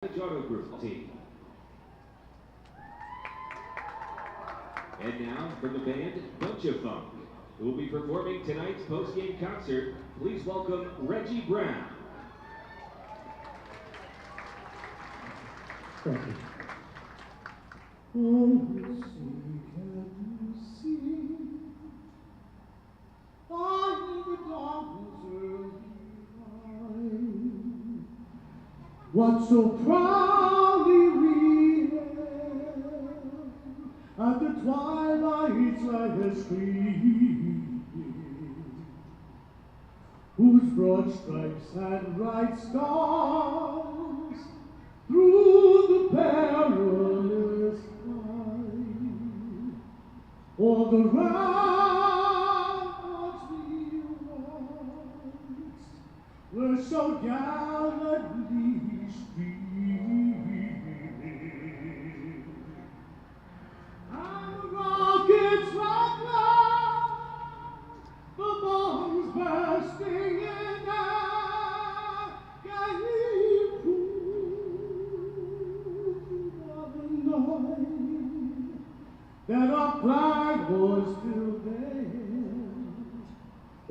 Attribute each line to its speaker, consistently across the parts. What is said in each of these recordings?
Speaker 1: Auto Group team. And now, from the band Bunch of Funk, who will be performing tonight's post-game concert, please welcome Reggie Brown.
Speaker 2: Thank you. Oh, can you see? I in the darkness early light, what so proudly we hailed at the twilight's latest gleam, whose broad stripes and bright stars through the perilous fight, all the ramparts we watched were so gallantly streaming, and the rockets rattled, the bombs bursting in air, gave that our flag was still there.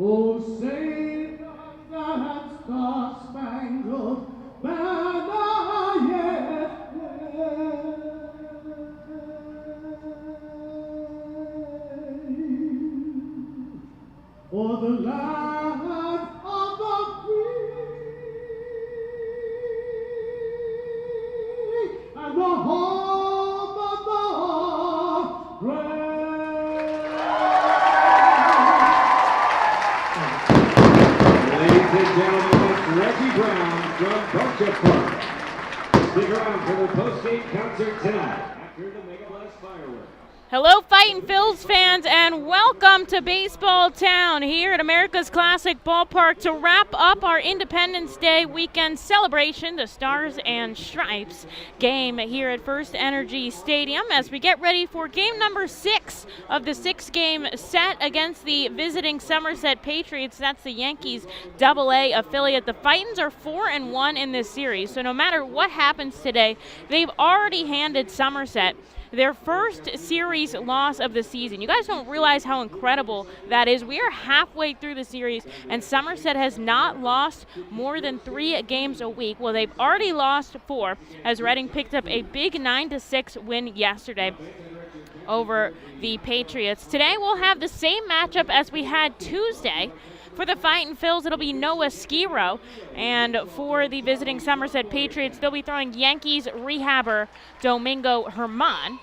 Speaker 2: Oh, say does that star-spangled banner yet wave? For the land of the free and the home of the brave.
Speaker 1: Ladies and gentlemen, it's Reggie Brown from Bunch of Funk. Stick around for the post-game concert tonight after the Mega Blast fireworks.
Speaker 3: Hello, Fightin' Phils fans, and welcome to Baseball Town here at America's Classic Ballpark to wrap up our Independence Day weekend celebration, the Stars and Stripes game here at FirstEnergy Stadium as we get ready for game number 6 of the 6-game set against the visiting Somerset Patriots. That's the Yankees AA affiliate. The Fightins are 4-1 in this series, so no matter what happens today, they've already handed Somerset their first series loss of the season. You guys don't realize how incredible that is. We are halfway through the series, and Somerset has not lost more than 3 games a week. Well, they've already lost 4, as Reading picked up a big 9-6 win yesterday over the Patriots. Today we'll have the same matchup as we had Tuesday. For the Fightin' Phils, it'll be Noah Skiro, and for the visiting Somerset Patriots, they'll be throwing Yankees rehabber Domingo Herman.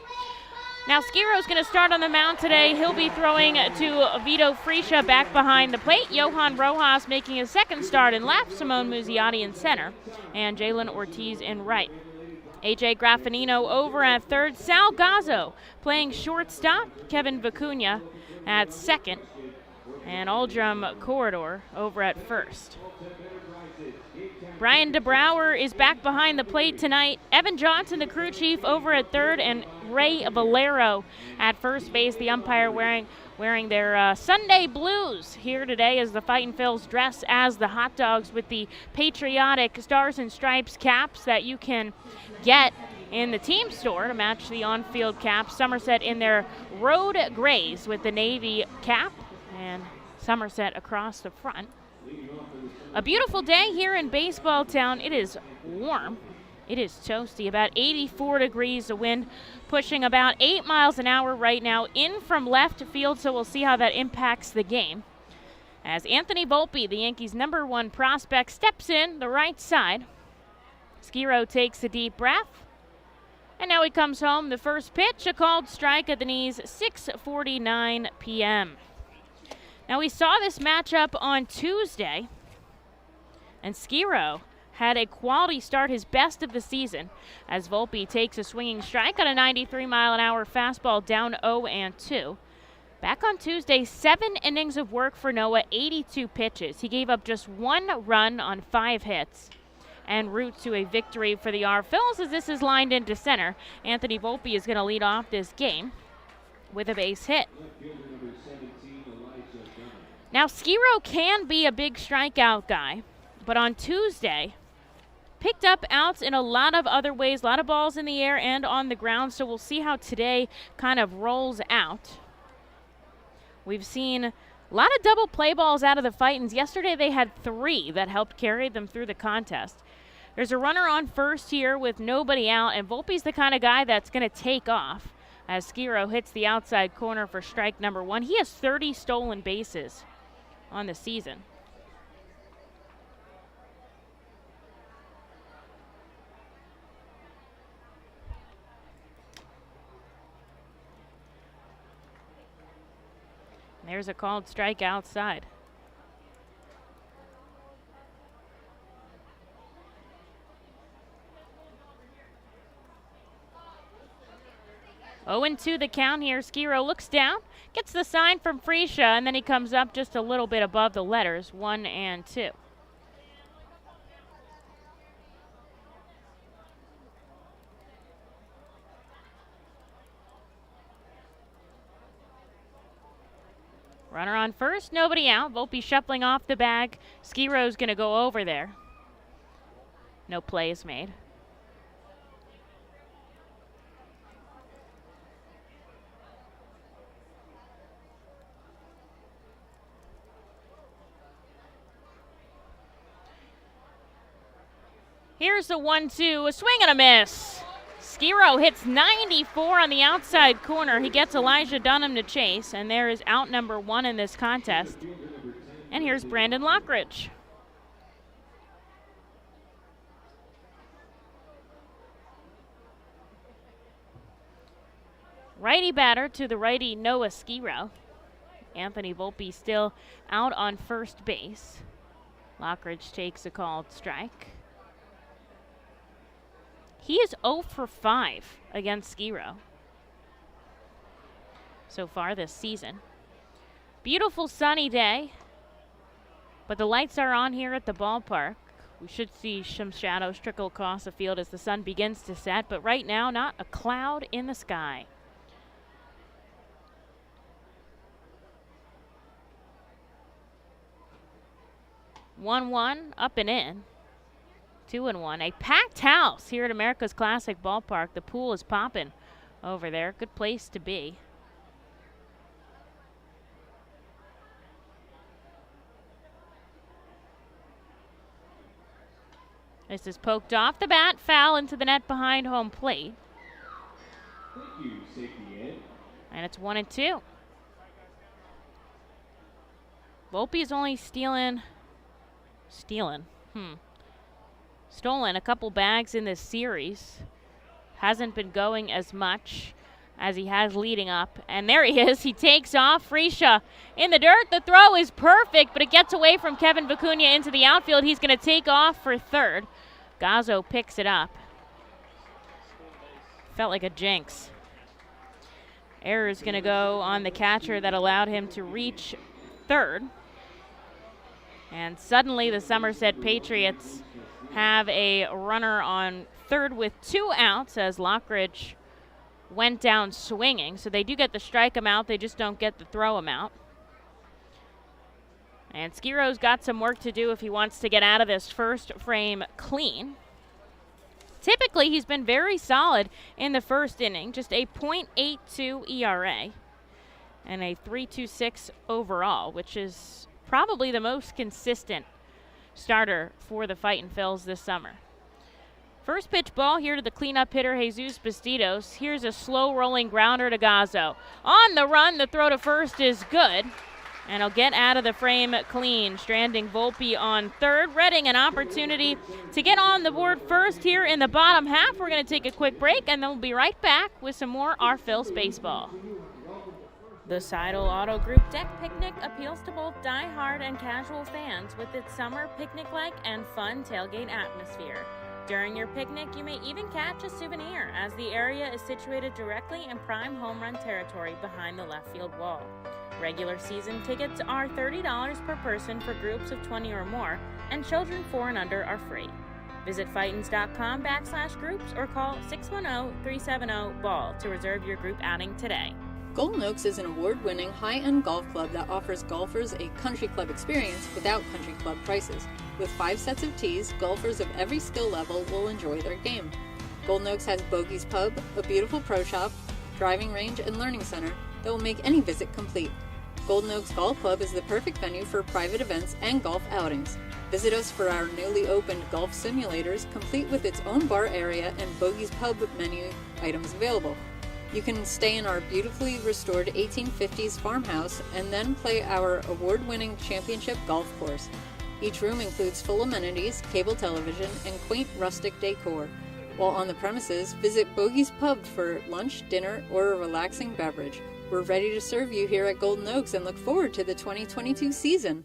Speaker 3: Now, Skiro's going to start on the mound today. He'll be throwing to Vito Friscia back behind the plate. Johan Rojas making his second start in left, Simone Museotti in center, and Jalen Ortiz in right. AJ Grafenino over at third, Sal Gazzo playing shortstop, Kevin Vicuña at second, and Aldrum Corridor over at first. Brian DeBrouwer is back behind the plate tonight. Evan Johnson, the crew chief, over at third, and Ray Valero at first base. The umpire wearing their Sunday blues here today as the Fightin' Phils dress as the Hot Dogs with the patriotic Stars and Stripes caps that you can get in the team store to match the on-field cap. Somerset in their road grays with the navy cap, and Somerset across the front. A beautiful day here in Baseball Town. It is warm. It is toasty, about 84 degrees. The wind pushing about 8 miles an hour right now in from left field, so we'll see how that impacts the game. As Anthony Volpe, the Yankees' #1 prospect, steps in the right side. Skiro takes a deep breath, and now he comes home. The first pitch, a called strike at the knees, 6:49 p.m. Now, we saw this matchup on Tuesday, and Skiro had a quality start, his best of the season, as Volpe takes a swinging strike on a 93-mile-an-hour fastball down 0-2. Back on Tuesday, 7 innings of work for Noah, 82 pitches. He gave up just 1 run on 5 hits, and route to a victory for the R-Phils as this is lined into center. Anthony Volpe is going to lead off this game with a base hit. Now, Skiro can be a big strikeout guy, but on Tuesday, picked up outs in a lot of other ways, a lot of balls in the air and on the ground, so we'll see how today kind of rolls out. We've seen a lot of double play balls out of the Fightins. Yesterday they had 3 that helped carry them through the contest. There's a runner on first here with nobody out, and Volpe's the kind of guy that's going to take off as Skiro hits the outside corner for strike number 1. He has 30 stolen bases on the season. There's a called strike outside. Oh, 0-2 the count here. Skiro looks down, gets the sign from Freesia, and then he comes up just a little bit above the letters, 1 and 2. Runner on first, nobody out. Volpe shuffling off the bag. Skiro's going to go over there. No play is made. Here's the 1-2, a swing and a miss. Skiro hits 94 on the outside corner. He gets Elijah Dunham to chase, and there is out number 1 in this contest. And here's Brandon Lockridge. Righty batter to the righty Noah Skiro. Anthony Volpe still out on first base. Lockridge takes a called strike. He is 0 for 5 against Skiro so far this season. Beautiful sunny day, but the lights are on here at the ballpark. We should see some shadows trickle across the field as the sun begins to set, but right now, not a cloud in the sky. One, up and in. 2-1. A packed house here at America's Classic Ballpark. The pool is popping over there. Good place to be. This is poked off the bat, foul into the net behind home plate.
Speaker 1: Thank you, safety Ed.
Speaker 3: And it's 1-2. Volpe is only stolen a couple bags in this series. Hasn't been going as much as he has leading up. And there he is. He takes off. Freesia in the dirt. The throw is perfect, but it gets away from Kevin Vicuña into the outfield. He's going to take off for third. Gazzo picks it up. Felt like a jinx. Error is going to go on the catcher that allowed him to reach third. And suddenly the Somerset Patriots have a runner on third with 2 outs as Lockridge went down swinging. So they do get the strike him out. They just don't get the throw him out. And Skiro's got some work to do if he wants to get out of this first frame clean. Typically, he's been very solid in the first inning. Just a .82 ERA and a 3.26 overall, which is probably the most consistent starter for the Fightin' Phils this summer. First pitch ball here to the cleanup hitter, Jesus Bastidos. Here's a slow rolling grounder to Gazzo. On the run, the throw to first is good. And he'll get out of the frame clean, stranding Volpe on third. Redding an opportunity to get on the board first here in the bottom half. We're going to take a quick break, and then we'll be right back with some more Our Phils baseball. The Seidel Auto Group Deck Picnic appeals to both die-hard and casual fans with its summer picnic-like and fun tailgate atmosphere. During your picnic, you may even catch a souvenir, as the area is situated directly in prime home run territory behind the left field wall. Regular season tickets are $30 per person for groups of 20 or more, and children 4 and under are free. Visit Fightins.com/groups or call 610-370-BALL to reserve your group outing today.
Speaker 4: Golden Oaks is an award-winning high-end golf club that offers golfers a country club experience without country club prices. With 5 sets of tees, golfers of every skill level will enjoy their game. Golden Oaks has Bogey's Pub, a beautiful pro shop, driving range, and learning center that will make any visit complete. Golden Oaks Golf Club is the perfect venue for private events and golf outings. Visit us for our newly opened golf simulators, complete with its own bar area and Bogey's Pub menu items available. You can stay in our beautifully restored 1850s farmhouse and then play our award-winning championship golf course. Each room includes full amenities, cable television, and quaint rustic decor. While on the premises, visit Bogey's Pub for lunch, dinner, or a relaxing beverage. We're ready to serve you here at Golden Oaks and look forward to the 2022 season.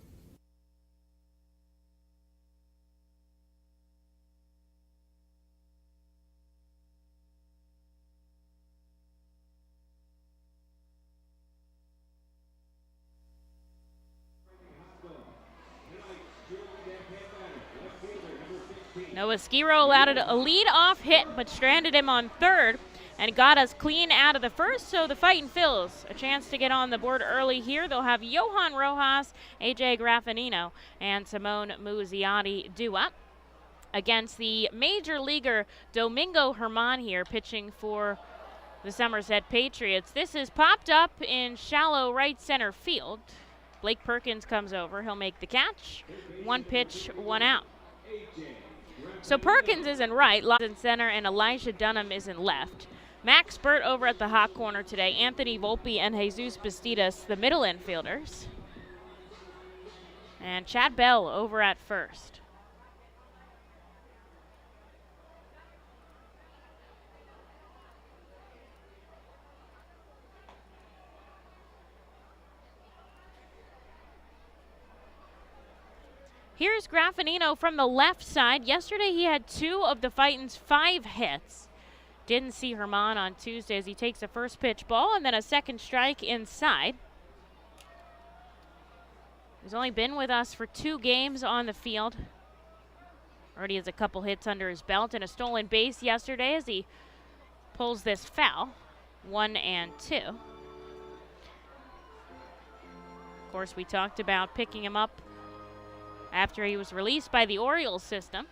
Speaker 3: Noah Skiro allowed a lead-off hit, but stranded him on third and got us clean out of the first, so the Fightin' Phils a chance to get on the board early here. They'll have Johan Rojas, AJ Grafenino, and Simone Museotti due up against the major leaguer Domingo Germán here, pitching for the Somerset Patriots. This is popped up in shallow right center field. Blake Perkins comes over. He'll make the catch. 1 pitch, 1 out. So Perkins is in right, Lawson center, and Elijah Dunham is in left. Max Burt over at the hot corner today. Anthony Volpe and Jesus Bastidas, the middle infielders. And Chad Bell over at first. Here's Grafenino from the left side. Yesterday he had 2 of the Fightin's 5 hits. Didn't see Germán on Tuesday as he takes a first pitch ball and then a second strike inside. He's only been with us for 2 games on the field. Already has a couple hits under his belt and a stolen base yesterday as he pulls this foul. 1 and 2. Of course, we talked about picking him up after he was released by the Orioles system.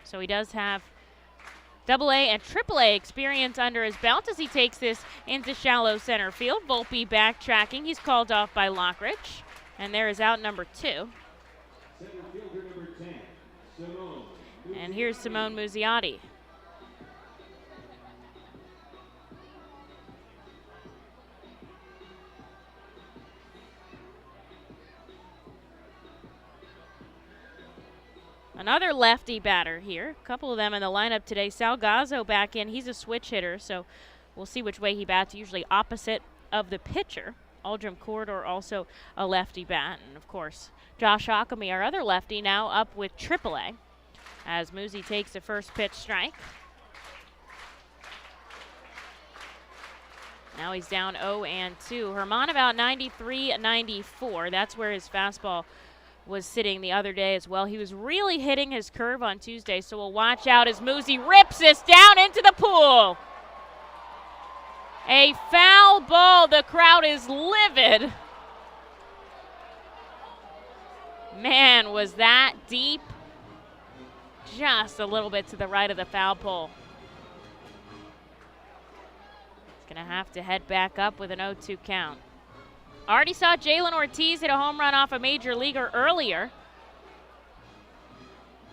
Speaker 3: So he does have AA and AAA experience under his belt as he takes this into shallow center field. Volpe backtracking. He's called off by Lockridge. And there is out number 2. And here's Simone Museotti. Another lefty batter here. A couple of them in the lineup today. Salgazzo back in. He's a switch hitter, so we'll see which way he bats, usually opposite of the pitcher. Aldrim Corridor also a lefty bat. And, of course, Josh Ockamy, our other lefty, now up with AAA as Musi takes the first pitch strike. Now he's down 0-2. Germán about 93-94. That's where his fastball was sitting the other day as well. He was really hitting his curve on Tuesday, so we'll watch out as Musi rips this down into the pool. A foul ball. The crowd is livid. Man, was that deep. Just a little bit to the right of the foul pole. He's going to have to head back up with an 0-2 count. Already saw Jalen Ortiz hit a home run off a major leaguer earlier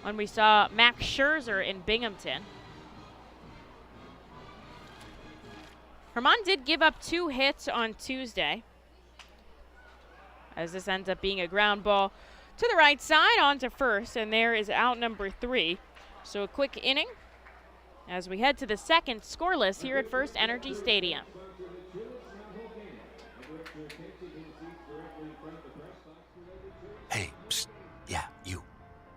Speaker 3: when we saw Max Scherzer in Binghamton. Germán did give up 2 hits on Tuesday, as this ends up being a ground ball to the right side onto first, and there is out number 3. So a quick inning as we head to the second scoreless here at FirstEnergy Stadium.
Speaker 5: Hey, psst, yeah, you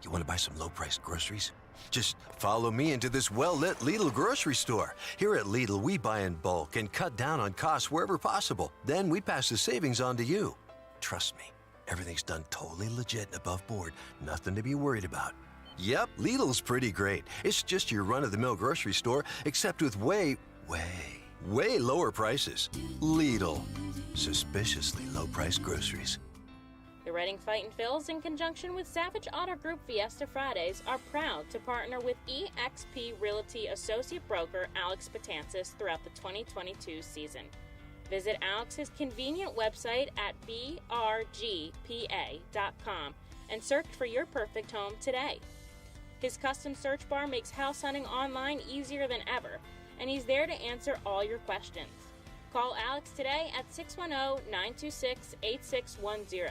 Speaker 5: want to buy some low-priced groceries? Just follow me into this well-lit Lidl grocery store. Here at Lidl, we buy in bulk and cut down on costs wherever possible. Then we pass the savings on to you. Trust me, everything's done totally legit and above board. Nothing to be worried about. Yep, Lidl's pretty great. It's just your run-of-the-mill grocery store, except with way lower prices. Lidl, suspiciously low-priced groceries.
Speaker 4: The
Speaker 3: Reading Fightin' Phils, in conjunction with Savage Auto Group Fiesta Fridays, are proud to partner with eXp Realty Associate Broker Alex Patansis throughout the 2022 season. Visit Alex's convenient website at brgpa.com and search for your perfect home today. His custom search bar makes house hunting online easier than ever, and he's there to answer all your questions. Call Alex today at 610-926-8610.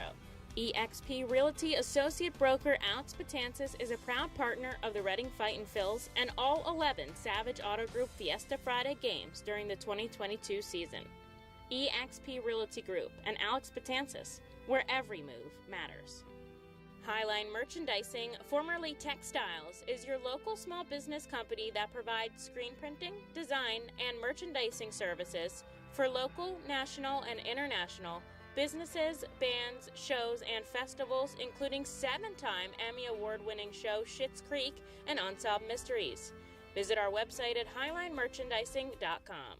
Speaker 3: eXp Realty Associate Broker Alex Patansis is a proud partner of the Reading Fightin' Phils and all 11 Savage Auto Group Fiesta Friday games during the 2022 season. eXp Realty Group and Alex Patansis, where every move matters. Highline Merchandising, formerly Textiles, is your local small business company that provides screen printing, design, and merchandising services for local, national, and international businesses, bands, shows, and festivals, including 7-time Emmy Award-winning show Schitt's Creek and Unsolved Mysteries. Visit our website at highlinemerchandising.com.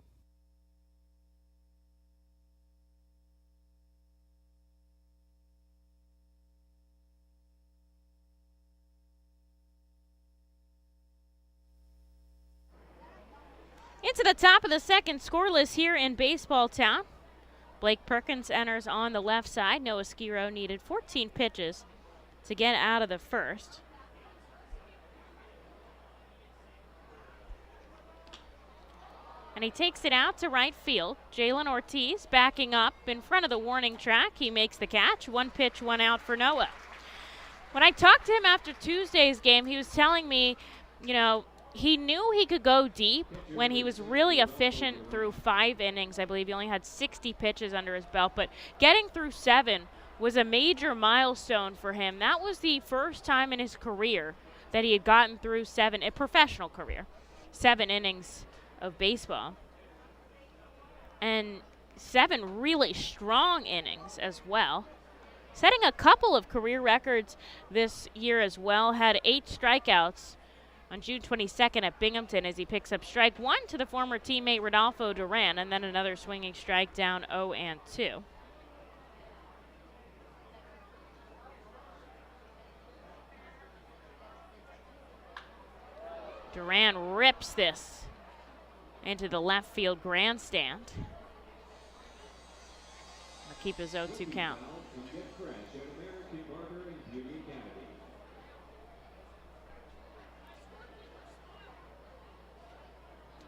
Speaker 3: Into the top of the second, scoreless here in Baseball Town. Blake Perkins enters on the left side. Noah Skiro needed 14 pitches to get out of the first. And he takes it out to right field. Jalen Ortiz backing up in front of the warning track. He makes the catch. 1 pitch, 1 out for Noah. When I talked to him after Tuesday's game, he was telling me, he knew he could go deep when he was really efficient through 5 innings. I believe he only had 60 pitches under his belt, but getting through 7 was a major milestone for him. That was the first time in his career that he had gotten through 7, a professional career, 7 innings of baseball. And 7 really strong innings as well. Setting a couple of career records this year as well. Had 8 strikeouts on June 22nd at Binghamton as he picks up strike 1 to the former teammate Rodolfo Duran, and then another swinging strike down 0-2. Duran rips this into the left field grandstand. He'll keep his 0-2 count.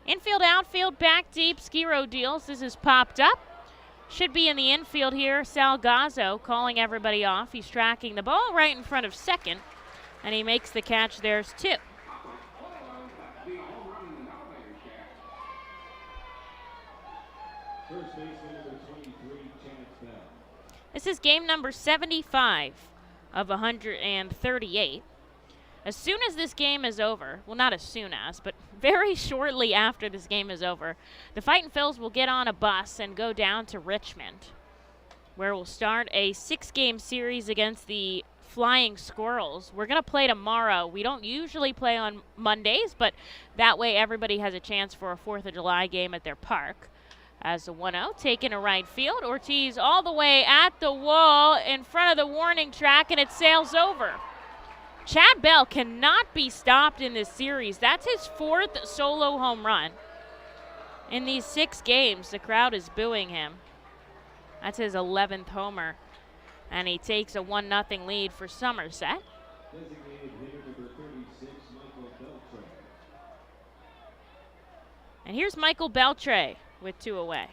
Speaker 3: Infield, outfield, back deep, Skiro deals. This is popped up. Should be in the infield here. Salgazzo calling everybody off. He's tracking the ball right in front of second, and he makes the catch. There's 2. This is game number 75 of 138. As soon as this game is over, well, not as soon as, but very shortly after this game is over, the Fightin' Phils will get on a bus and go down to Richmond, where we'll start a 6-game series against the Flying Squirrels. We're going to play tomorrow. We don't usually play on Mondays, but that way everybody has a chance for a 4th of July game at their park. As the 1-0 taken to right field, Ortiz all the way at the wall in front of the warning track, and it sails over. Chad Bell cannot be stopped in this series. That's his 4th solo home run. In these 6 games, the crowd is booing him. That's his 11th homer. And he takes a 1-0 lead for Somerset. And here's Michael Beltray with 2 away.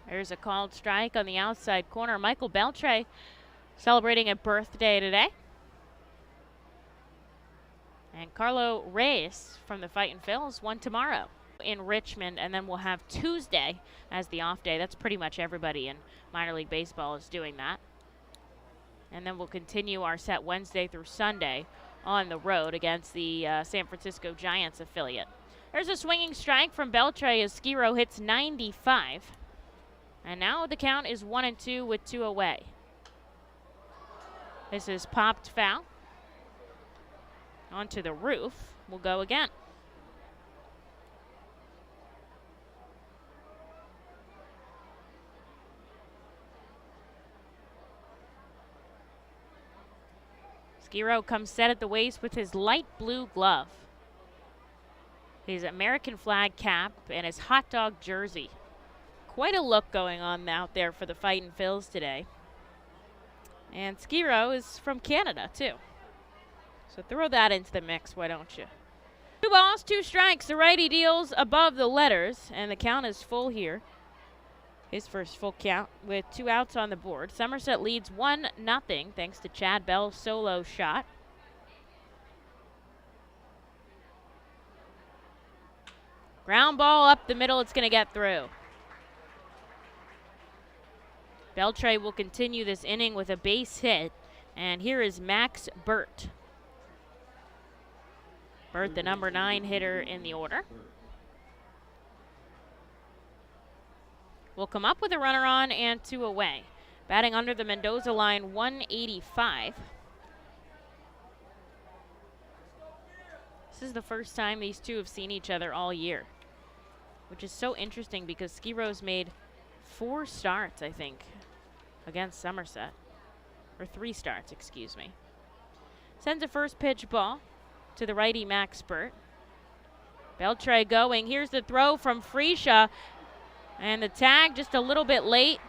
Speaker 3: There's a called strike on the outside corner. Michael Beltray celebrating a birthday today. And Carlo Reyes from the Fightin' Phils won tomorrow in Richmond, and then we'll have Tuesday as the off day. That's pretty much everybody in minor league baseball is doing that. And then we'll continue our set Wednesday through Sunday on the road against the San Francisco Giants affiliate. There's a swinging strike from Beltray as Skiro hits 95. And now the count is 1-2 with 2 away. This is popped foul. onto the roof. Will go again. Skiro comes set at the waist with his light blue glove, his American flag cap, and his hot dog jersey. Quite a look going on out there for the Fightin' Phils today. And Skiro is from Canada, too. So throw that into the mix, why don't you? 2 balls, 2 strikes. The righty deals above the letters, and the count is full here. His first full count with 2 outs on the board. Somerset leads 1-0 thanks to Chad Bell's solo shot. Ground ball up the middle. It's going to get through. Beltray will continue this inning with a base hit. And here is Max Burt. Burt, the number 9 hitter in the order. Will come up with a runner on and 2 away. Batting under the Mendoza line, 185. This is the first time these two have seen each other all year, which is so interesting because Skiro's made 4 starts, I think, against Somerset. Or 3 starts, excuse me. Sends a first pitch ball to the righty Max Burt. Beltray going. Here's the throw from Freesia. And the tag just a little bit late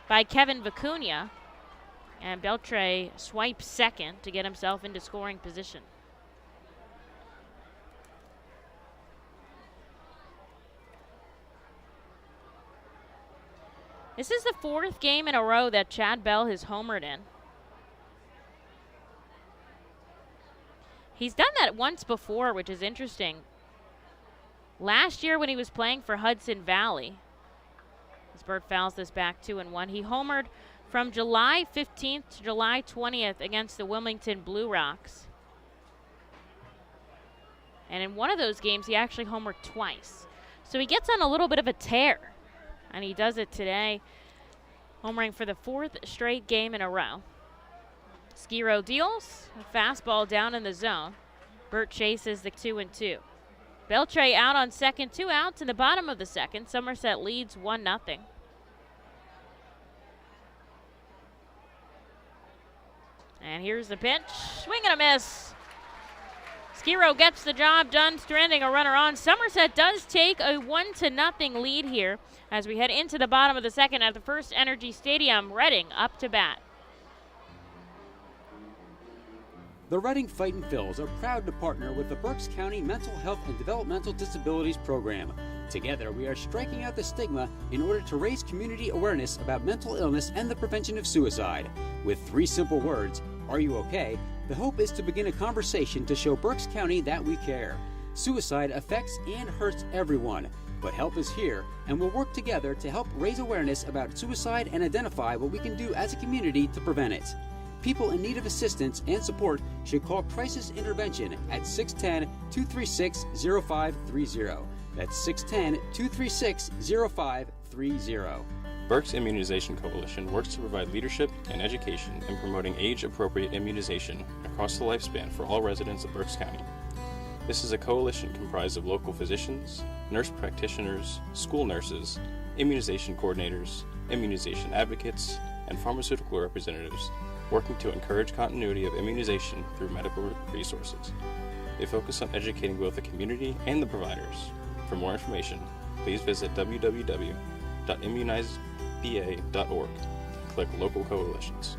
Speaker 3: by Kevin Vicuña. And Beltray swipes second to get himself into scoring position. This is the 4th game in a row that Chad Bell has homered in. He's done that once before, which is interesting. Last year when he was playing for Hudson Valley, as Burt fouls this back 2-1, he homered from July 15th to July 20th against the Wilmington Blue Rocks. And in one of those games, he actually homered twice. So he gets on a little bit of a tear, and he does it today, homering for the 4th straight game in a row. Skiro deals, a fastball down in the zone. Burt chases the 2-2. Beltray out on second, 2 outs in the bottom of the second. Somerset leads 1-0. And here's the pitch. Swing and a miss. Skiro gets the job done, stranding a runner on. Somerset does take a 1-0 lead here as we head into the bottom of the second at the FirstEnergy Stadium. Reading up to bat.
Speaker 6: The Reading Fightin' Phils are proud to partner with the Berks County Mental Health and Developmental Disabilities Program. Together, we are striking out the stigma in order to raise community awareness about mental illness and the prevention of suicide. With 3 simple words, "Are you okay?" the hope is to begin a conversation to show Berks County that we care. Suicide affects and hurts everyone, but help is here, and we'll work together to help raise awareness about suicide and identify what we can do as a community to prevent it. People in need of assistance and support should call Crisis Intervention at 610-236-0530. That's 610-236-0530.
Speaker 7: Berks Immunization Coalition works to provide leadership and education in promoting age-appropriate immunization across the lifespan for all residents of Berks County. This is a coalition comprised of local physicians, nurse practitioners, school nurses, immunization coordinators, immunization advocates, and pharmaceutical representatives working to encourage continuity of immunization through medical resources. They focus on educating both the community and the providers. For more information, please visit www.immunizeba.org. Click Local Coalitions.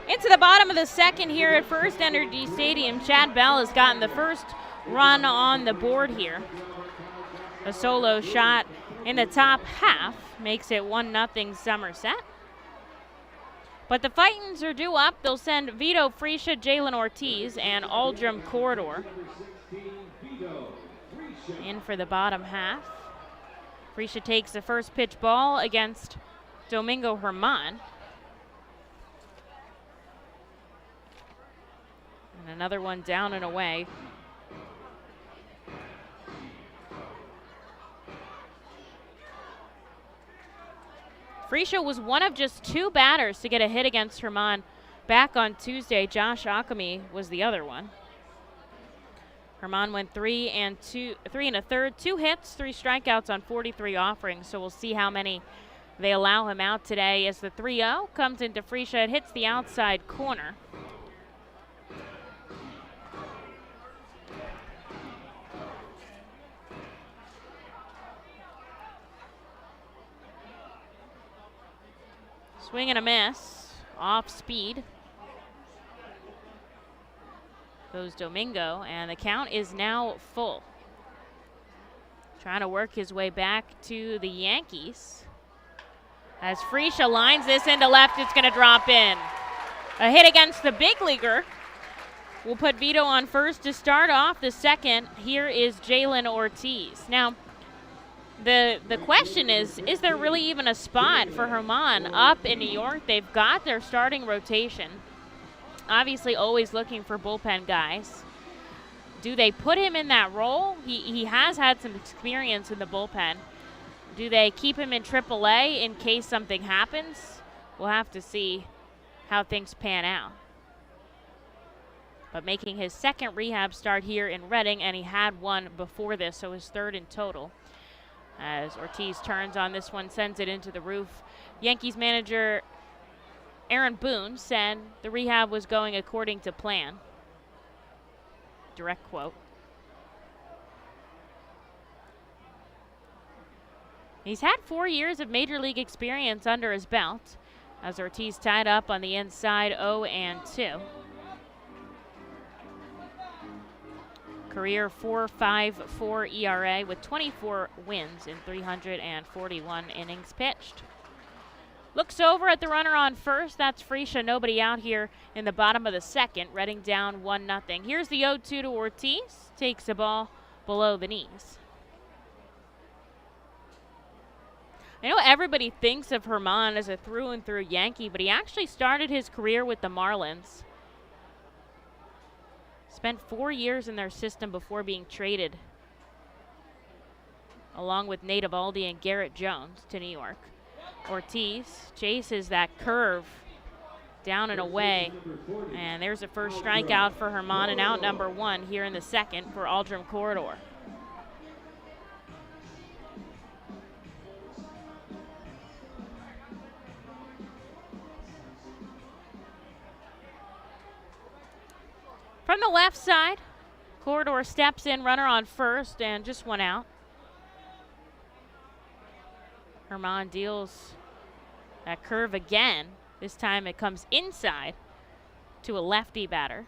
Speaker 3: Into the bottom of the second here at FirstEnergy Stadium. Chad Bell has gotten the first run on the board here. A solo shot in the top half makes it 1-0 Somerset. But the Fightins are due up. They'll send Vito Freesia, Jalen Ortiz, and Aldrum Corridor in for the bottom half. Freesia takes the first pitch ball against Domingo Herman. And another one down and away. Freesia was one of just 2 batters to get a hit against Herman back on Tuesday. Josh Akami was the other one. Herman went 3 1/3, 2 hits, 3 strikeouts on 43 offerings. So we'll see how many they allow him out today as the 3-0 comes into Freesia. It hits the outside corner. Swing and a miss, off speed. Goes Domingo, and the count is now full. Trying to work his way back to the Yankees. As Freesia lines this into left, it's going to drop in. A hit against the big leaguer. We'll put Vito on first to start off the second. Here is Jalen Ortiz. Now, the question is there really even a spot for Herman up in New York? They've got their starting rotation. Obviously always looking for bullpen guys. Do they put him in that role? He has had some experience in the bullpen. Do they keep him in AAA in case something happens? We'll have to see how things pan out. But making his second rehab start here in Reading, and he had one before this, so his 3rd in total. As Ortiz turns on this one, sends it into the roof. Yankees manager Aaron Boone said the rehab was going according to plan. Direct quote. He's had 4 years of Major League experience under his belt, as Ortiz tied up on the inside 0-2. Career 4.54 ERA with 24 wins in 341 innings pitched. Looks over at the runner on first. That's Freesia. Nobody out here in the bottom of the second. Reading down 1-0. Here's the 0-2 to Ortiz. Takes the ball below the knees. I know everybody thinks of Herman as a through-and-through Yankee, but he actually started his career with the Marlins. Spent 4 years in their system before being traded, along with Nate Eovaldi and Garrett Jones, to New York. Ortiz chases that curve down and away, and there's a first strikeout for Herman, and out number 1 here in the second for Aldrum Corridor. From the left side, Corridor steps in, runner on first, and just 1 out. Herman deals that curve again. This time it comes inside to a lefty batter.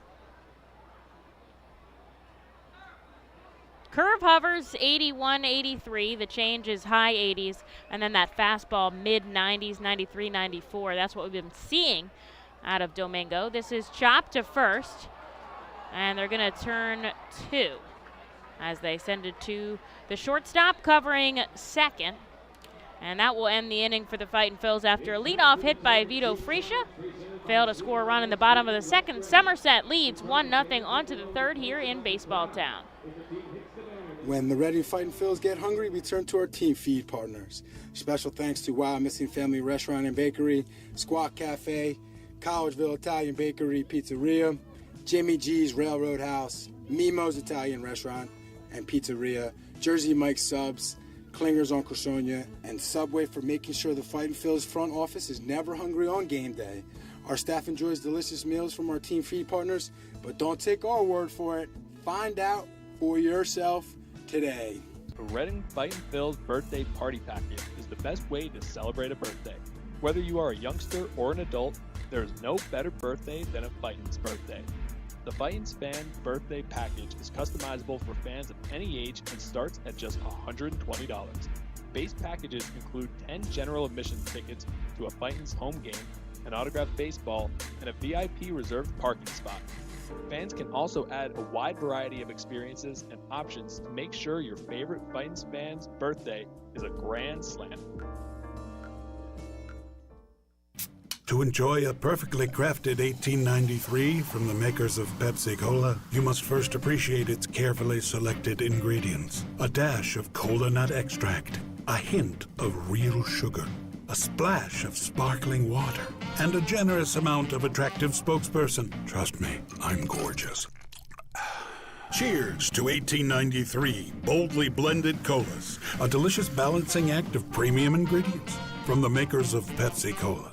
Speaker 3: Curve hovers 81, 83. The change is high 80s, and then that fastball mid 90s, 93, 94. That's what we've been seeing out of Domingo. This is chopped to first. And they're going to turn 2 as they send it to the shortstop covering second. And that will end the inning for the Fightin' Phils after a leadoff hit by Vito Freesia. Failed to score a run in the bottom of the second. Somerset leads 1-0 onto the third here in Baseball Town.
Speaker 8: When the Reading Fightin' Phils get hungry, we turn to our team feed partners. Special thanks to Wild Missing Family Restaurant and Bakery, Squawk Cafe, Collegeville Italian Bakery Pizzeria, Jimmy G's Railroad House, Mimo's Italian Restaurant and Pizzeria, Jersey Mike's Subs, Klingers on Cressonia, and Subway for making sure the Fightin' Phils front office is never hungry on game day. Our staff enjoys delicious meals from our team feed partners, but don't take our word for it. Find out for yourself today.
Speaker 9: The Reading Fightin' Phils birthday party package is the best way to celebrate a birthday. Whether you are a youngster or an adult, there is no better birthday than a Fightin's birthday. The Fightin's Fan Birthday Package is customizable for fans of any age and starts at just $120. Base packages include 10 general admission tickets to a Fightin's home game, an autographed baseball, and a VIP reserved parking spot. Fans can also add a wide variety of experiences and options to make sure your favorite Fightin's fan's birthday is a grand slam.
Speaker 10: To enjoy a perfectly crafted 1893 from the makers of Pepsi Cola, you must first appreciate its carefully selected ingredients. A dash of cola nut extract, a hint of real sugar, a splash of sparkling water, and a generous amount of attractive spokesperson. Trust me, I'm gorgeous. Cheers to 1893 boldly blended colas, a delicious balancing act of premium ingredients from the makers of Pepsi Cola.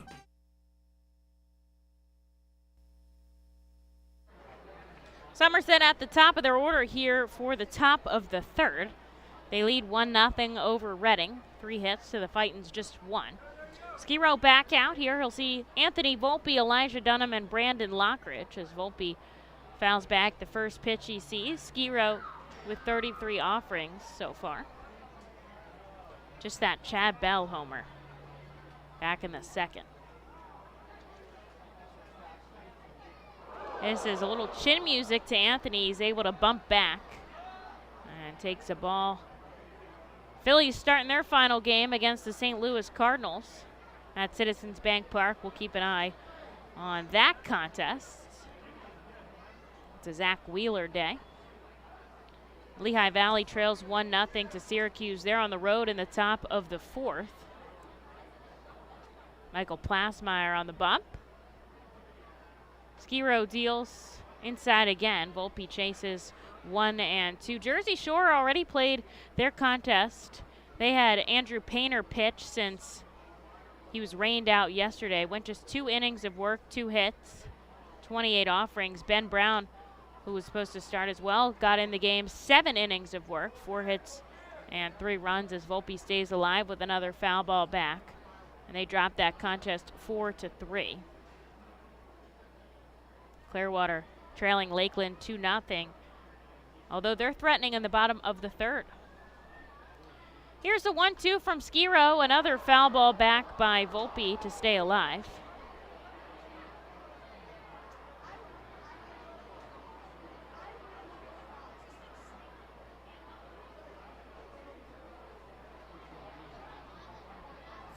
Speaker 3: Somerset at the top of their order here for the top of the third. They lead 1-0 over Reading. 3 hits to the Fightin's just 1. Skiro back out here. He'll see Anthony Volpe, Elijah Dunham, and Brandon Lockridge as Volpe fouls back the first pitch he sees. Skiro with 33 offerings so far. Just that Chad Bell homer back in the second. This is a little chin music to Anthony. He's able to bump back and takes a ball. Phillies starting their final game against the St. Louis Cardinals at Citizens Bank Park. We'll keep an eye on that contest. It's a Zach Wheeler day. Lehigh Valley trails 1-0 to Syracuse. They're on the road in the top of the fourth. Michael Plasmeyer on the bump. Skiro deals inside again. Volpe chases 1 and 2. Jersey Shore already played their contest. They had Andrew Painter pitch since he was rained out yesterday. Went just 2 innings of work, 2 hits, 28 offerings. Ben Brown, who was supposed to start as well, got in the game. 7 innings of work, 4 hits and 3 runs as Volpe stays alive with another foul ball back. And they dropped that contest 4-3. Clearwater trailing Lakeland 2-0, although they're threatening in the bottom of the third. Here's the 1-2 from Skiro, another foul ball back by Volpe to stay alive.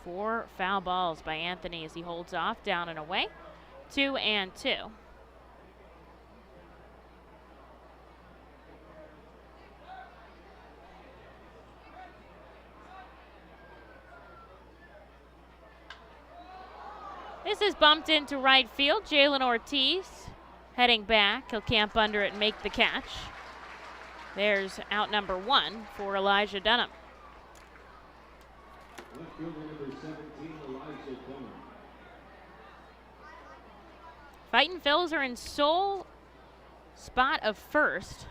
Speaker 3: Four foul balls by Anthony as he holds off, down and away. 2-2. This is bumped into right field. Jalen Ortiz heading back. He'll camp under it and make the catch. There's out number 1 for Elijah Dunham.
Speaker 1: Left fielder number 17, Elijah Dunham.
Speaker 3: Fightin' Phils are in sole spot of first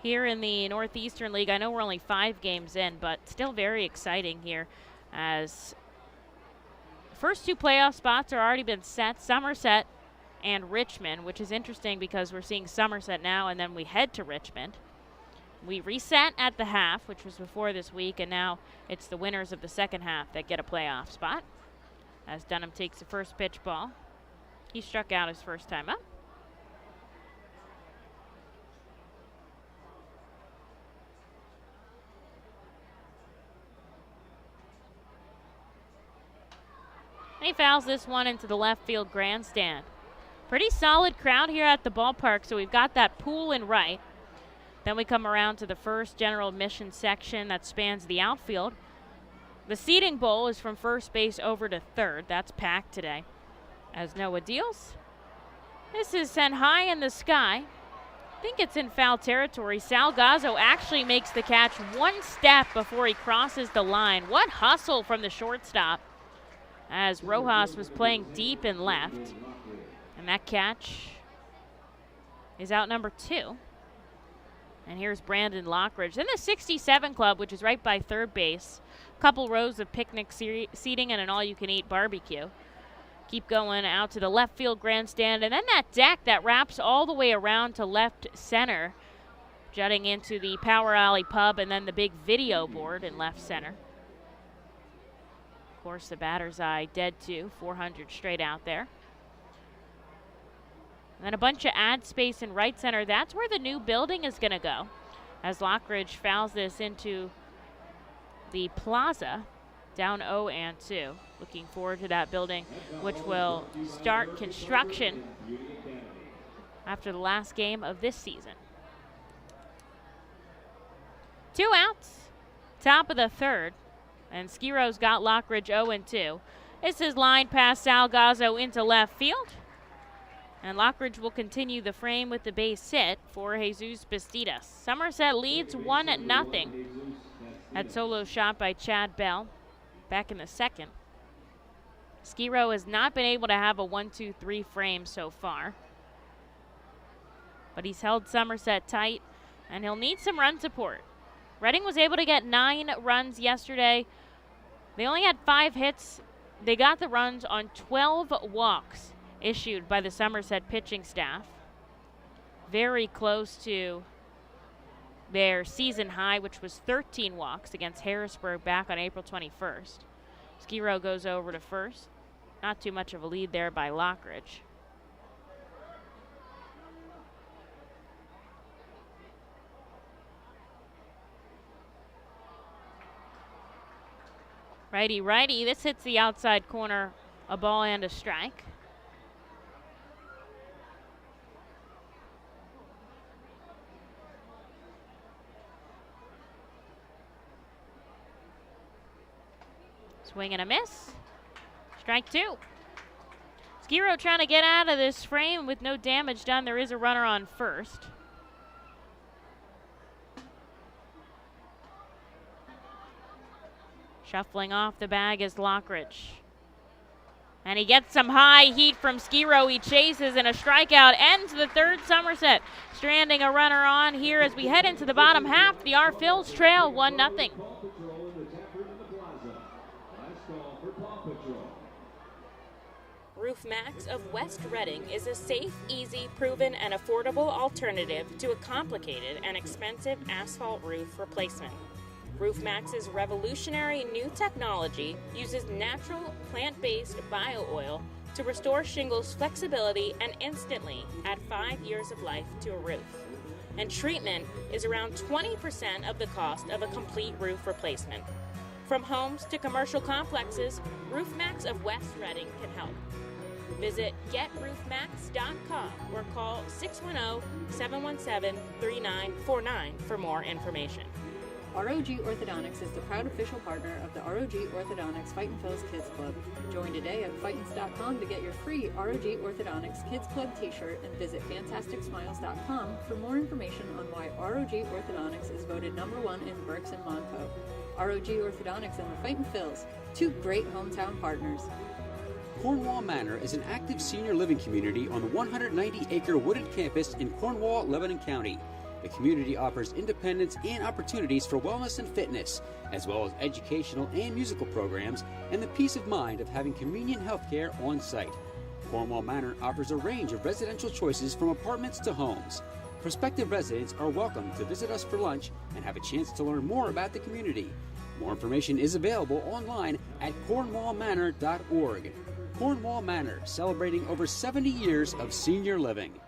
Speaker 3: here in the Northeastern League. I know we're only 5 games in, but still very exciting here as first 2 playoff spots are already been set, Somerset and Richmond, which is interesting because we're seeing Somerset now and then we head to Richmond. We reset at the half, which was before this week, and now it's the winners of the second half that get a playoff spot. As Dunham takes the first pitch ball. He struck out his first time up. He fouls this one into the left field grandstand. Pretty solid crowd here at the ballpark, so we've got that pool in right. Then we come around to the first general admission section that spans the outfield. The seating bowl is from first base over to third. That's packed today. As Noah deals. This is sent high in the sky. I think it's in foul territory. Salgazzo actually makes the catch 1 step before he crosses the line. What hustle from the shortstop as Rojas was playing deep and left. And that catch is out number 2. And here's Brandon Lockridge. In the 67 club, which is right by third base. A couple rows of picnic seating and an all-you-can-eat barbecue. Keep going out to the left field grandstand. And then that deck that wraps all the way around to left center, jutting into the Power Alley Pub and then the big video board in left center. Of course, the batter's eye dead to 400 straight out there. And then a bunch of ad space in right center. That's where the new building is going to go. As Lockridge fouls this into the plaza down 0-2. Looking forward to that building, which will start construction after the last game of this season. 2 outs, top of the third, and Skiro's got Lockridge 0-2. This is line past Salgazzo into left field, and Lockridge will continue the frame with the base hit for Jesus Bastidas. Somerset leads 1-0. That solo shot by Chad Bell back in the second. Skiro has not been able to have a 1-2-3 frame so far, but he's held Somerset tight, and he'll need some run support. Reading was able to get 9 runs yesterday. They only had 5 hits. They got the runs on 12 walks issued by the Somerset pitching staff. Very close to their season high, which was 13 walks against Harrisburg back on April 21st. Skiro goes over to first. Not too much of a lead there by Lockridge. Righty. This hits the outside corner, a ball and a strike. Swing and a miss. Strike 2. Skiro trying to get out of this frame with no damage done. There is a runner on first. Shuffling off the bag is Lockridge. And he gets some high heat from Skiro. He chases, and a strikeout ends the third. Somerset stranding a runner on here as we head into the bottom half. The R-Phils trail 1-0.
Speaker 11: Roof Max of West Reading is a safe, easy, proven, and affordable alternative to a complicated and expensive asphalt roof replacement. Roof Max's revolutionary new technology uses natural, plant-based bio-oil to restore shingles' flexibility and instantly add 5 years of life to a roof. And treatment is around 20% of the cost of a complete roof replacement. From homes to commercial complexes, Roof Max of West Reading can help. Visit GetRoofMax.com or call 610-717-3949 for more information.
Speaker 4: ROG Orthodontics is the proud official partner of the ROG Orthodontics Fightin' Phil's Kids Club. Join today at Fightins.com to get your free ROG Orthodontics Kids Club t-shirt and visit FantasticSmiles.com for more information on why ROG Orthodontics is voted #1 in Berks and Monco. ROG Orthodontics and the Fightin' Phils, 2 great hometown partners.
Speaker 6: Cornwall Manor is an active senior living community on the 190-acre wooded campus in Cornwall, Lebanon County. The community offers independence and opportunities for wellness and fitness, as well as educational and musical programs, and the peace of mind of having convenient health care on site. Cornwall Manor offers a range of residential choices from apartments to homes. Prospective residents are welcome to visit us for lunch and have a chance to learn more about the community. More information is available online at cornwallmanor.org. Cornwall Manor, celebrating over 70 years of senior living.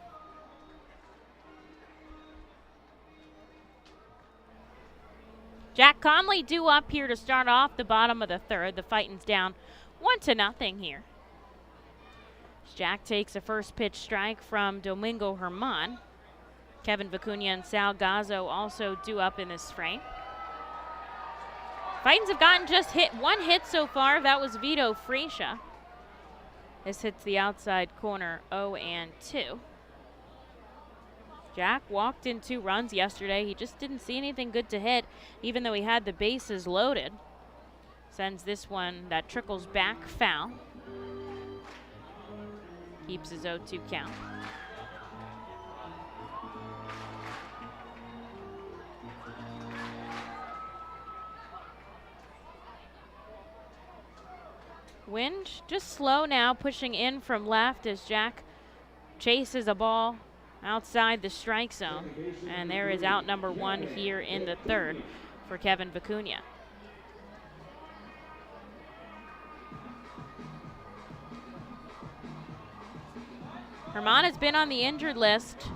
Speaker 3: Jack Conley due up here to start off the bottom of the third. The Fightin's down 1-0 here. Jack takes a first pitch strike from Domingo Herman. Kevin Vicuña and Sal Gazzo also due up in this frame. Fightin's have gotten just one hit so far. That was Vito Freisha. This hits the outside corner 0-2. Jack walked in 2 runs yesterday. He just didn't see anything good to hit, even though he had the bases loaded. Sends this one that trickles back foul. Keeps his 0-2 count. Wind just slow now, pushing in from left as Jack chases a ball outside the strike zone. And there is out number 1 here in the third for Kevin Vicuña. Herman has been on the injured list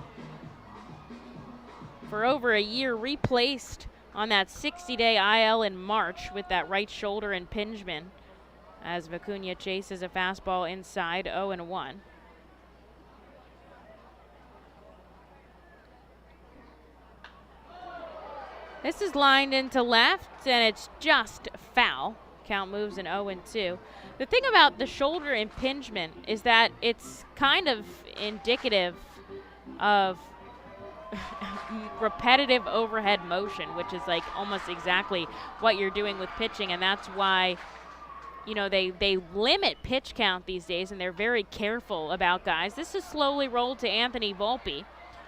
Speaker 3: for over a year, replaced on that 60-day IL in March with that right shoulder impingement as Vicuña chases a fastball inside, 0-1. This is lined into left, and it's just foul. Count moves in 0-2. The thing about the shoulder impingement is that it's kind of indicative of repetitive overhead motion, which is like almost exactly what you're doing with pitching, and that's why, you know, they limit pitch count these days, and they're very careful about guys. This is slowly rolled to Anthony Volpe.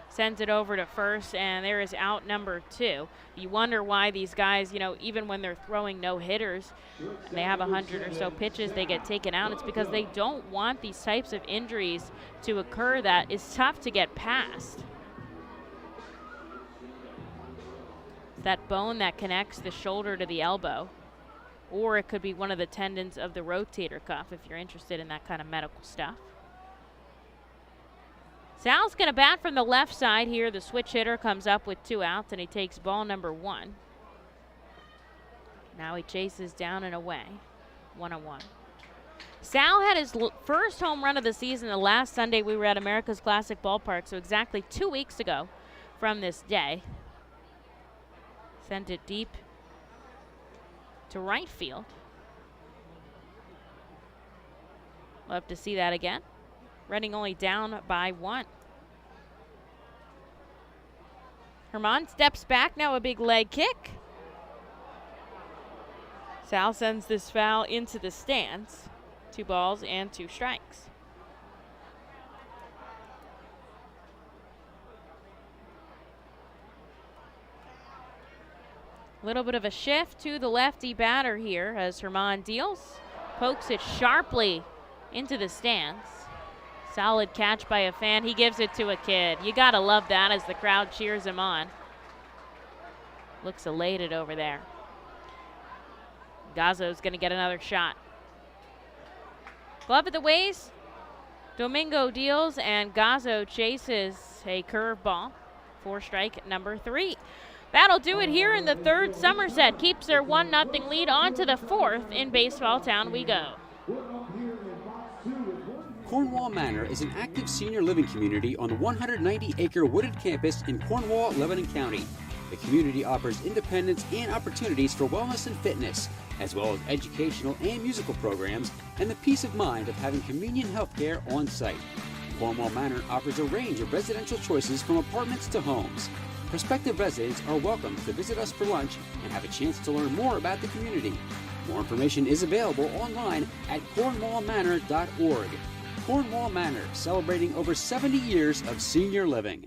Speaker 3: Sends it over to first, and there is out number 2. You wonder why these guys, you know, even when they're throwing no-hitters, and they have 100 or so pitches, they get taken out. It's because they don't want these types of injuries to occur that is tough to get past. That bone that connects the shoulder to the elbow, or it could be one of the tendons of the rotator cuff if you're interested in that kind of medical stuff. Sal's going to bat from the left side here. The switch hitter comes up with 2 outs, and he takes ball number 1. Now he chases down and away, 1-1. Sal had his first home run of the season the last Sunday we were at America's Classic Ballpark, so exactly 2 weeks ago from this day. Sent it deep to right field. Love to see that again. Reading only down by 1. Herman steps back, now a big leg kick. Sal sends this foul into the stands. 2 balls and 2 strikes. A little bit of a shift to the lefty batter here as Herman deals. Pokes it sharply into the stands. Solid catch by a fan. He gives it to a kid. You gotta love that as the crowd cheers him on. Looks elated over there. Gazzo's gonna get another shot. Glove at the waist. Domingo deals and Gazzo chases a curveball for strike number 3. That'll do it here in the 3rd. Somerset keeps their 1-0 lead. On to the 4th. In Baseball Town we go.
Speaker 6: Cornwall Manor is an active senior living community on the 190-acre wooded campus in Cornwall, Lebanon County. The community offers independence and opportunities for wellness and fitness, as well as educational and musical programs, and the peace of mind of having convenient health care on site. Cornwall Manor offers a range of residential choices from apartments to homes. Prospective residents are welcome to visit us for lunch and have a chance to learn more about the community. More information is available online at cornwallmanor.org. Cornwall Manor, celebrating over 70 years of senior living.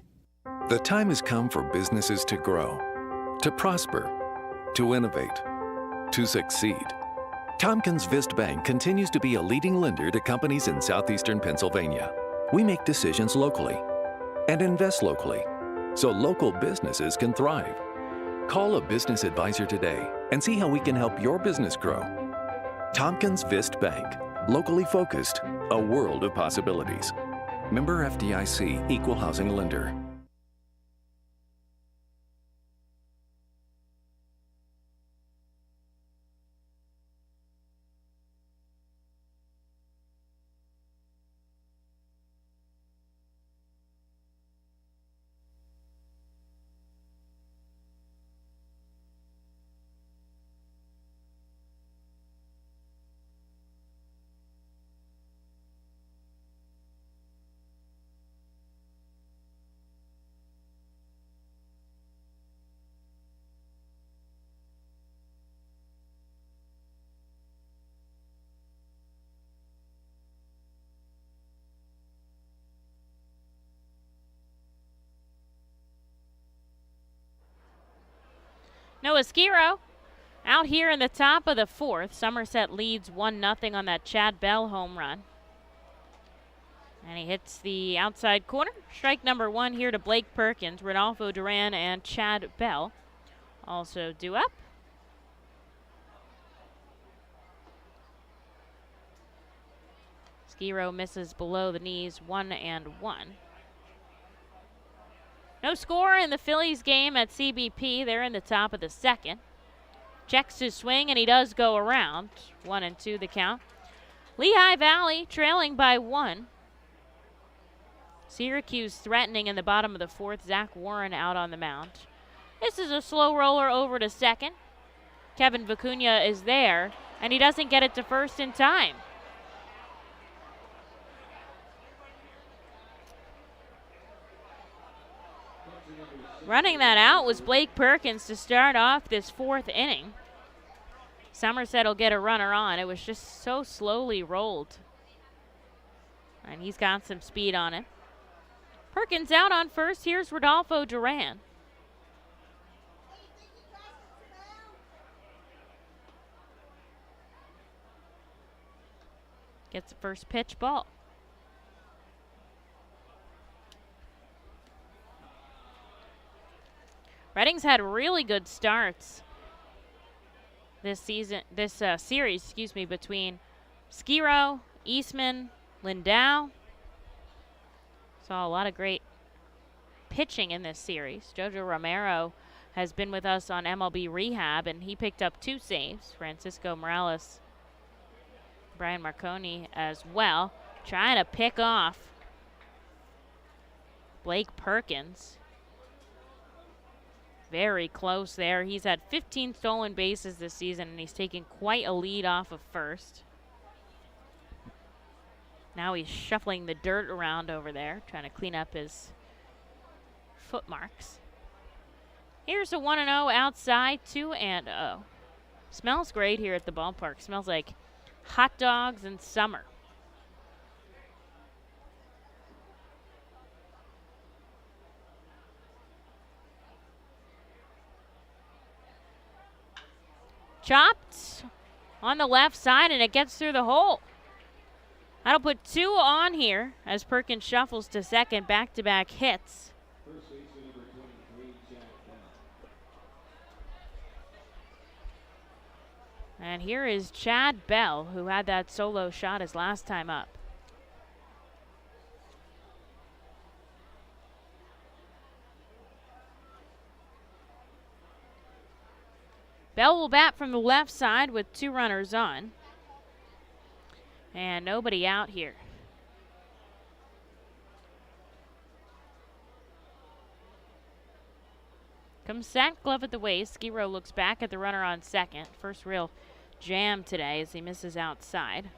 Speaker 12: The time has come for businesses to grow, to prosper, to innovate, to succeed. Tompkins Vist Bank continues to be a leading lender to companies in southeastern Pennsylvania. We make decisions locally and invest locally, so local businesses can thrive. Call a business advisor today and see how we can help your business grow. Tompkins Vist Bank, locally focused, a world of possibilities. Member FDIC, Equal Housing Lender.
Speaker 3: Noah Skiro out here in the top of the 4th. Somerset leads 1-0 on that Chad Bell home run. And he hits the outside corner. Strike number 1 here to Blake Perkins. Rodolfo Duran and Chad Bell also due up. Skiro misses below the knees, 1-1. No score in the Phillies game at CBP. They're in the top of the second. Checks his swing, and he does go around. 1-2 the count. Lehigh Valley trailing by 1. Syracuse threatening in the bottom of the fourth. Zach Warren out on the mound. This is a slow roller over to second. Kevin Vicuña is there, and he doesn't get it to first in time. Running that out was Blake Perkins to start off this fourth inning. Somerset will get a runner on. It was just so slowly rolled. And he's got some speed on it. Perkins out on first. Here's Rodolfo Duran. Gets the first pitch ball. Reading's had really good starts this season, series, between Skiro, Eastman, Lindau. Saw a lot of great pitching in this series. Jojo Romero has been with us on MLB Rehab, and he picked up 2 saves. Francisco Morales, Brian Marconi as well, trying to pick off Blake Perkins. Very close there. He's had 15 stolen bases this season, and he's taken quite a lead off of first. Now he's shuffling the dirt around over there, trying to clean up his foot marks. Here's a 1-0 outside, 2-0. Smells great here at the ballpark. Smells like hot dogs in summer. Chopped on the left side, and it gets through the hole. That'll put 2 on here as Perkins shuffles to second. Back-to-back hits. And here is Chad Bell, who had that solo shot his last time up. Bell will bat from the left side with 2 runners on. And nobody out here. Comes set, glove at the waist. Skiro looks back at the runner on second. First real jam today as he misses outside.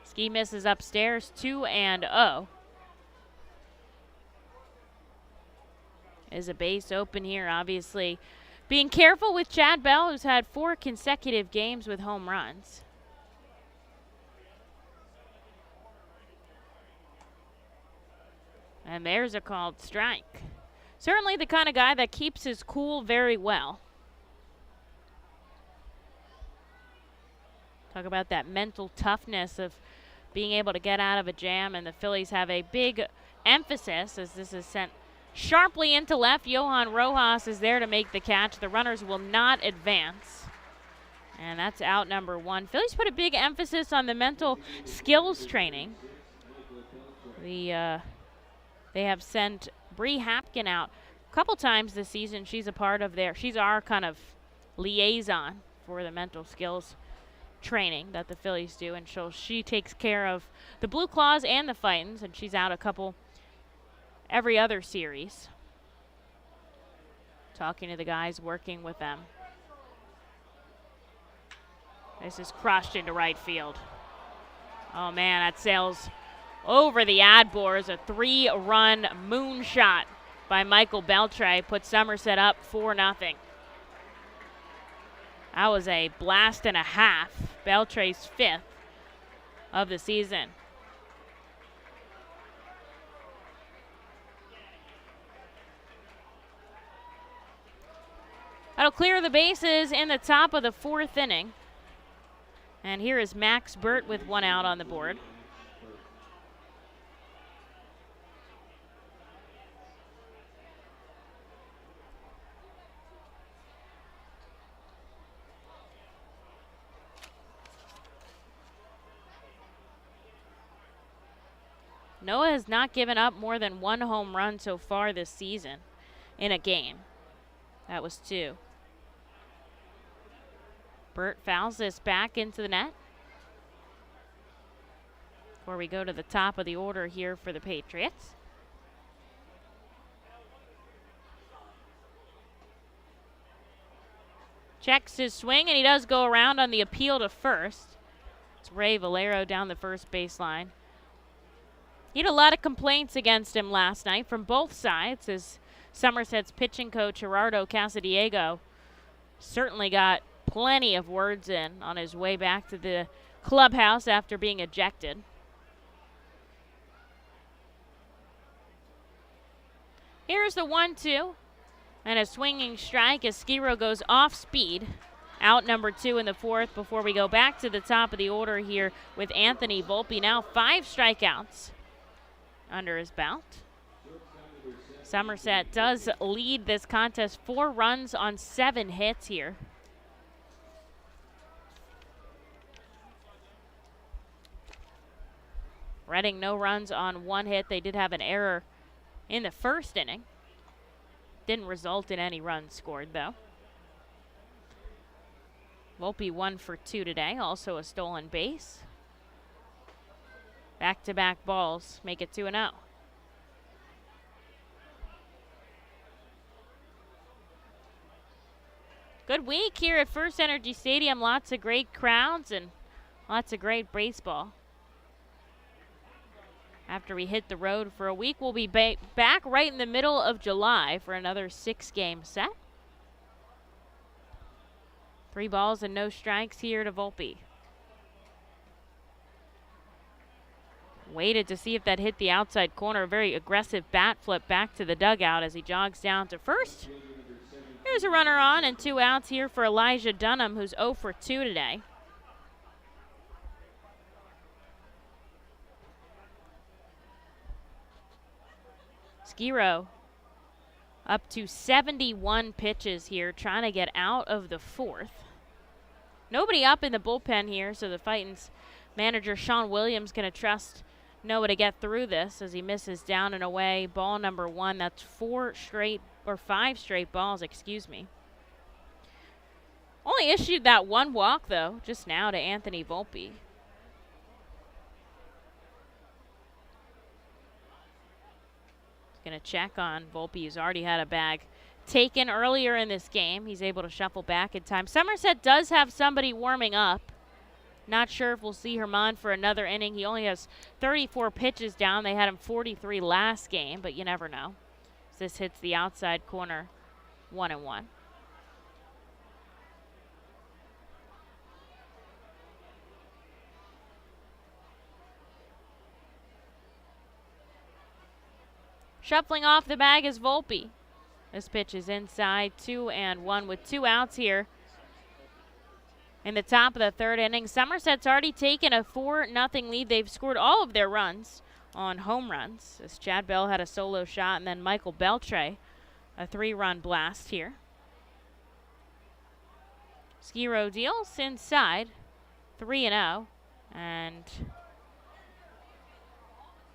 Speaker 3: Ski misses upstairs, 2-0. Is a base open here, obviously. Being careful with Chad Bell, who's had 4 consecutive games with home runs. And there's a called strike. Certainly the kind of guy that keeps his cool very well. Talk about that mental toughness of being able to get out of a jam, and the Phillies have a big emphasis as this is sent sharply into left. Johan Rojas is there to make the catch. The runners will not advance. And that's out number 1. Phillies put a big emphasis on the mental skills training. They have sent Bree Hapkin out a couple times this season. She's she's our kind of liaison for the mental skills training that the Phillies do, and she takes care of the Blue Claws and the Fightins, and she's out a couple every other series, talking to the guys, working with them. This is crushed into right field. Oh man, that sails over the ad boards. A 3-run moonshot by Michael Beltray put Somerset up 4-0. That was a blast and a half. Beltray's 5th of the season. That'll clear the bases in the top of the 4th inning. And here is Max Burt with 1 out on the board. Noah has not given up more than 1 home run so far this season in a game. That was 2. Burt fouls this back into the net. Before we go to the top of the order here for the Patriots. Checks his swing, and he does go around on the appeal to first. It's Ray Valero down the first baseline. He had a lot of complaints against him last night from both sides, as Somerset's pitching coach Gerardo Casadiego certainly got plenty of words in on his way back to the clubhouse after being ejected. Here's the 1-2. And a swinging strike as Skiro goes off speed. Out number 2 in the 4th before we go back to the top of the order here with Anthony Volpe. Now 5 strikeouts under his belt. Somerset does lead this contest. 4 runs on 7 hits here. Reading no runs on 1 hit. They did have an error in the first inning. Didn't result in any runs scored, though. Volpe 1 for 2 today, also a stolen base. Back-to-back balls make it 2-0. Good week here at FirstEnergy Stadium. Lots of great crowds and lots of great baseball. After we hit the road for a week, we'll be back right in the middle of July for another 6-game set. 3 balls and no strikes here to Volpe. Waited to see if that hit the outside corner. Very aggressive bat flip back to the dugout as he jogs down to first. Here's a runner on and 2 outs here for Elijah Dunham, who's 0 for 2 today. Skiro up to 71 pitches here, trying to get out of the 4th. Nobody up in the bullpen here, so the Fightin's manager Sean Williams going to trust Noah to get through this as he misses down and away. Ball number 1. That's 5 straight balls, excuse me. Only issued that 1 walk, though, just now to Anthony Volpe. Going to check on Volpe, who's already had a bag taken earlier in this game. He's able to shuffle back in time. Somerset does have somebody warming up. Not sure if we'll see Herman for another inning. He only has 34 pitches down. They had him 43 last game, but you never know. This hits the outside corner, 1-1. Shuffling off the bag is Volpe. This pitch is inside, 2-1 with 2 outs here. In the top of the 3rd inning, Somerset's already taken a 4-0 lead. They've scored all of their runs on home runs, as Chad Bell had a solo shot, and then Michael Beltray, a 3-run blast here. Skiro deals inside, 3-0, and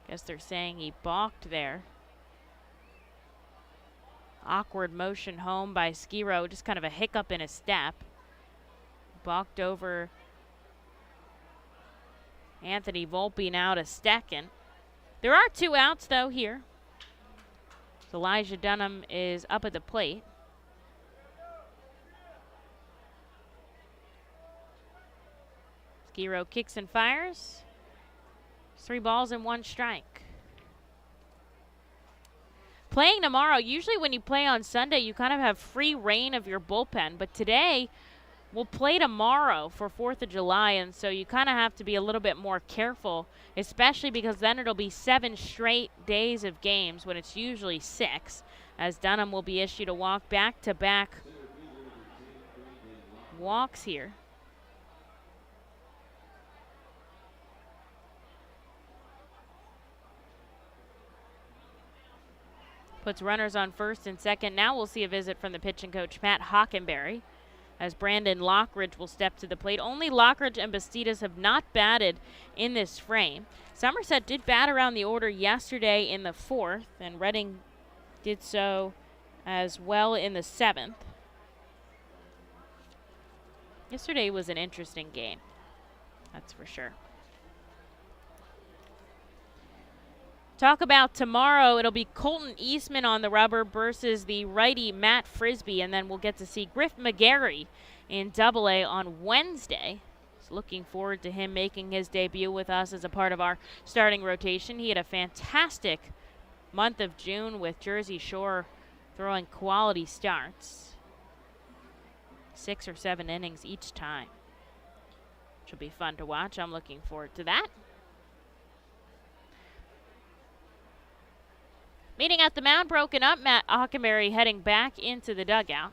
Speaker 3: I guess they're saying he balked there. Awkward motion home by Skiro, just kind of a hiccup in his step. Balked over Anthony Volpe now to second. There are 2 outs, though, here. Elijah Dunham is up at the plate. Skiro kicks and fires. 3 balls and 1 strike. Playing tomorrow, usually when you play on Sunday, you kind of have free reign of your bullpen. But today, we'll play tomorrow for 4th of July, and so you kind of have to be a little bit more careful, especially because then it'll be 7 straight days of games when it's usually 6, as Dunham will be issued a walk, back-to-back walks here. Puts runners on 1st and 2nd. Now we'll see a visit from the pitching coach, Matt Hockenberry. as Brandon Lockridge will step to the plate. Only Lockridge and Bastidas have not batted in this frame. Somerset did bat around the order yesterday in the 4th, and Reading did so as well in the 7th. Yesterday was an interesting game, that's for sure. Talk about tomorrow, it'll be Colton Eastman on the rubber versus the righty Matt Frisbee, and then we'll get to see Griff McGarry in Double-A on Wednesday. So looking forward to him making his debut with us as a part of our starting rotation. He had a fantastic month of June with Jersey Shore, throwing quality starts. 6 or 7 innings each time. Which will be fun to watch. I'm looking forward to that. Meeting at the mound broken up, Matt Hockenberry heading back into the dugout.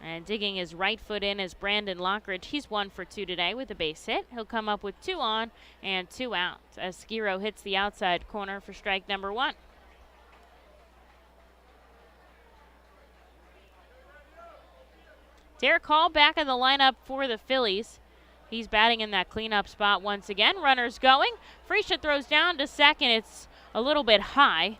Speaker 3: And digging his right foot in is Brandon Lockridge. He's 1 for 2 today with a base hit. He'll come up with 2 on and 2 out as Skiro hits the outside corner for strike number 1. Derek Hall back in the lineup for the Phillies. He's batting in that cleanup spot once again. Runners going. Freisha throws down to second. It's a little bit high.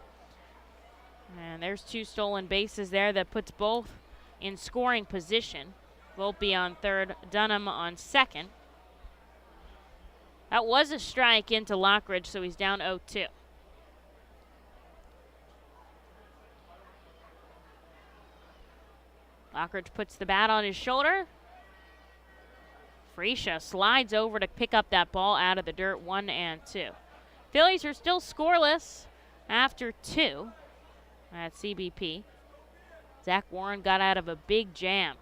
Speaker 3: And there's 2 stolen bases there that puts both in scoring position. Volpe on third, Dunham on second. That was a strike into Lockridge, so he's down 0-2. Lockridge puts the bat on his shoulder. Freisha slides over to pick up that ball out of the dirt, 1-2. Phillies are still scoreless after 2 at CBP. Zach Warren got out of a big jam,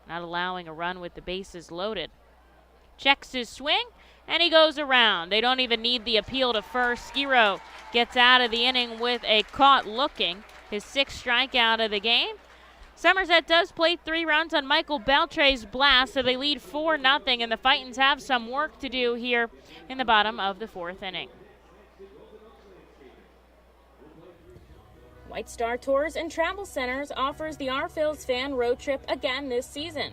Speaker 3: not allowing a run with the bases loaded. Checks his swing, and he goes around. They don't even need the appeal to first. Skiro gets out of the inning with a caught looking, his 6th strikeout of the game. Somerset does play 3 runs on Michael Beltray's blast, so they lead 4-0, and the Fightins have some work to do here in the bottom of the 4th inning.
Speaker 11: White Star Tours and Travel Centers offers the R-Phils fan road trip again this season.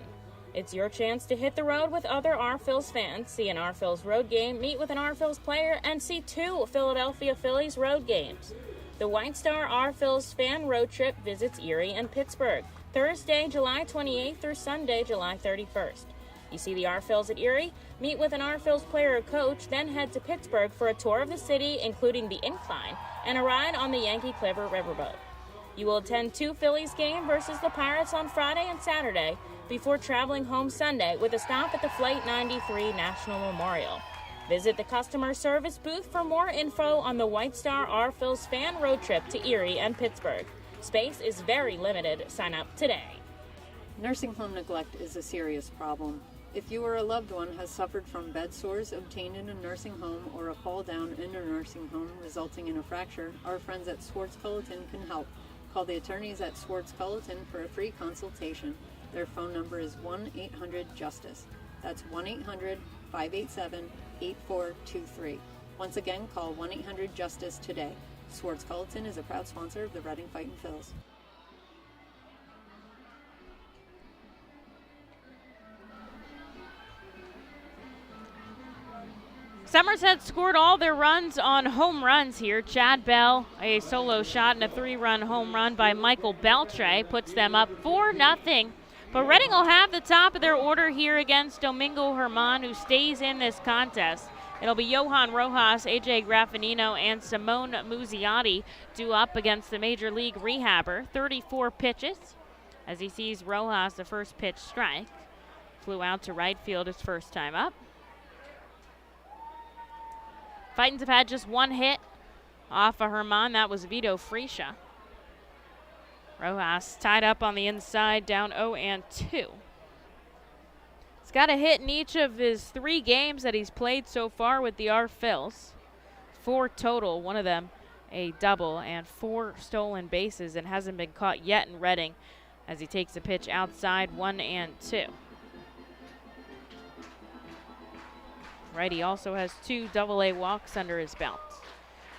Speaker 11: It's your chance to hit the road with other R-Phils fans, see an R-Phils road game, meet with an R-Phils player, and see 2 Philadelphia Phillies road games. The White Star R-Phils fan road trip visits Erie and Pittsburgh, Thursday, July 28th through Sunday, July 31st. You see the R-Phils at Erie, meet with an R-Phils player or coach, then head to Pittsburgh for a tour of the city, including the Incline, and a ride on the Yankee Clipper riverboat. You will attend 2 Phillies games versus the Pirates on Friday and Saturday before traveling home Sunday with a stop at the Flight 93 National Memorial. Visit the customer service booth for more info on the White Star R-Phils fan road trip to Erie and Pittsburgh. Space is very limited. Sign up today.
Speaker 4: Nursing home neglect is a serious problem. If you or a loved one has suffered from bed sores obtained in a nursing home or a fall down in a nursing home resulting in a fracture, our friends at Swartz Culleton can help. Call the attorneys at Swartz Culleton for a free consultation. Their phone number is 1-800-JUSTICE. That's 1-800-587-8423. Once again, call 1-800-JUSTICE today. Swartz Culleton is a proud sponsor of the Reading Fightin' Phils.
Speaker 3: Somerset scored all their runs on home runs here. Chad Bell, a solo shot, and a 3-run home run by Michael Beltray puts them up 4-0. But Reading will have the top of their order here against Domingo Herman, who stays in this contest. It'll be Johan Rojas, AJ Grafenino, and Simone Museotti due up against the Major League rehabber. 34 pitches as he sees Rojas the first pitch strike. Flew out to right field his first time up. Fightins have had just 1 hit off of Herman. That was Vito Freisha. Rojas tied up on the inside, down 0-2. He's got a hit in each of his 3 games that he's played so far with the R-Phils. 4 total, one of them a double, and 4 stolen bases, and hasn't been caught yet in Reading as he takes a pitch outside, 1-2. Righty also has 2 double-A walks under his belt.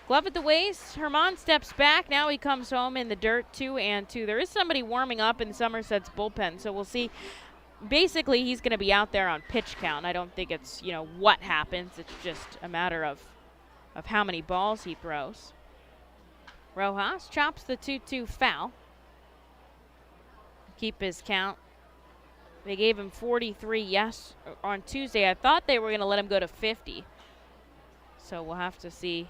Speaker 3: Glove at the waist. Herman steps back. Now he comes home in the dirt, 2-2. There is somebody warming up in Somerset's bullpen, so we'll see. Basically, he's going to be out there on pitch count. I don't think it's, what happens. It's just a matter of how many balls he throws. Rojas chops the 2-2 foul. Keep his count. They gave him 43 on Tuesday. I thought they were going to let him go to 50. So we'll have to see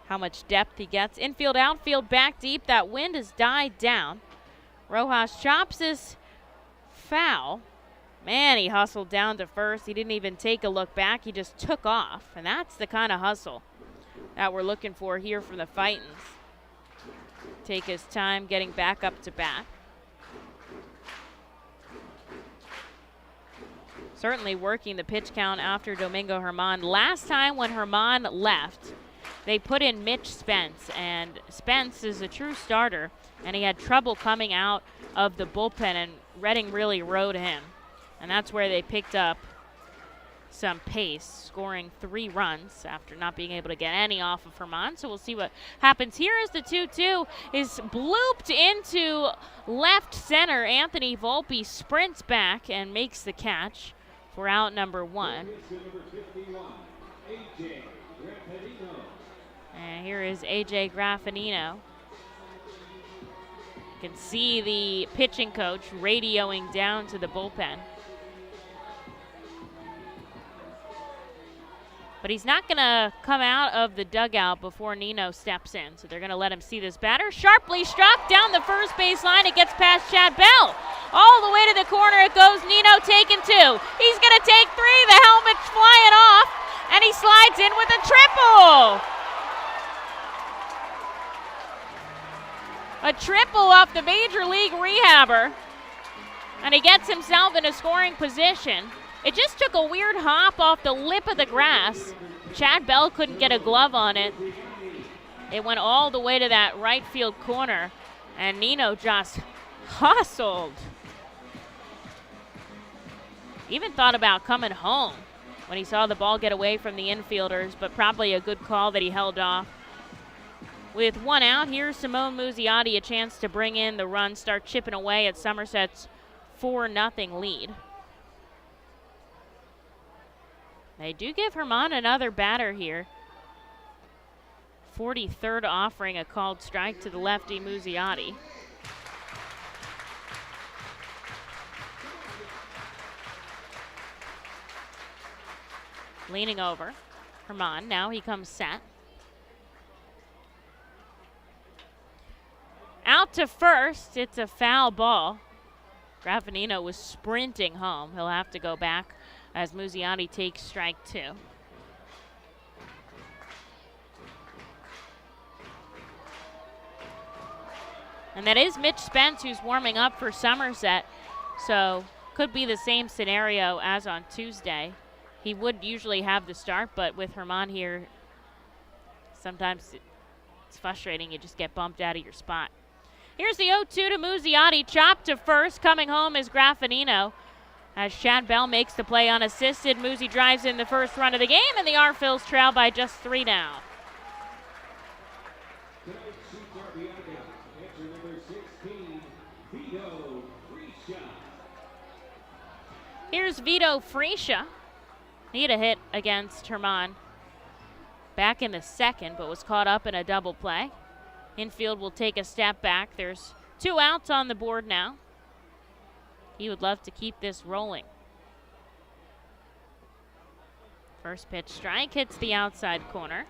Speaker 3: how much depth he gets. Infield, outfield, back deep. That wind has died down. Rojas chops his foul. Man, he hustled down to first. He didn't even take a look back. He just took off. And that's the kind of hustle that we're looking for here from the Fightins. Take his time getting back up to bat. Certainly working the pitch count after Domingo Herman. Last time when Herman left, they put in Mitch Spence, and Spence is a true starter, and he had trouble coming out of the bullpen, and Reading really rode him. And that's where they picked up some pace, scoring 3 runs after not being able to get any off of Herman. So we'll see what happens here as the 2-2 is blooped into left center. Anthony Volpe sprints back and makes the catch for out number 1. And here is A.J. Grafenino. You can see the pitching coach radioing down to the bullpen. But he's not going to come out of the dugout before Nino steps in. So they're going to let him see this batter. Sharply struck down the first base line. It gets past Chad Bell. All the way to the corner it goes. Nino taking 2. He's going to take 3. The helmet's flying off. And he slides in with a triple. A triple off the Major League rehabber. And he gets himself in a scoring position. It just took a weird hop off the lip of the grass. Chad Bell couldn't get a glove on it. It went all the way to that right field corner, and Nino just hustled. Even thought about coming home when he saw the ball get away from the infielders, but probably a good call that he held off. With 1 out, here's Simone Museotti, a chance to bring in the run, start chipping away at Somerset's 4-0 lead. They do give Herman another batter here. 43rd offering a called strike to the lefty Museotti. Leaning over. Herman, now he comes set. Out to first, it's a foul ball. Grafenino was sprinting home. He'll have to go back as Museotti takes strike 2. And that is Mitch Spence who's warming up for Somerset. So could be the same scenario as on Tuesday. He would usually have the start, but with Herman here, sometimes it's frustrating. You just get bumped out of your spot. Here's the 0-2 to Museotti. Chopped to first. Coming home is Grafenino. As Chad Bell makes the play unassisted, Musi drives in the first run of the game, and the Arphils trail by just 3 now. Here's Vito Freesia. He had a hit against Herman back in the second, but was caught up in a double play. Infield will take a step back. There's 2 outs on the board now. He would love to keep this rolling. First pitch strike hits the outside corner.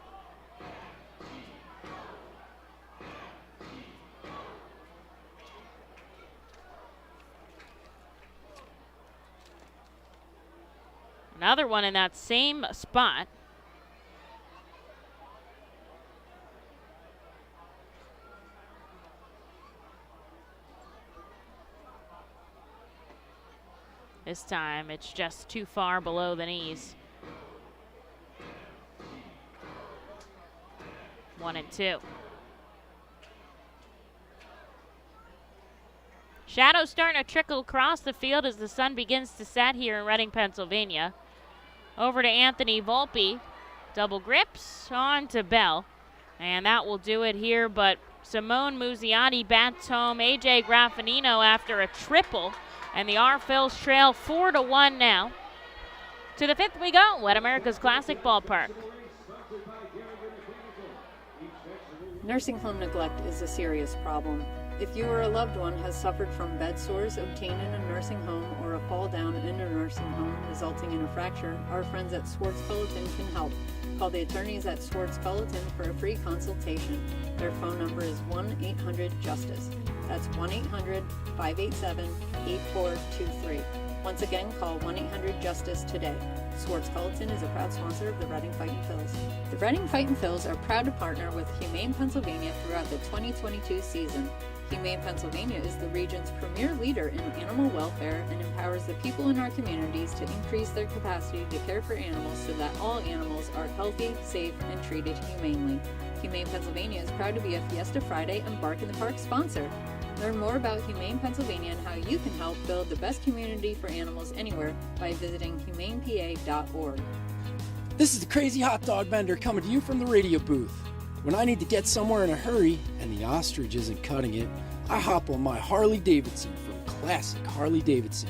Speaker 3: Another one in that same spot. This time it's just too far below the knees. 1-2. Shadows starting to trickle across the field as the sun begins to set here in Reading, Pennsylvania. Over to Anthony Volpe. Double grips on to Bell. And that will do it here, but Simone Museotti bats home A.J. Grafenino after a triple, and the R-Phils trail 4-1 now. To the fifth we go at America's Classic Ballpark.
Speaker 4: Nursing home neglect is a serious problem. If you or a loved one has suffered from bed sores obtained in a nursing home or a fall down in a nursing home resulting in a fracture, our friends at Swartz Pelleton can help. Call the attorneys at Swartz Pelleton for a free consultation. Their phone number is 1-800-JUSTICE. That's 1-800-587-8423. Once again, call 1-800-JUSTICE today. Swartz Pelleton is a proud sponsor of the Reading Fightin' Phils. The Reading Fightin' Phils are proud to partner with Humane Pennsylvania throughout the 2022 season. Humane Pennsylvania is the region's premier leader in animal welfare and empowers the people in our communities to increase their capacity to care for animals so that all animals are healthy, safe, and treated humanely. Humane Pennsylvania is proud to be a Fiesta Friday and Bark in the Park sponsor. Learn more about Humane Pennsylvania and how you can help build the best community for animals anywhere by visiting humanepa.org.
Speaker 13: This is the Crazy Hot Dog Vendor coming to you from the radio booth. When I need to get somewhere in a hurry and the ostrich isn't cutting it, I hop on my Harley Davidson from Classic Harley Davidson.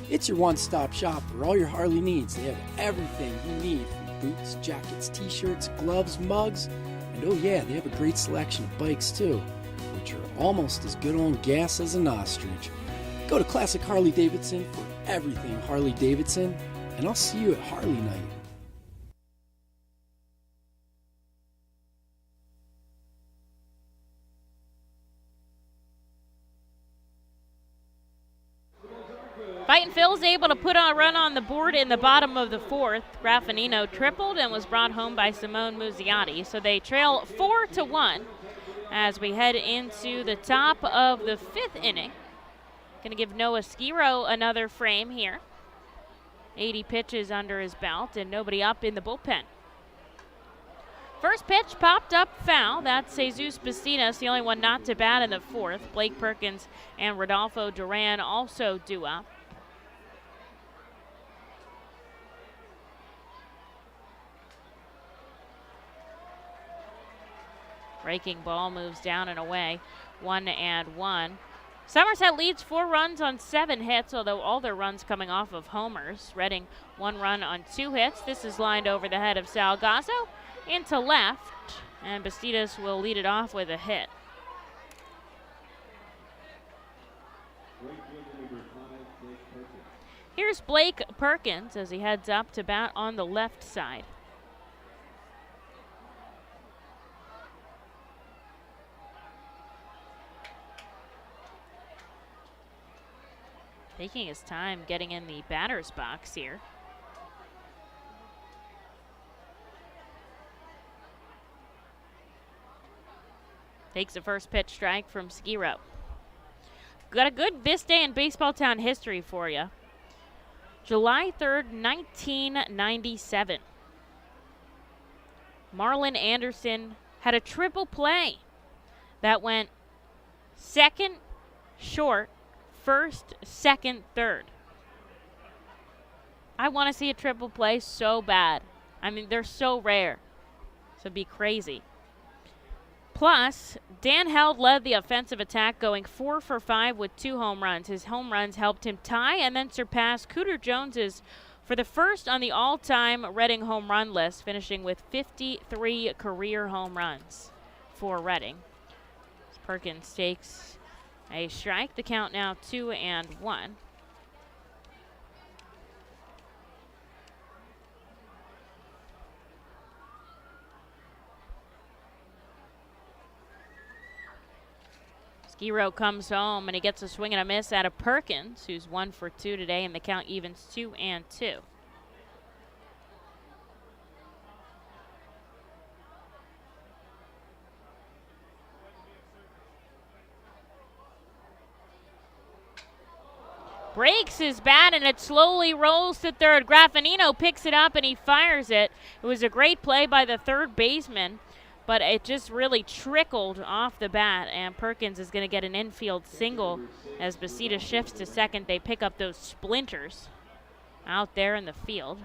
Speaker 13: It's your one-stop shop for all your Harley needs. They have everything you need from boots, jackets, t-shirts, gloves, mugs, and oh yeah, they have a great selection of bikes too, which are almost as good on gas as an ostrich. Go to Classic Harley Davidson for everything Harley Davidson, and I'll see you at Harley Night.
Speaker 3: Fightin' Phil's able to put a run on the board in the bottom of the fourth. Grafenino tripled and was brought home by Simone Museotti. So they trail 4-1 as we head into the top of the fifth inning. Going to give Noah Skiro another frame here. 80 pitches under his belt and nobody up in the bullpen. First pitch popped up foul. That's Jesus Bastidas, the only one not to bat in the fourth. Blake Perkins and Rodolfo Duran also due up. Breaking ball moves down and away. 1-1. Somerset leads 4 runs on 7 hits, although all their runs coming off of homers. Reading 1 run on 2 hits. This is lined over the head of Salgazo into left, and Bastidas will lead it off with a hit. Here's Blake Perkins as he heads up to bat on the left side. Taking his time getting in the batter's box here. Takes the first pitch strike from Skiro. Got a good This Day in Baseball Town history for you. July 3rd, 1997. Marlon Anderson had a triple play that went second, short, first, second, third. I want to see a triple play so bad. I mean, they're so rare. So it'd be crazy. Plus, Dan Held led the offensive attack, going 4 for 5 with 2 home runs. His home runs helped him tie and then surpass Cooter Jones's for the first on the all-time Reading home run list, finishing with 53 career home runs for Reading. Perkins takes a strike. The count now 2-1. Skiro comes home and he gets a swing and a miss out of Perkins, who's 1 for 2 today, and the count evens 2-2. Breaks his bat and it slowly rolls to third. Grafenino picks it up and he fires it. It was a great play by the third baseman, but it just really trickled off the bat, and Perkins is going to get an infield single as Bastidas shifts to second. They pick up those splinters out there in the field.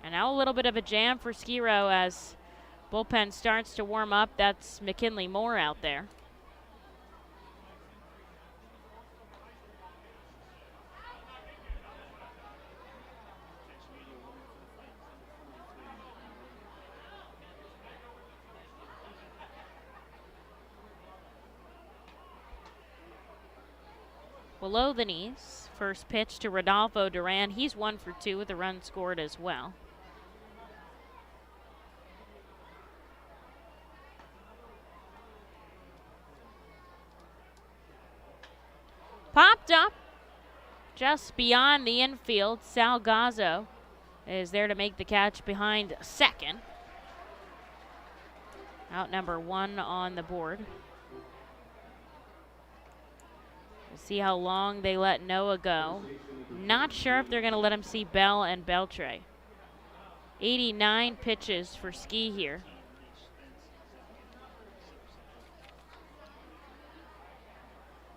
Speaker 3: And now a little bit of a jam for Skiro as Bullpen starts to warm up. That's McKinley Moore out there. Below the knees, first pitch to Rodolfo Duran. He's 1 for 2 with a run scored as well. Popped up just beyond the infield. Salgazzo is there to make the catch behind second. Out number 1 on the board. We'll see how long they let Noah go. Not sure if they're going to let him see Bell and Beltray. 89 pitches for Ski here.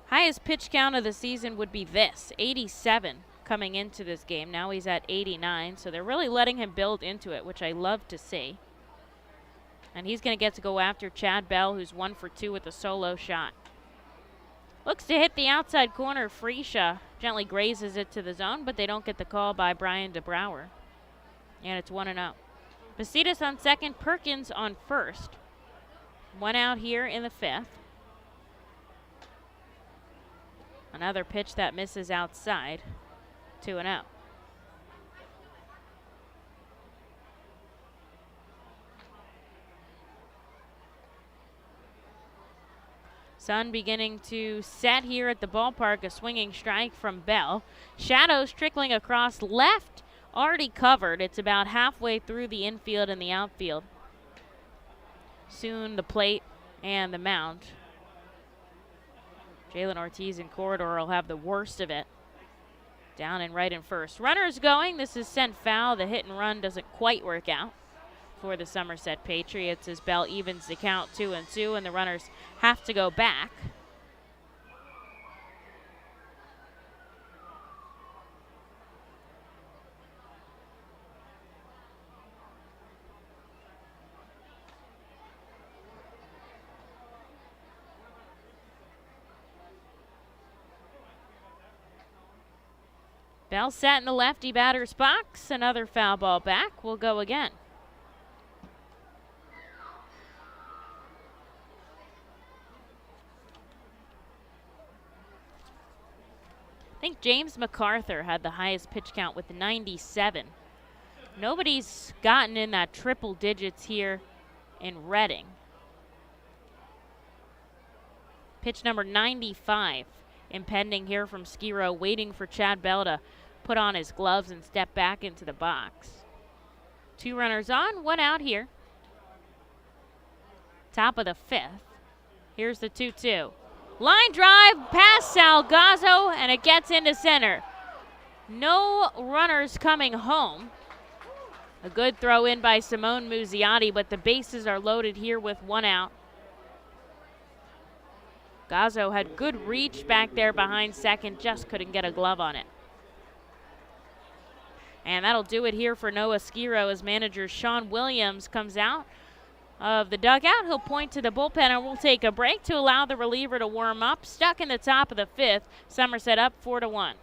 Speaker 3: Highest pitch count of the season would be this, 87 coming into this game. Now he's at 89, so they're really letting him build into it, which I love to see. And he's going to get to go after Chad Bell, who's 1 for 2 with a solo shot. Looks to hit the outside corner. Freesia gently grazes it to the zone, but they don't get the call by Brian DeBrouwer. And it's 1-0. Bacidas on second, Perkins on first. 1 out here in the 5th. Another pitch that misses outside. 2-0. Sun beginning to set here at the ballpark. A swinging strike from Bell. Shadows trickling across left. Already covered. It's about halfway through the infield and the outfield. Soon the plate and the mound. Jalen Ortiz in corridor will have the worst of it. Down and right in first. Runners going. This is sent foul. The hit and run doesn't quite work out for the Somerset Patriots as Bell evens the count 2-2, and the runners have to go back. Bell sat in the lefty batter's box. Another foul ball back. We'll go again. I think James MacArthur had the highest pitch count with 97. Nobody's gotten in that triple digits here in Reading. Pitch number 95 impending here from Skiro, waiting for Chad Bell to put on his gloves and step back into the box. 2 runners on, 1 out here. Top of the 5th. Here's the 2-2. Line drive past Salgazzo, and it gets into center. No runners coming home. A good throw in by Simone Museotti, but the bases are loaded here with 1 out. Gazzo had good reach back there behind second, just couldn't get a glove on it. And that'll do it here for Noah Skiro as manager Sean Williams comes out of the dugout. He'll point to the bullpen, and we'll take a break to allow the reliever to warm up. Stuck in the top of the 5th. Somerset up 4-1.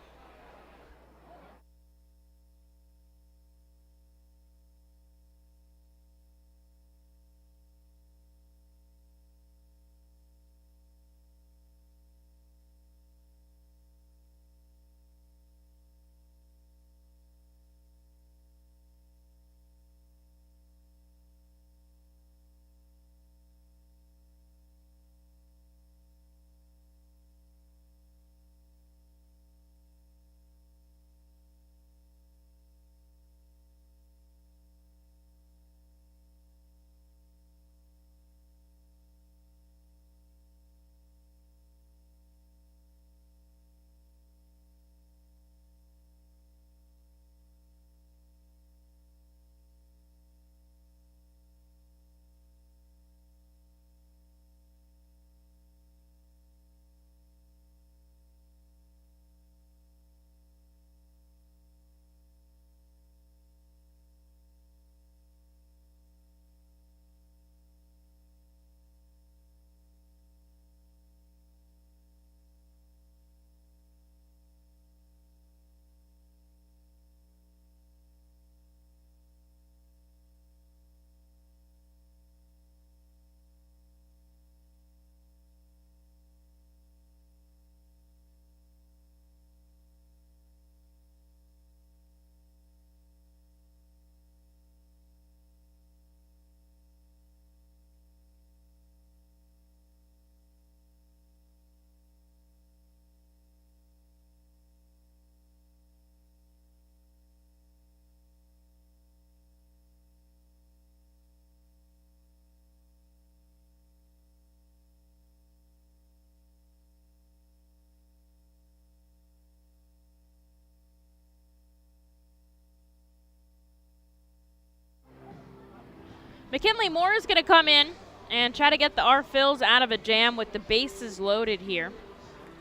Speaker 3: McKinley Moore is going to come in and try to get the R-Phils out of a jam with the bases loaded here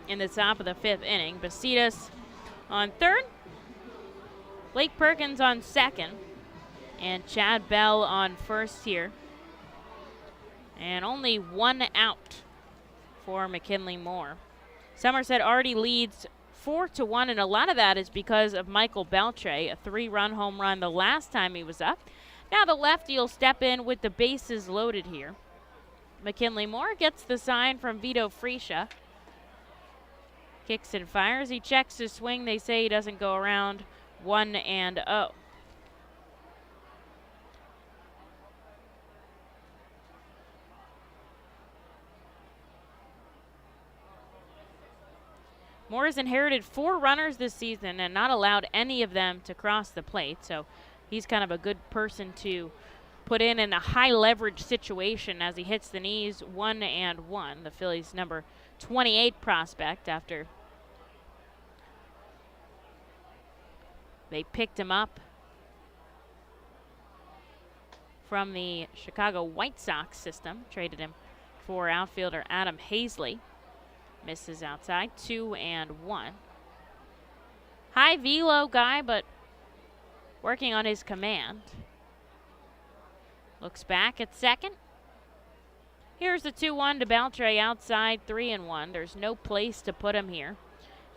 Speaker 3: in the top of the 5th inning. Bastidas on third, Blake Perkins on second, and Chad Bell on first here. And only one out for McKinley Moore. Somerset already leads 4-1, and a lot of that is because of Michael Beltray, a 3-run home run the last time he was up. Now the lefty will step in with the bases loaded here. McKinley Moore gets the sign from Vito Freesia. Kicks and fires. He checks his swing. They say he doesn't go around. 1-0. Moore has inherited 4 runners this season and not allowed any of them to cross the plate, so he's kind of a good person to put in a high leverage situation as he hits the knees. 1-1. The Phillies' number 28 prospect after they picked him up from the Chicago White Sox system, traded him for outfielder Adam Hazley. Misses outside. 2-1. High velo guy, but working on his command. Looks back at second. Here's the 2-1 to Beltray outside. 3-1. There's no place to put him here.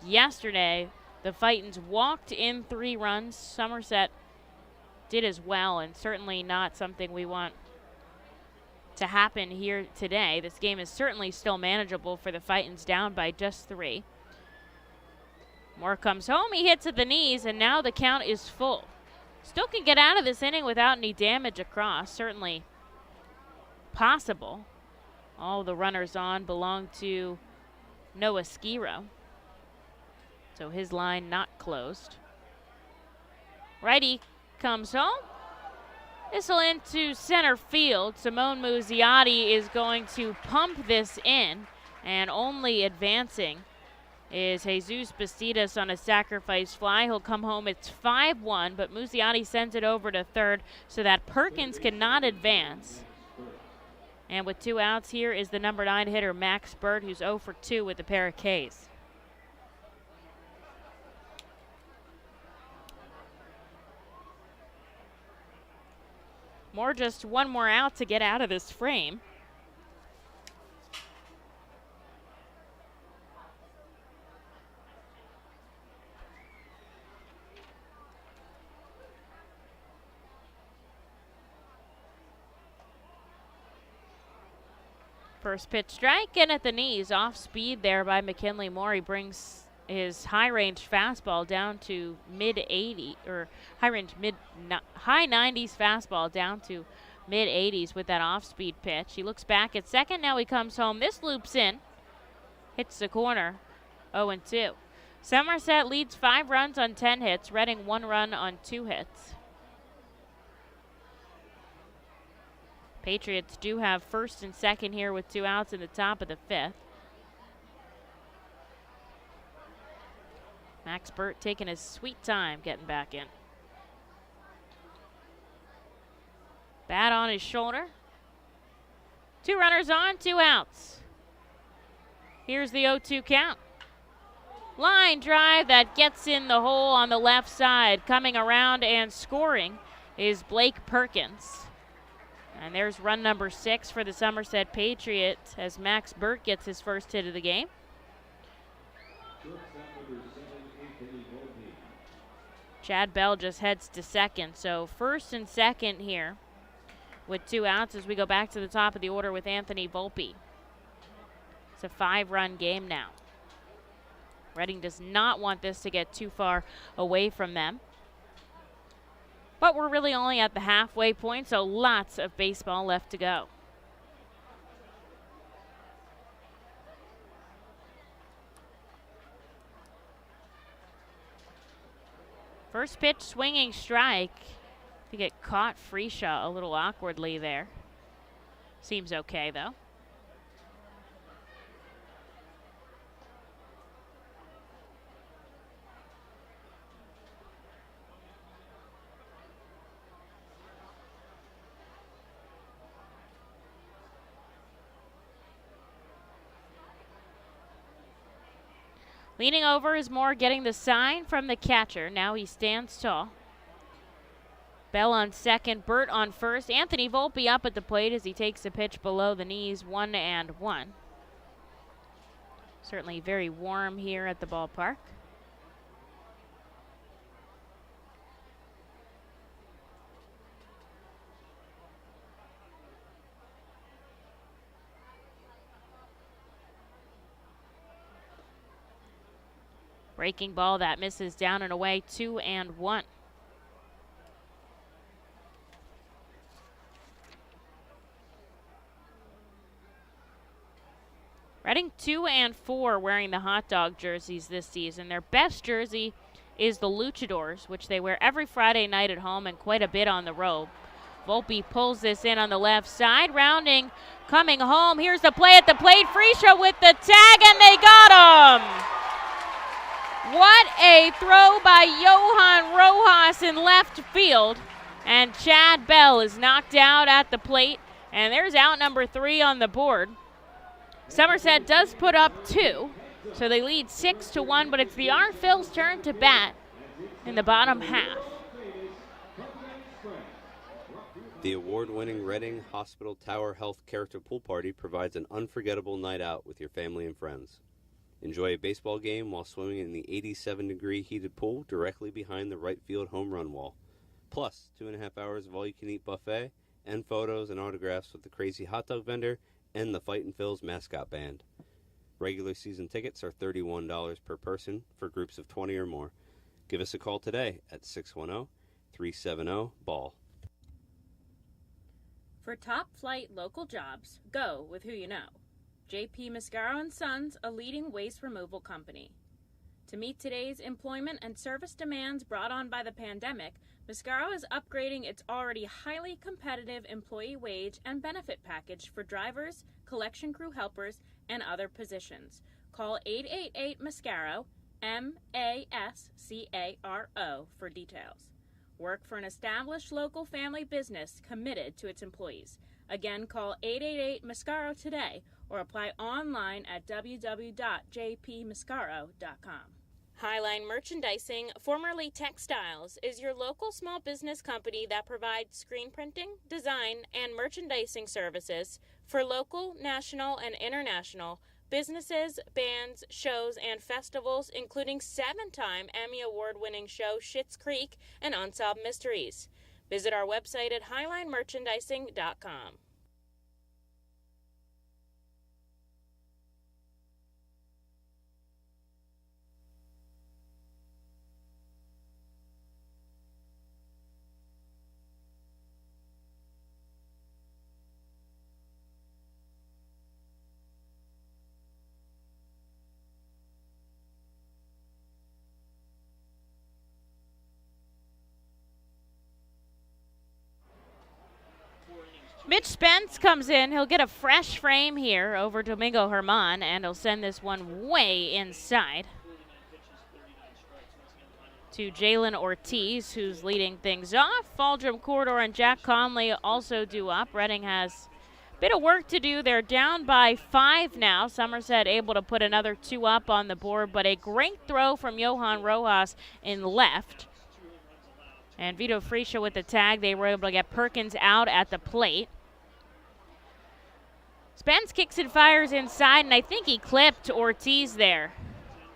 Speaker 3: Yesterday, the Fightins walked in 3 runs. Somerset did as well, and certainly not something we want to happen here today. This game is certainly still manageable for the Fightins, down by just 3. Moore comes home, he hits at the knees, and now the count is full. Still can get out of this inning without any damage across. Certainly possible. All the runners on belong to Noah Skiro, so his line not closed. Righty comes home. This'll into center field. Simone Museotti is going to pump this in, and only advancing is Jesus Bastidas on a sacrifice fly. He'll come home. It's 5-1, but Museotti sends it over to third so that Perkins cannot advance. And with 2 outs, here is the number 9 hitter, Max Burt, who's 0 for 2 with a pair of Ks. Moore just 1 more out to get out of this frame. First pitch strike, and at the knees, off speed there by McKinley Moore. He brings his high-range fastball down to mid-80, or high 90s fastball down to mid-80s with that off-speed pitch. He looks back at second. Now he comes home. This loops in, hits the corner. 0-2. Somerset leads 5 runs on 10 hits. Reading 1 run on 2 hits. Patriots do have first and second here with 2 outs in the top of the 5th. Max Burt taking his sweet time getting back in. Bat on his shoulder. 2 runners on, 2 outs. Here's the 0-2 count. Line drive that gets in the hole on the left side. Coming around and scoring is Blake Perkins. And there's run number 6 for the Somerset Patriots as Max Burt gets his first hit of the game. Chad Bell just heads to second. So first and second here with 2 outs as we go back to the top of the order with Anthony Volpe. It's a 5-run game now. Reading does not want this to get too far away from them. But we're really only at the halfway point, so lots of baseball left to go. First pitch, swinging strike. I think it caught Freesia a little awkwardly there. Seems okay, though. Leaning over is Moore, getting the sign from the catcher. Now he stands tall. Bell on second, Burt on first. Anthony Volpe up at the plate as he takes a pitch below the knees, 1-1. Certainly very warm here at the ballpark. Breaking ball that misses down and away, 2-1. Reading 2-4 wearing the hot dog jerseys this season. Their best jersey is the Luchadors, which they wear every Friday night at home and quite a bit on the road. Volpe pulls this in on the left side, rounding, coming home. Here's the play at the plate. Frisha with the tag, and they got him! What a throw by Johan Rojas in left field. And Chad Bell is knocked out at the plate, and there's out number 3 on the board. Somerset does put up 2, so they lead 6-1, but it's the Phil's turn to bat in the bottom half.
Speaker 14: The award-winning Reading Hospital Tower Health Character Pool Party provides an unforgettable night out with your family and friends. Enjoy a baseball game while swimming in the 87-degree heated pool directly behind the right field home run wall. Plus, 2.5 hours of all-you-can-eat buffet and photos and autographs with the crazy hot dog vendor and the Fightin' Phil's mascot band. Regular season tickets are $31 per person for groups of 20 or more. Give us a call today at 610-370-BALL.
Speaker 11: For top flight local jobs, go with who you know. J.P. Mascaro & Sons, a leading waste removal company. To meet today's employment and service demands brought on by the pandemic, Mascaro is upgrading its already highly competitive employee wage and benefit package for drivers, collection crew helpers, and other positions. Call 888-MASCARO, M-A-S-C-A-R-O, for details. Work for an established local family business committed to its employees. Again, call 888-MASCARO today or apply online at www.jpmascaro.com. Highline Merchandising, formerly Textiles, is your local small business company that provides screen printing, design, and merchandising services for local, national, and international businesses, bands, shows, and festivals, including 7-time Emmy Award-winning show Schitt's Creek and Unsolved Mysteries. Visit our website at highlinemerchandising.com.
Speaker 3: Mitch Spence comes in. He'll get a fresh frame here over Domingo Herman, and he'll send this one way inside to Jalen Ortiz, who's leading things off. Faldrum Corridor and Jack Conley also due up. Reading has a bit of work to do. They're down by 5 now. Somerset able to put another 2 up on the board, but a great throw from Johan Rojas in left. And Vito Frisha with the tag. They were able to get Perkins out at the plate. Spence kicks and fires inside, and I think he clipped Ortiz there.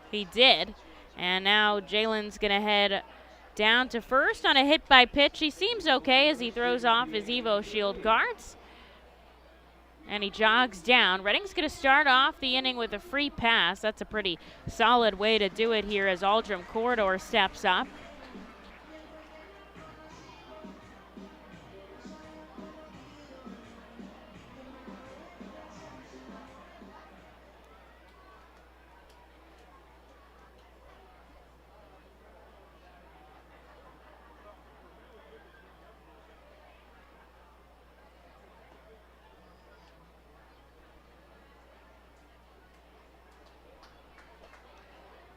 Speaker 3: He did. And now Jalen's going to head down to first on a hit by pitch. He seems okay as he throws off his Evo Shield guards. And he jogs down. Reading's going to start off the inning with a free pass. That's a pretty solid way to do it here as Aldrum Corridor steps up.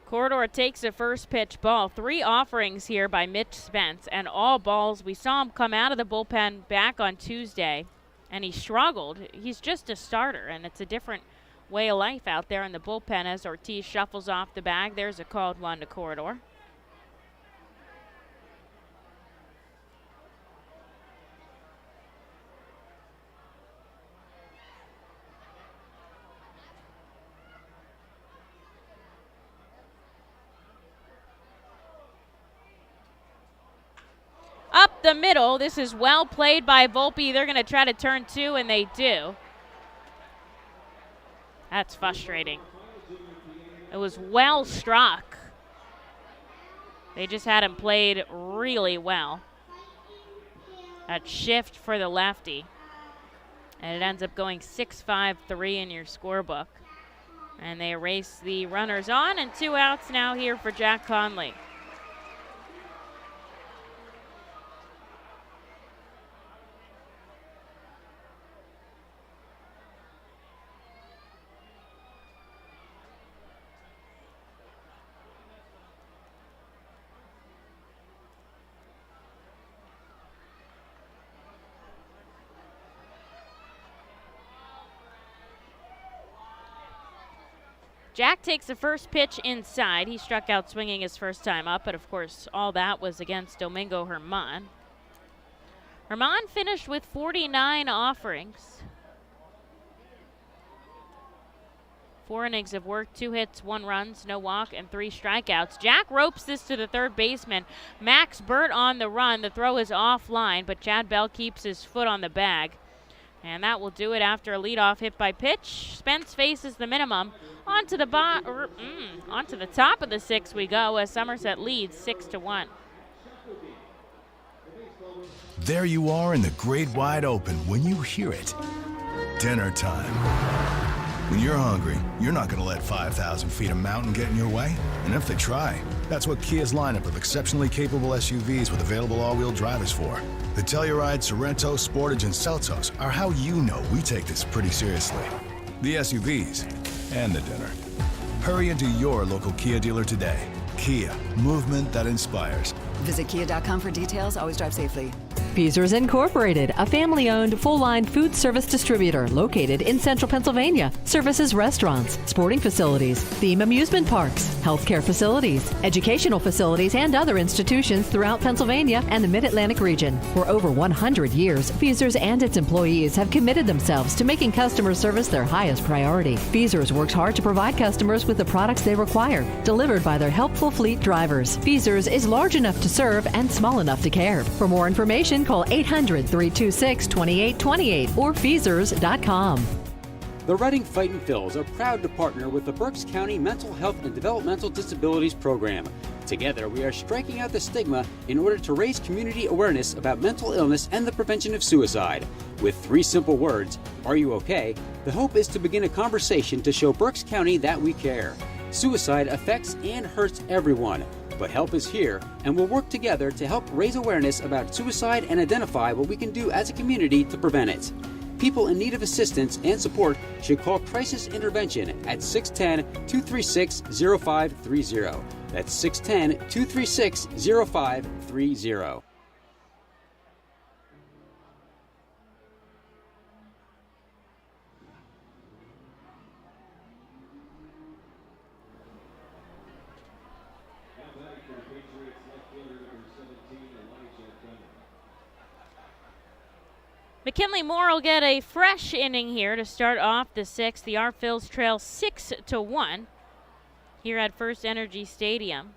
Speaker 3: Corridor takes a first pitch ball. 3 offerings here by Mitch Spence, and all balls. We saw him come out of the bullpen back on Tuesday, and he struggled. He's just a starter, and it's a different way of life out there in the bullpen as Ortiz shuffles off the bag. There's a called one to corridor. Up the middle. This is well played by Volpe. They're going to try to turn two, and they do. That's frustrating. It was well struck. They just had him played really well. That shift for the lefty. And it ends up going 6-5-3 in your scorebook. And they erase the runners on, and 2 outs now here for Jack Conley. Jack takes the first pitch inside. He struck out swinging his first time up, but of course all that was against Domingo Germán. Germán finished with 49 offerings. 4 innings of work, 2 hits, 1 run, no walk, and 3 strikeouts. Jack ropes this to the third baseman. Max Burt on the run. The throw is offline, but Chad Bell keeps his foot on the bag. And that will do it after a leadoff hit by pitch. Spence faces the minimum. Onto the top of the 6 we go as Somerset leads 6-1.
Speaker 15: There you are in the great wide open when you hear it. Dinner time. When you're hungry, you're not going to let 5,000 feet of mountain get in your way. And if they try, that's what Kia's lineup of exceptionally capable SUVs with available all-wheel drive is for. The Telluride, Sorento, Sportage, and Seltos are how you know we take this pretty seriously. The SUVs and the dinner. Hurry into your local Kia dealer today. Kia, movement that inspires.
Speaker 16: Visit kia.com for details. Always drive safely.
Speaker 17: Feasers Incorporated, a family-owned, full-line food service distributor located in central Pennsylvania. Services restaurants, sporting facilities, theme amusement parks, healthcare facilities, educational facilities, and other institutions throughout Pennsylvania and the Mid-Atlantic region. For over 100 years, Feasers and its employees have committed themselves to making customer service their highest priority. Feasers works hard to provide customers with the products they require, delivered by their helpful fleet drivers. Feasers is large enough to serve and small enough to care. For more information, call 800-326-2828 or Feasers.com.
Speaker 6: The Reading Fightin' Phils are proud to partner with the Berks County Mental Health and Developmental Disabilities Program. Together, we are striking out the stigma in order to raise community awareness about mental illness and the prevention of suicide. With 3 simple words, "Are you okay?" the hope is to begin a conversation to show Berks County that we care. Suicide affects and hurts everyone, but help is here, and we'll work together to help raise awareness about suicide and identify what we can do as a community to prevent it. People in need of assistance and support should call Crisis Intervention at 610-236-0530. That's 610-236-0530.
Speaker 3: McKinley Moore will get a fresh inning here to start off the 6th. The Phils trail 6-1 here at FirstEnergy Stadium.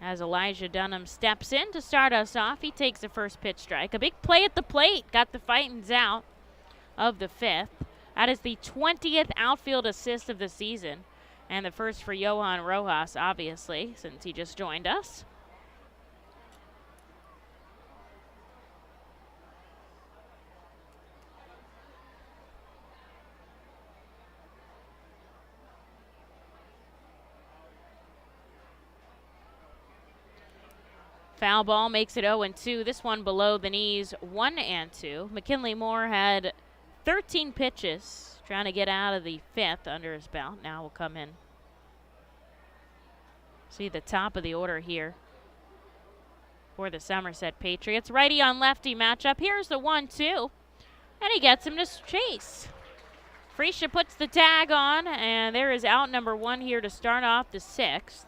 Speaker 3: As Elijah Dunham steps in to start us off, he takes the first pitch strike. A big play at the plate, got the Fightins out of the 5th. That is the 20th outfield assist of the season, and the first for Johan Rojas, obviously, since he just joined us. Foul ball makes it 0-2. This one below the knees, 1-2. McKinley Moore had 13 pitches, trying to get out of the 5th under his belt. Now will come in. See the top of the order here for the Somerset Patriots. Righty on lefty matchup. Here's the 1-2, and he gets him to chase. Freesia puts the tag on, and there is out number 1 here to start off the 6th.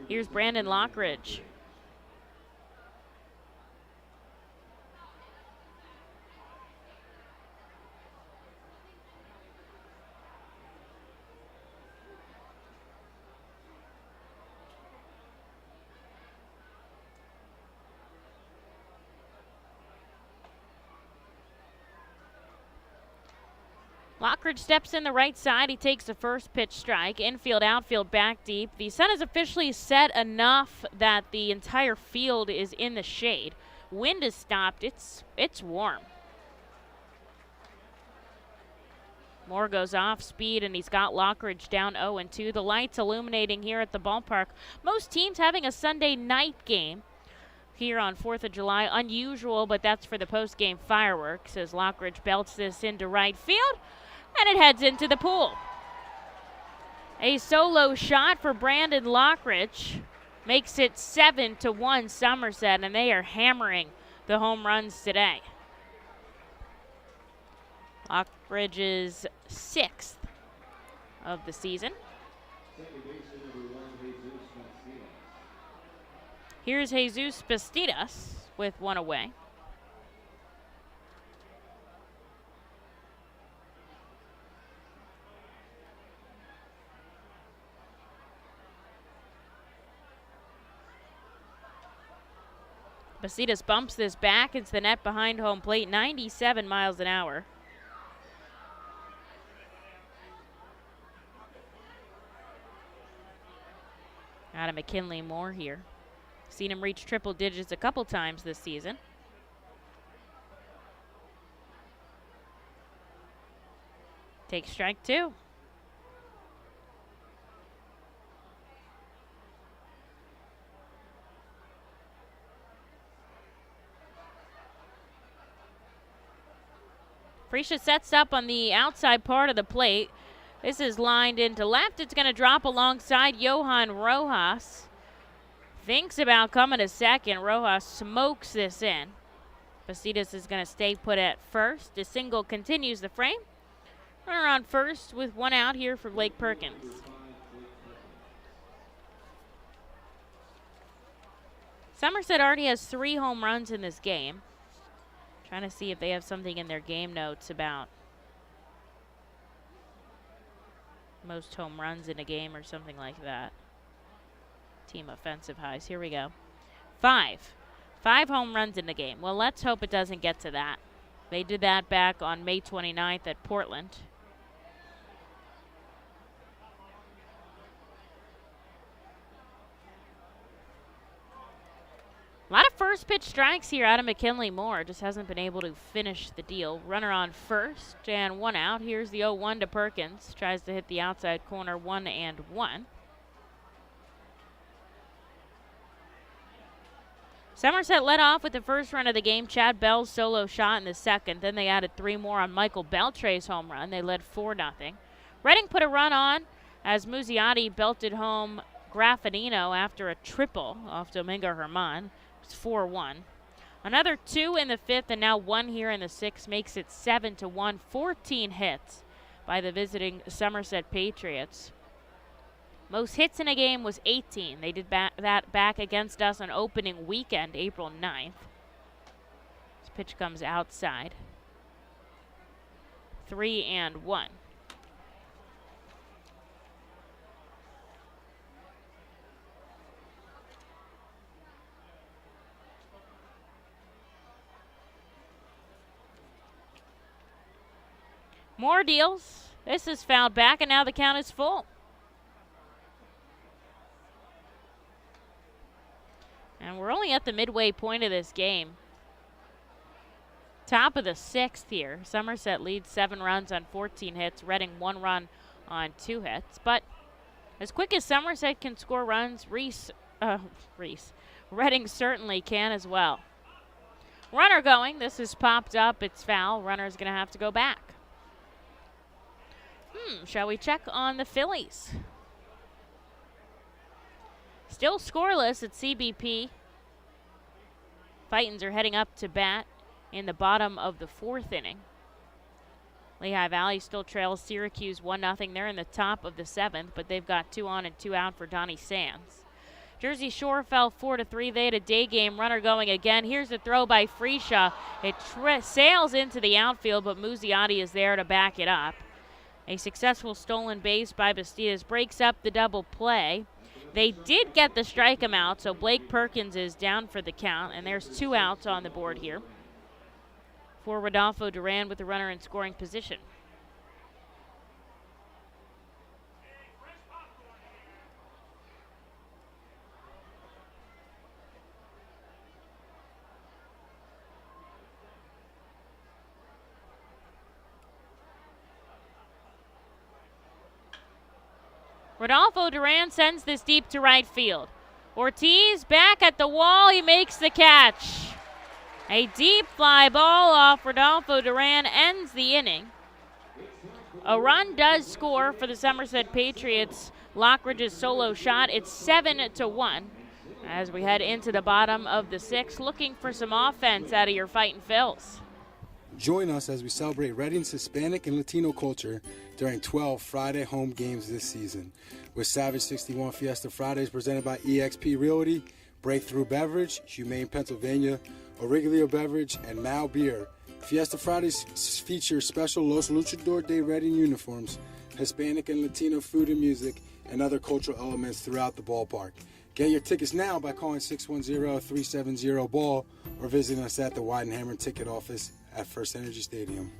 Speaker 3: Here's Brandon Lockridge. Lockridge steps in the right side. He takes the first pitch strike. Infield, outfield, back deep. The sun is officially set enough that the entire field is in the shade. Wind is stopped. It's warm. Moore goes off speed, and he's got Lockridge down 0-2. The lights illuminating here at the ballpark. Most teams having a Sunday night game here on 4th of July. Unusual, but that's for the post-game fireworks as Lockridge belts this into right field. And it heads into the pool. A solo shot for Brandon Lockridge makes it 7-1 Somerset, and they are hammering the home runs today. Lockridge's 6th of the season. Here's Jesus Bastidas with 1 away. Bastidas bumps this back into the net behind home plate, 97 miles an hour. Adam McKinley Moore here. Seen him reach triple digits a couple times this season. Take strike 2. Freesia sets up on the outside part of the plate. This is lined into left. It's going to drop alongside Johan Rojas. Thinks about coming to second. Rojas smokes this in. Bastidas is going to stay put at first. The single continues the frame. Runner on first with 1 out here for Blake Perkins. Somerset already has 3 home runs in this game. Trying to see if they have something in their game notes about most home runs in a game or something like that. Team offensive highs. Here we go. 5 home runs in the game. Well, let's hope it doesn't get to that. They did that back on May 29th at Portland. A lot of first pitch strikes here out of McKinley Moore. Just hasn't been able to finish the deal. Runner on first and 1 out. Here's the 0-1 to Perkins. Tries to hit the outside corner, 1-1. Somerset led off with the first run of the game. Chad Bell's solo shot in the second. Then they added 3 more on Michael Beltray's home run. They led 4-0. Reading put a run on as Museotti belted home Grafenino after a triple off Domingo Herman. It's 4-1. Another 2 in the 5th and now 1 here in the 6th makes it 7-1. 14 hits by the visiting Somerset Patriots. Most hits in a game was 18. They did that back against us on opening weekend, April 9th. This pitch comes outside. 3-1. More deals. This is fouled back, and now the count is full. And we're only at the midway point of this game. Top of the 6th here. Somerset leads 7 runs on 14 hits. Reading 1 run on 2 hits. But as quick as Somerset can score runs, Reading certainly can as well. Runner going. This is popped up. It's foul. Runner's going to have to go back. Shall we check on the Phillies? Still scoreless at CBP. Fightins are heading up to bat in the bottom of the 4th inning. Lehigh Valley still trails Syracuse 1-0. They're in the top of the 7th, but they've got 2 on and 2 out for Donnie Sands. Jersey Shore fell 4-3. They had a day game runner going again. Here's the throw by Freesha. It sails into the outfield, but Museotti is there to back it up. A successful stolen base by Bastidas breaks up the double play. They did get the strike him out, so Blake Perkins is down for the count, and there's 2 outs on the board here for Rodolfo Duran with the runner in scoring position. Rodolfo Duran sends this deep to right field. Ortiz back at the wall. He makes the catch. A deep fly ball off Rodolfo Duran ends the inning. A run does score for the Somerset Patriots. Lockridge's solo shot. It's 7-1 as we head into the bottom of the 6th, looking for some offense out of your Fightin' Phils.
Speaker 8: Join us as we celebrate Reading's Hispanic and Latino culture during 12 Friday home games this season. With Savage 61 Fiesta Fridays presented by eXp Realty, Breakthrough Beverage, Humane Pennsylvania, Auriglia Beverage, and Mal Beer. Fiesta Fridays feature special Los Luchador de Reading uniforms, Hispanic and Latino food and music, and other cultural elements throughout the ballpark. Get your tickets now by calling 610-370-BALL or visiting us at the Weidenhammer ticket office at FirstEnergy Stadium.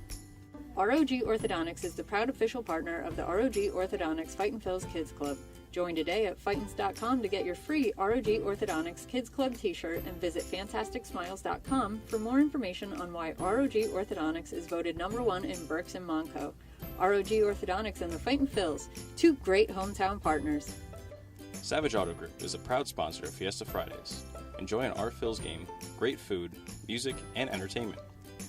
Speaker 4: ROG Orthodontics is the proud official partner of the ROG Orthodontics Fightin' Phils Kids Club. Join today at Fightins.com to get your free ROG Orthodontics Kids Club t-shirt and visit FantasticSmiles.com for more information on why ROG Orthodontics is voted #1 in Berks and Monco. ROG Orthodontics and the Fightin' Phils, 2 great hometown partners.
Speaker 7: Savage Auto Group is a proud sponsor of Fiesta Fridays. Enjoy an Our Phils game, great food, music, and entertainment.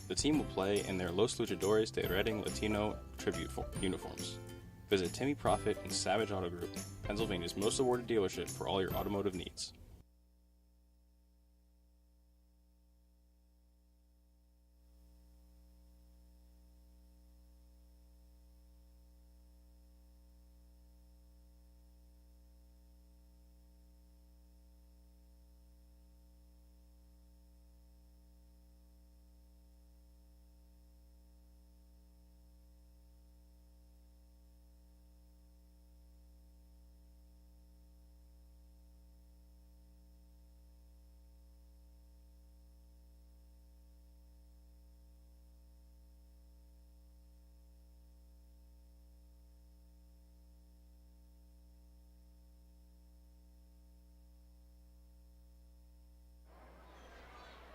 Speaker 7: The team will play in their Los Luchadores de Reading Latino tribute uniforms. Visit Timmy Profit and Savage Auto Group, Pennsylvania's most awarded dealership for all your automotive needs.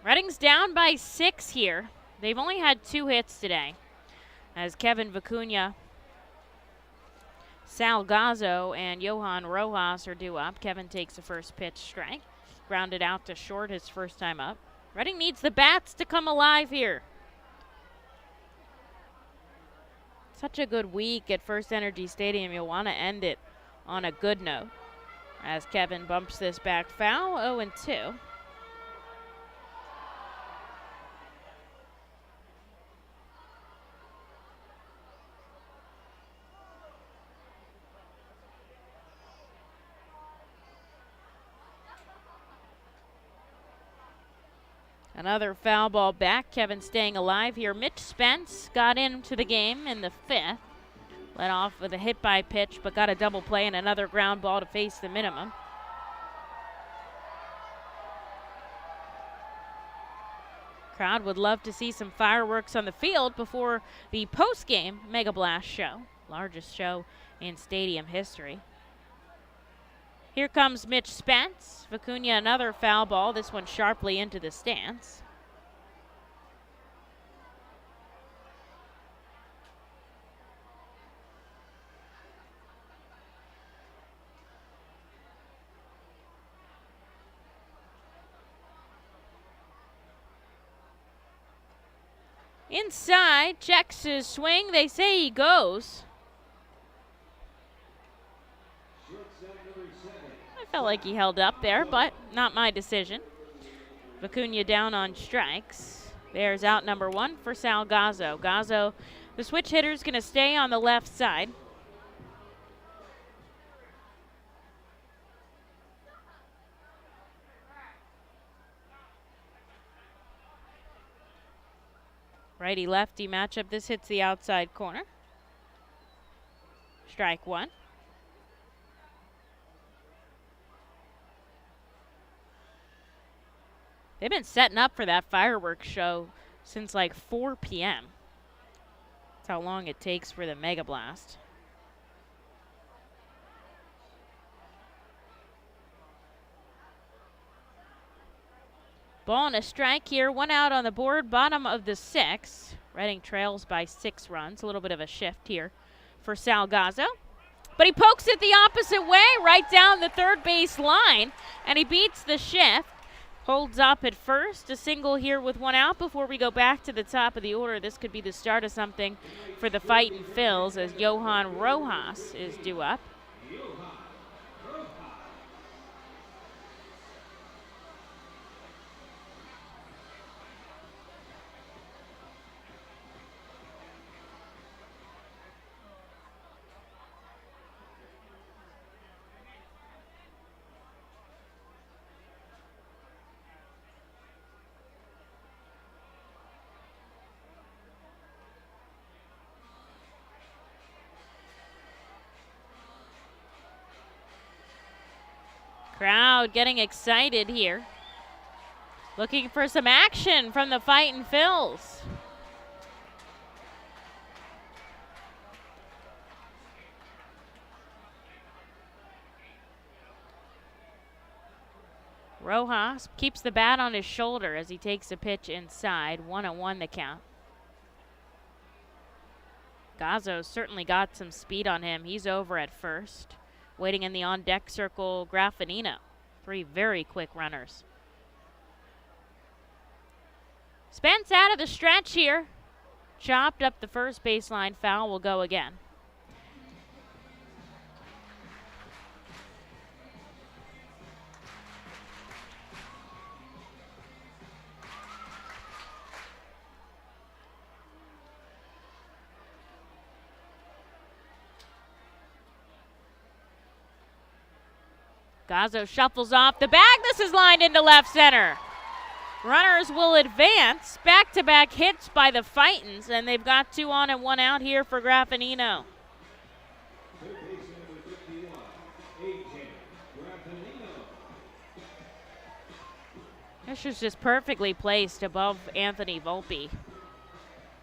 Speaker 3: Reading's down by 6 here. They've only had 2 hits today, as Kevin Vicuña, Sal Gazzo, and Johan Rojas are due up. Kevin takes the first pitch strike. Grounded out to short his first time up. Reading needs the bats to come alive here. Such a good week at FirstEnergy Stadium. You'll want to end it on a good note, as Kevin bumps this back foul, 0-2. Another foul ball back. Kevin staying alive here. Mitch Spence got into the game in the 5th. Led off with a hit by pitch, but got a double play and another ground ball to face the minimum. Crowd would love to see some fireworks on the field before the post-game Mega Blast show. Largest show in stadium history. Here comes Mitch Spence. Vicuña another foul ball, this one sharply into the stands. Inside, checks his swing. They say he goes. Felt like he held up there, but not my decision. Vicuña down on strikes. There's out number 1 for Sal Gazzo. Gazzo The switch hitter's going to stay on the left side. Righty-lefty matchup. This hits the outside corner. Strike one. They've been setting up for that fireworks show since like 4 p.m. That's how long it takes for the Mega Blast. Ball and a strike here. One out on the board, bottom of the 6th. Reading trails by 6 runs. A little bit of a shift here for Sal Gazzo. But he pokes it the opposite way, right down the third base line, and he beats the shift. Holds up at first. A single here with 1 out before we go back to the top of the order. This could be the start of something for the Fightin' Phils as Johan Rojas is due up. Crowd getting excited here. Looking for some action from the Fightin' Phils. Rojas keeps the bat on his shoulder as he takes a pitch inside. 1-1 the count. Gazzo's certainly got some speed on him. He's over at first. Waiting in the on-deck circle, Grafenino. 3 very quick runners. Spence out of the stretch here. Chopped up the first baseline. Foul will go again. Gazzo shuffles off the bag. This is lined into left center. Runners will advance. Back-to-back hits by the Fightins, and they've got 2 on and 1 out here for Grafenino. This is just perfectly placed above Anthony Volpe.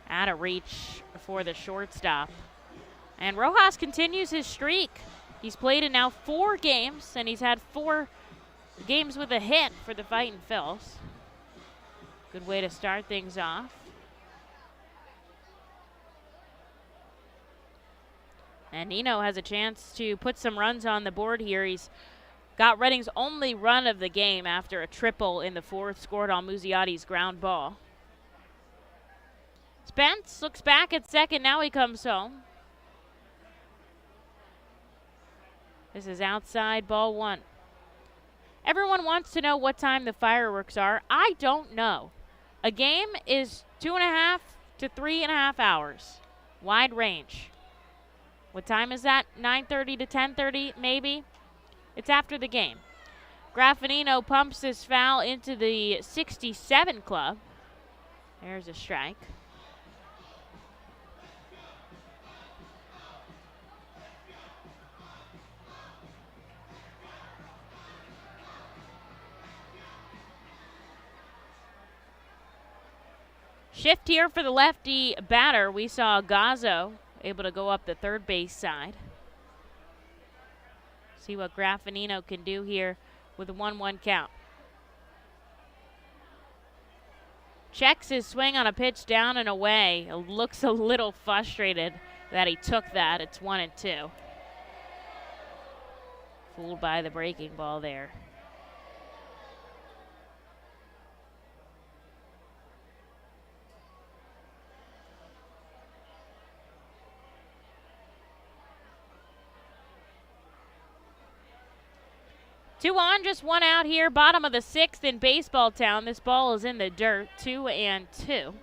Speaker 3: Out of reach for the shortstop. And Rojas continues his streak. He's played in now 4 games, and he's had 4 games with a hit for the Fightin' Phils. Good way to start things off. And Nino has a chance to put some runs on the board here. He's got Reading's only run of the game after a triple in the 4th, scored on Museotti's ground ball. Spence looks back at second. Now he comes home. This is outside, ball 1. Everyone wants to know what time the fireworks are. I don't know. A game is 2.5 to 3.5 hours. Wide range. What time is that? 9:30 to 10:30, maybe? It's after the game. Grafenino pumps this foul into the 67 club. There's a strike. Shift here for the lefty batter. We saw Gazzo able to go up the third base side. See what Grafenino can do here with a 1-1 count. Checks his swing on a pitch down and away. Looks a little frustrated that he took that. It's 1-2. Fooled by the breaking ball there. Two on, just 1 out here. Bottom of the 6th in Baseball Town. This ball is in the dirt. 2-2.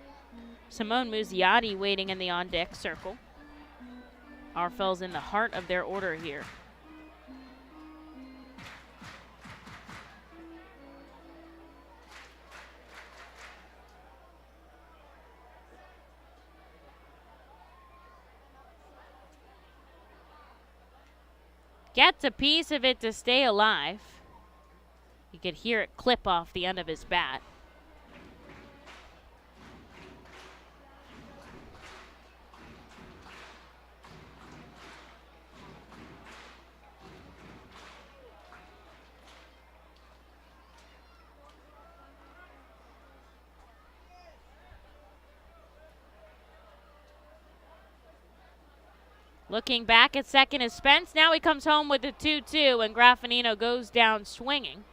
Speaker 3: Simone Museotti waiting in the on-deck circle. Our Phil's in the heart of their order here. Gets a piece of it to stay alive. You could hear it clip off the end of his bat. Looking back at second is Spence. Now he comes home with a 2-2, and Grafenino goes down swinging.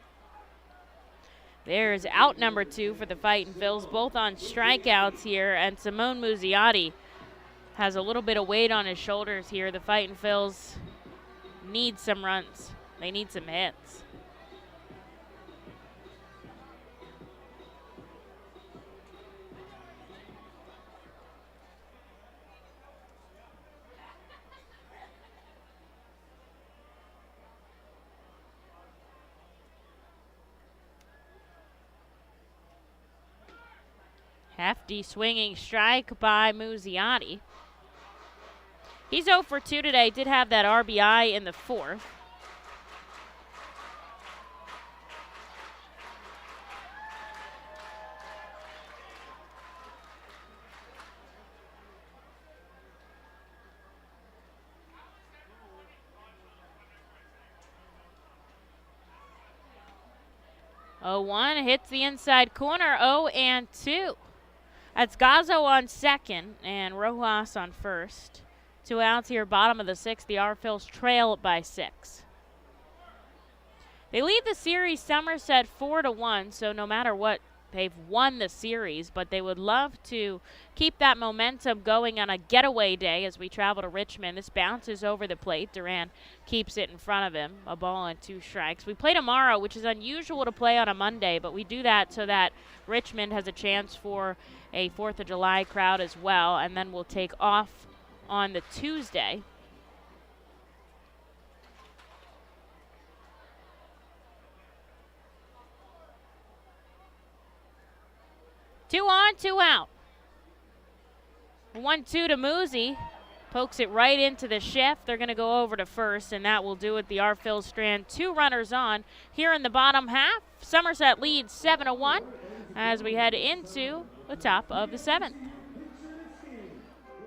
Speaker 3: There's out number 2 for the Fightin' Phils, both on strikeouts here, and Simone Museotti has a little bit of weight on his shoulders here. The Fightin' Phils need some runs. They need some hits. Hefty swinging strike by Museotti. He's 0 for 2 today. Did have that RBI in the 4th. Oh, 1 hits the inside corner. 0-2. That's Gazzo on second and Rojas on first. 2 outs here, bottom of the 6th. The Phils trail by 6. They lead the series Somerset 4-1, so no matter what, they've won the series, but they would love to keep that momentum going on a getaway day as we travel to Richmond. This bounces over the plate. Duran keeps it in front of him. A ball and 2 strikes. We play tomorrow, which is unusual to play on a Monday, but we do that so that Richmond has a chance for a 4th of July crowd as well, and then we'll take off on the Tuesday. Two on, 2 out. 1-2 to Musi. Pokes it right into the shift. They're going to go over to first, and that will do it. The Phils strand 2 runners on here in the bottom half. Somerset leads 7-1 as we head into the top of the 7th.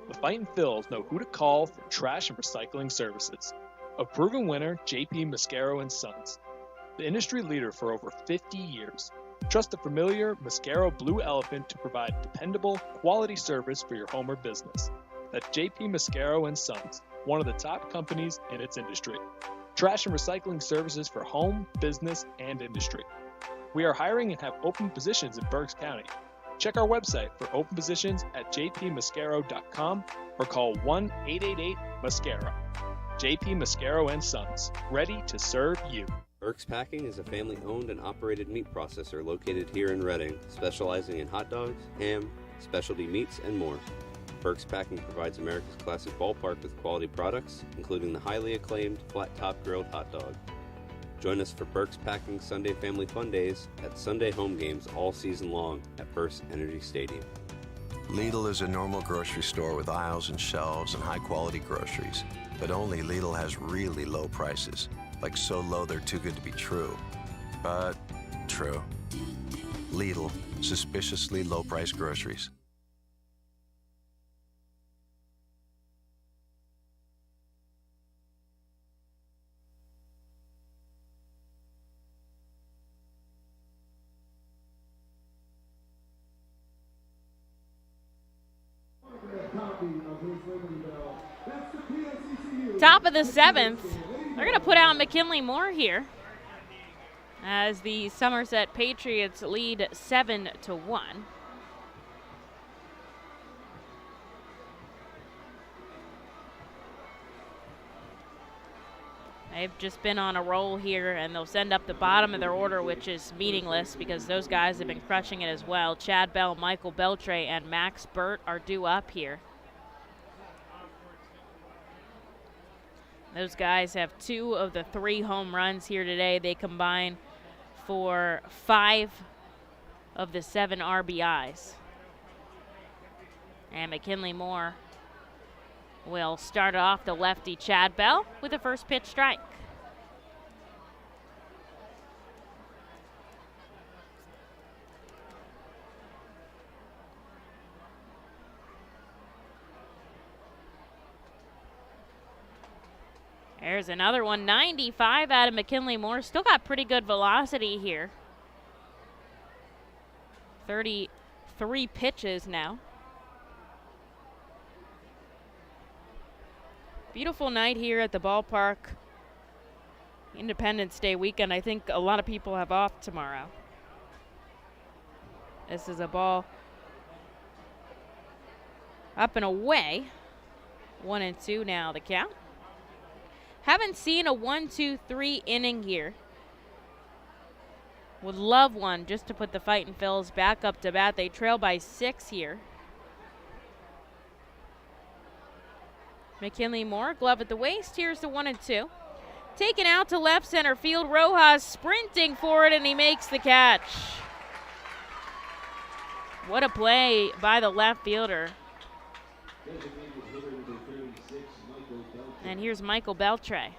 Speaker 9: The Fightin' Phils know who to call for trash and recycling services. A proven winner, JP Mascaro & Sons. The industry leader for over 50 years. Trust the familiar Mascaro Blue Elephant to provide dependable, quality service for your home or business. That's JP Mascaro & Sons, one of the top companies in its industry. Trash and recycling services for home, business, and industry. We are hiring and have open positions in Berks County. Check our website for open positions at jpmascaro.com or call 1-888-MASCARO. JP Mascaro & Sons, ready to serve you.
Speaker 14: Berks Packing is a family-owned and operated meat processor located here in Reading, specializing in hot dogs, ham, specialty meats, and more. Berks Packing provides America's classic ballpark with quality products, including the highly acclaimed flat-top grilled hot dog. Join us for Berks Packing Sunday Family Fun Days at Sunday home games all season long at FirstEnergy Stadium.
Speaker 5: Lidl is a normal grocery store with aisles and shelves and high-quality groceries. But only Lidl has really low prices. Like so low they're too good to be true. But true. Lidl, suspiciously low-priced groceries.
Speaker 3: Top of the 7th. They're going to put out McKinley Moore here as the Somerset Patriots lead 7-1. They've just been on a roll here, and they'll send up the bottom of their order, which is meaningless because those guys have been crushing it as well. Chad Bell, Michael Beltray, and Max Burt are due up here. Those guys have 2 of the 3 home runs here today. They combine for 5 of the 7 RBIs. And McKinley Moore will start off the lefty Chad Bell with a first pitch strike. There's another one, 95 out of McKinley Moore. Still got pretty good velocity here. 33 pitches now. Beautiful night here at the ballpark. Independence Day weekend. I think a lot of people have off tomorrow. This is a ball up and away. 1-2 now the count. Haven't seen a 1-2-3 inning here. Would love one just to put the Fightin' Phils back up to bat. They trail by 6 here. McKinley Moore, glove at the waist. Here's the 1-2. Taken out to left center field. Rojas sprinting for it, and he makes the catch. What a play by the left fielder. And here's Michael Beltray.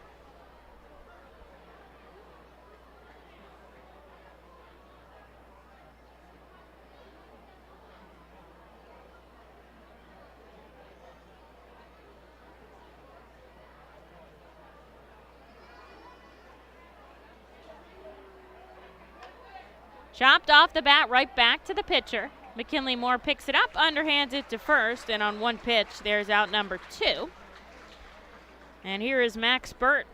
Speaker 3: Chopped off the bat, right back to the pitcher. McKinley Moore picks it up, underhands it to first, and on one pitch, there's out number 2. And here is Max Burt.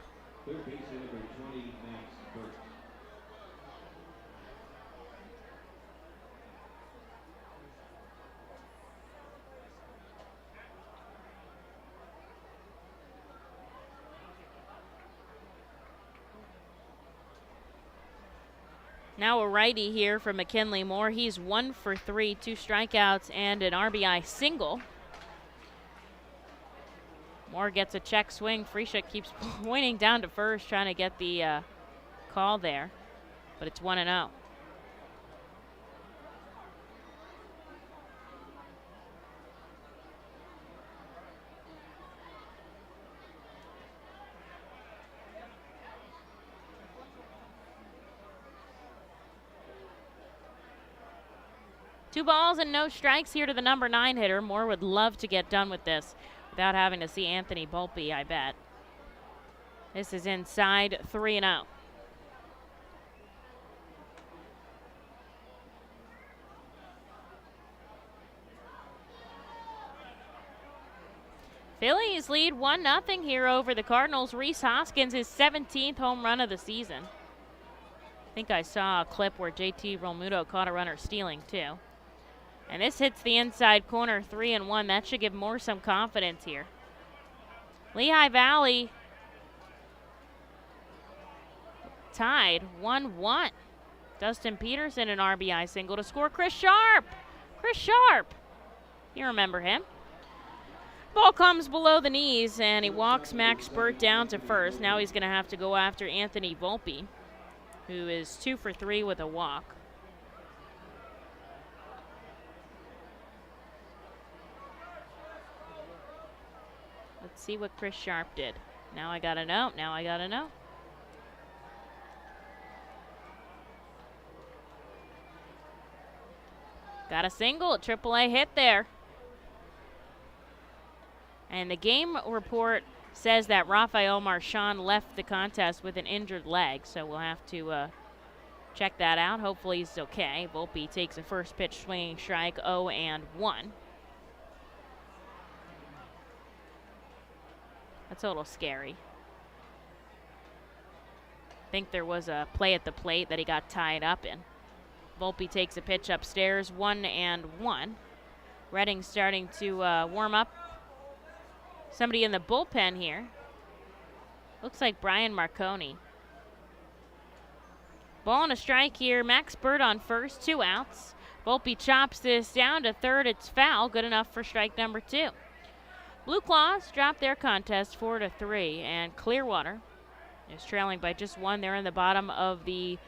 Speaker 1: Third baseman number 20, Max Burt.
Speaker 3: Now a righty here for McKinley Moore. He's 1 for 3, 2 strikeouts and an RBI single. Moore gets a check swing. Frischuk keeps pointing down to first, trying to get the call there, but it's 1-0. Two balls and no strikes here to the number 9 hitter. Moore would love to get done with this without having to see Anthony Volpe, I bet. This is inside 3-0. Phillies lead 1-0 here over the Cardinals. Rhys Hoskins, his 17th home run of the season. I think I saw a clip where JT Realmuto caught a runner stealing too. And this hits the inside corner, 3-1. That should give Moore some confidence here. Lehigh Valley tied 1-1. Dustin Peterson, an RBI single to score. Chris Sharp. Chris Sharp. You remember him. Ball comes below the knees, and he walks Max Burt down to first. Now he's going to have to go after Anthony Volpe, who is 2 for 3 with a walk. Let's see what Chris Sharp did. Now I gotta know. Now I gotta know. Got a single, a AAA hit there. And the game report says that Rafael Marchand left the contest with an injured leg, so we'll have to check that out. Hopefully he's okay. Volpe takes a first pitch swinging strike, 0-1. That's a little scary. I think there was a play at the plate that he got tied up in. Volpe takes a pitch upstairs, 1-1. Redding starting to warm up. Somebody in the bullpen here. Looks like Brian Marconi. Ball and a strike here. Max Bird on first, 2 outs. Volpe chops this down to third. It's foul, good enough for strike number 2. Blue Claws drop their contest 4-3, and Clearwater is trailing by just 1. They're in the bottom of the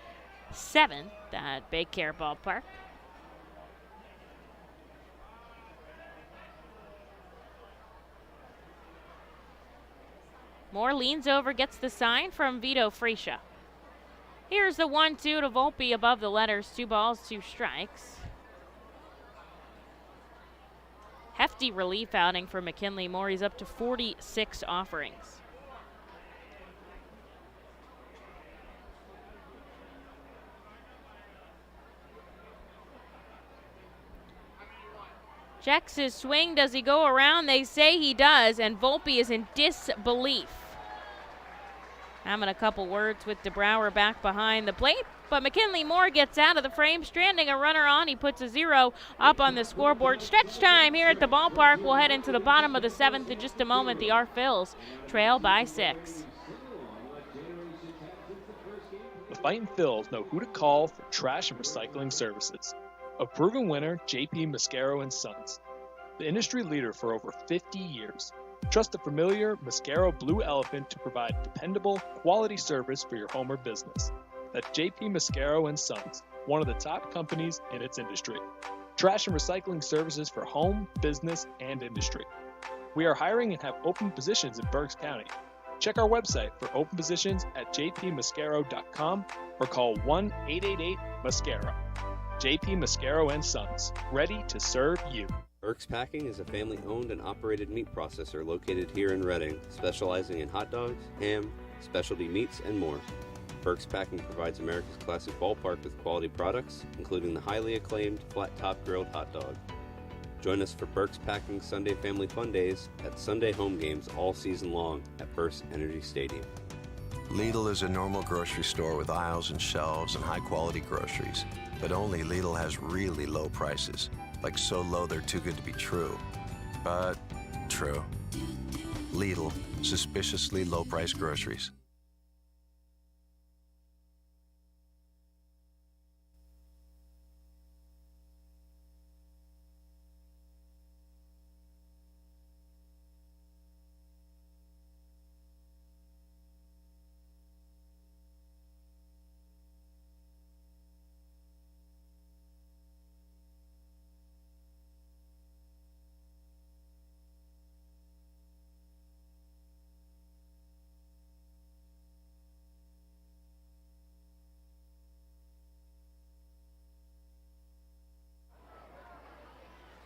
Speaker 3: 7th at Bay Care Ballpark. Moore leans over, gets the sign from Vito Fresia. Here's the 1-2 to Volpe above the letters. 2 balls, 2 strikes. Hefty relief outing for McKinley Moore. He's up to 46 offerings. Checks his swing. Does he go around? They say he does, and Volpe is in disbelief. Having a couple words with DeBrouwer back behind the plate, but McKinley Moore gets out of the frame, stranding a runner on. He puts a 0 up on the scoreboard. Stretch time here at the ballpark. We'll head into the bottom of the 7th in just a moment. The R Phils trail by 6.
Speaker 9: The Fightin Phils know who to call for trash and recycling services. A proven winner, J.P. Mascaro & Sons. The industry leader for over 50 years. Trust the familiar Mascaro Blue Elephant to provide dependable, quality service for your home or business. That's J.P. Mascaro & Sons, one of the top companies in its industry. Trash and recycling services for home, business, and industry. We are hiring and have open positions in Berks County. Check our website for open positions at jpmascaro.com or call 1-888-MASCARO. J.P. Mascaro & Sons, ready to serve you.
Speaker 14: Berks Packing is a family-owned and operated meat processor located here in Reading, specializing in hot dogs, ham, specialty meats, and more. Berks Packing provides America's classic ballpark with quality products, including the highly acclaimed flat-top grilled hot dog. Join us for Berks Packing Sunday Family Fun Days at Sunday home games all season long at FirstEnergy Stadium.
Speaker 5: Lidl is a normal grocery store with aisles and shelves and high-quality groceries, but only Lidl has really low prices. Like so low they're too good to be true. But true. Lidl, suspiciously low-priced groceries.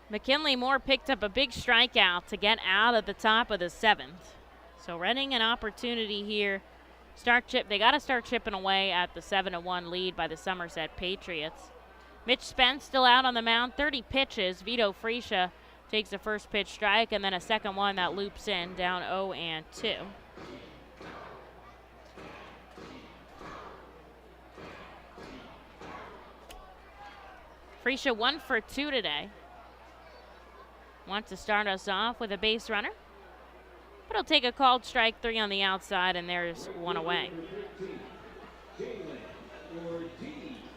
Speaker 3: McKinley Moore picked up a big strikeout to get out of the top of the 7th. So Reading an opportunity here. They got to start chipping away at the 7-1 lead by the Somerset Patriots. Mitch Spence still out on the mound, 30 pitches. Vito Fresia takes the first pitch strike and then a second one that loops in, down 0-2. Fresia 1 for 2 today. Wants to start us off with a base runner, but he'll take a called strike 3 on the outside, and there's 1 away.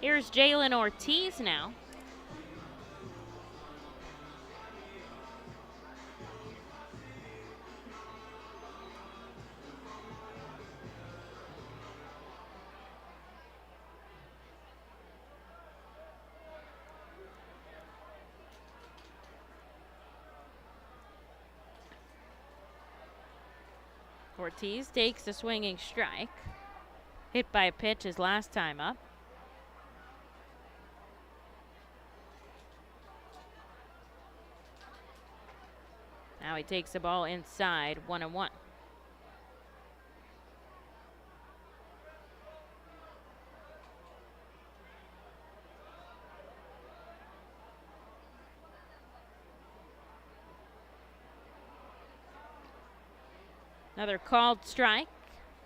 Speaker 3: Here's Jalen Ortiz now. Ortiz takes a swinging strike. Hit by a pitch his last time up. Now he takes the ball inside, 1-1. Another called strike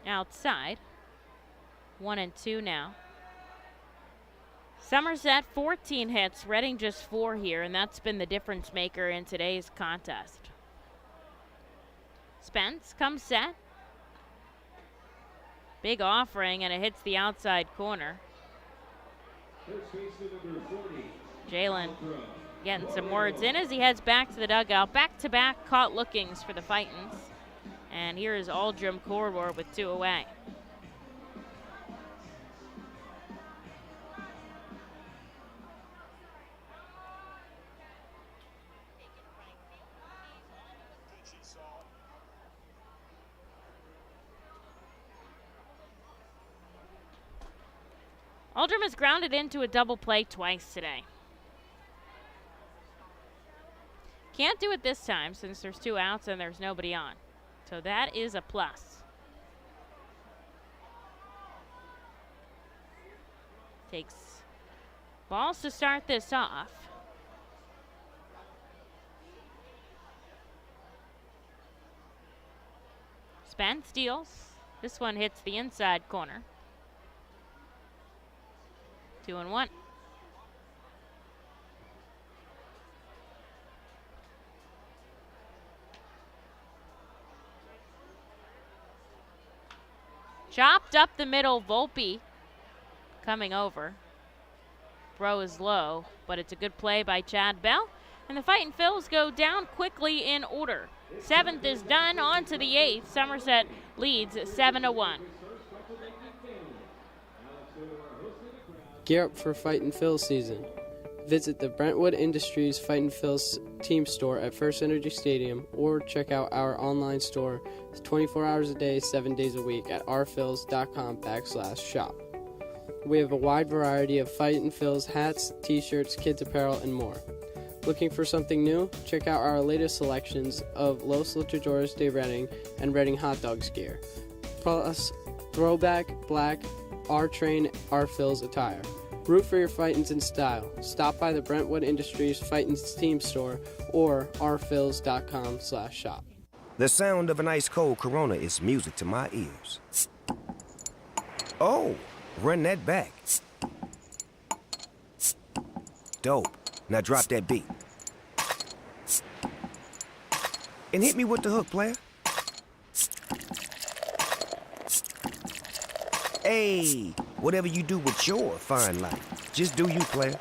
Speaker 3: outside. 1-2 now. Somerset 14 hits, Reading just 4 here, and that's been the difference maker in today's contest. Spence comes set. Big offering, and it hits the outside corner. Jalen getting some words in as he heads back to the dugout. Back-to-back caught lookings for the Fightins. And here is Aldrum Corridor with 2 away. Aldrum has grounded into a double play twice today. Can't do it this time since there's 2 outs and there's nobody on. So that is a plus. Takes balls to start this off. Span steals. This one hits the inside corner. 2-1. Chopped up the middle, Volpe coming over. Throw is low, but it's a good play by Chad Bell. And the Fightin' Phils go down quickly in order. 7th is done, on to the 8th. Somerset leads 7-1.
Speaker 18: Gear up for Fightin' Phils season. Visit the Brentwood Industries Fightin' Phils team store at FirstEnergy Stadium or check out our online store 24 hours a day, 7 days a week at rphils.com/shop. We have a wide variety of Fightin' Phils hats, t-shirts, kids apparel, and more. Looking for something new? Check out our latest selections of Los Luchadores de Reading and Reading Hot Dogs gear. Plus, throwback, black, R-Train, R-Phils attire. Root for your Fightins in style. Stop by the Brentwood Industries Fightins team store or rphils.com/shop.
Speaker 19: The sound of an ice-cold Corona is music to my ears. Oh, run that back. Dope. Now drop that beat. And hit me with the hook, player. Hey, whatever you do with your fine life, just do you, player.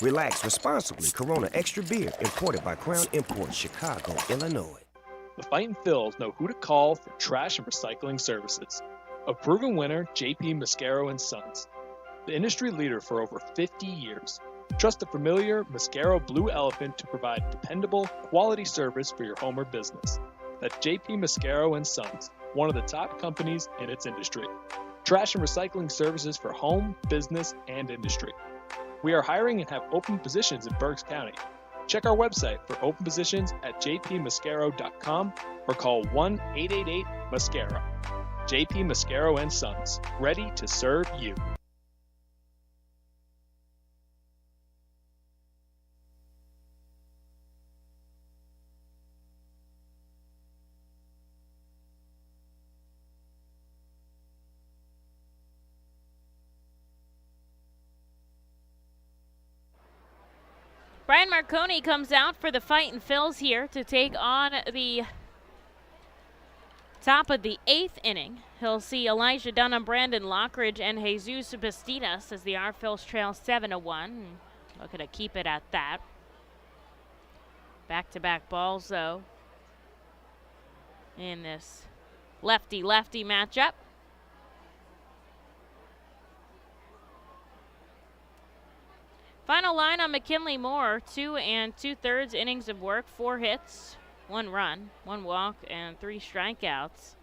Speaker 19: Relax responsibly. Corona Extra Beer, imported by Crown Imports, Chicago, Illinois.
Speaker 9: The Fightin' Phils know who to call for trash and recycling services. A proven winner, JP Mascaro & Sons. The industry leader for over 50 years. Trust the familiar Mascaro Blue Elephant to provide dependable, quality service for your home or business. That's JP Mascaro & Sons, one of the top companies in its industry. Trash and recycling services for home, business, and industry. We are hiring and have open positions in Berks County. Check our website for open positions at jpmascaro.com or call 1-888-MASCARO. JP Mascaro & Sons, ready to serve you.
Speaker 3: Brian Marconi comes out for the Fightin' Phils here to take on the top of the 8th inning. He'll see Elijah Dunham, Brandon Lockridge, and Jesus Bastidas as the R Phils trail 7-1. Looking to keep it at that. Back-to-back balls, though, in this lefty-lefty matchup. Final line on McKinley Moore, 2 2/3 innings of work, 4 hits, 1 run, 1 walk, and 3 strikeouts.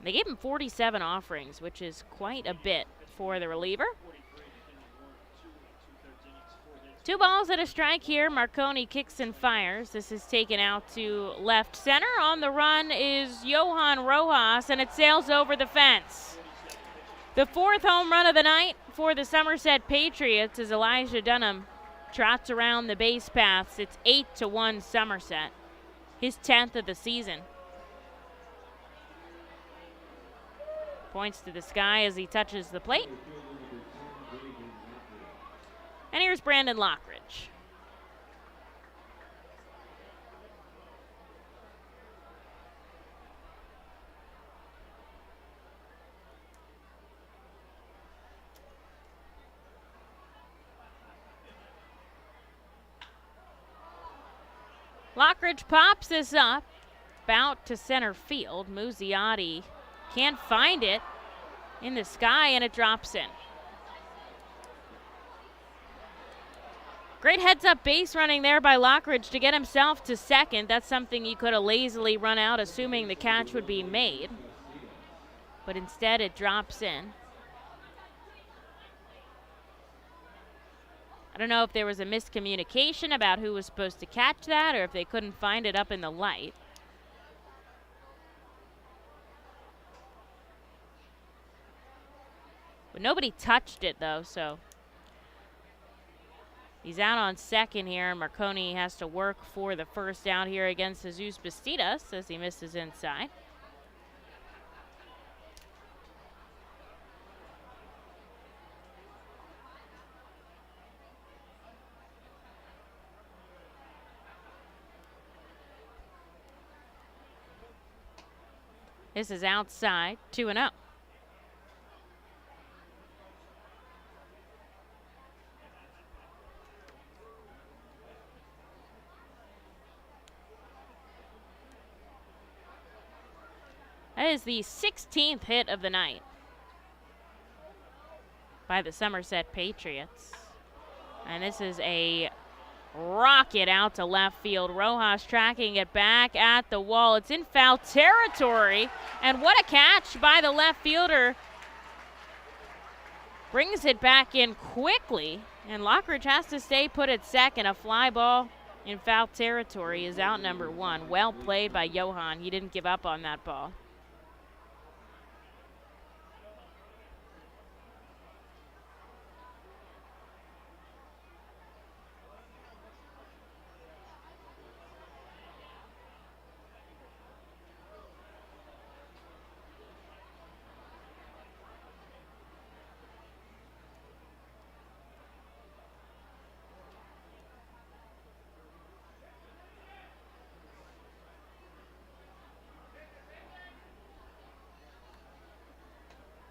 Speaker 3: They gave him 47 offerings, which is quite a bit for the reliever. 2 balls and a strike here. Marconi kicks and fires. This is taken out to left center. On the run is Johan Rojas, and it sails over the fence. The 4th home run of the night for the Somerset Patriots as Elijah Dunham trots around the base paths. It's 8-1 Somerset, his 10th of the season. Points to the sky as he touches the plate. And here's Brandon Lockridge. Lockridge pops this up, about to center field. Museotti can't find it in the sky, and it drops in. Great heads-up base running there by Lockridge to get himself to second. That's something he could have lazily run out, assuming the catch would be made. But instead, it drops in. I don't know if there was a miscommunication about who was supposed to catch that or if they couldn't find it up in the light. But nobody touched it, though, so he's out on second here, and Marconi has to work for the first out here against Jesus Bastidas as he misses inside. This is outside, 2-0. That is the 16th hit of the night by the Somerset Patriots. And this is a rocket out to left field. Rojas tracking it back at the wall. It's in foul territory. And what a catch by the left fielder. Brings it back in quickly. And Lockridge has to stay put at second. A fly ball in foul territory is out number one. Well played by Johan. He didn't give up on that ball.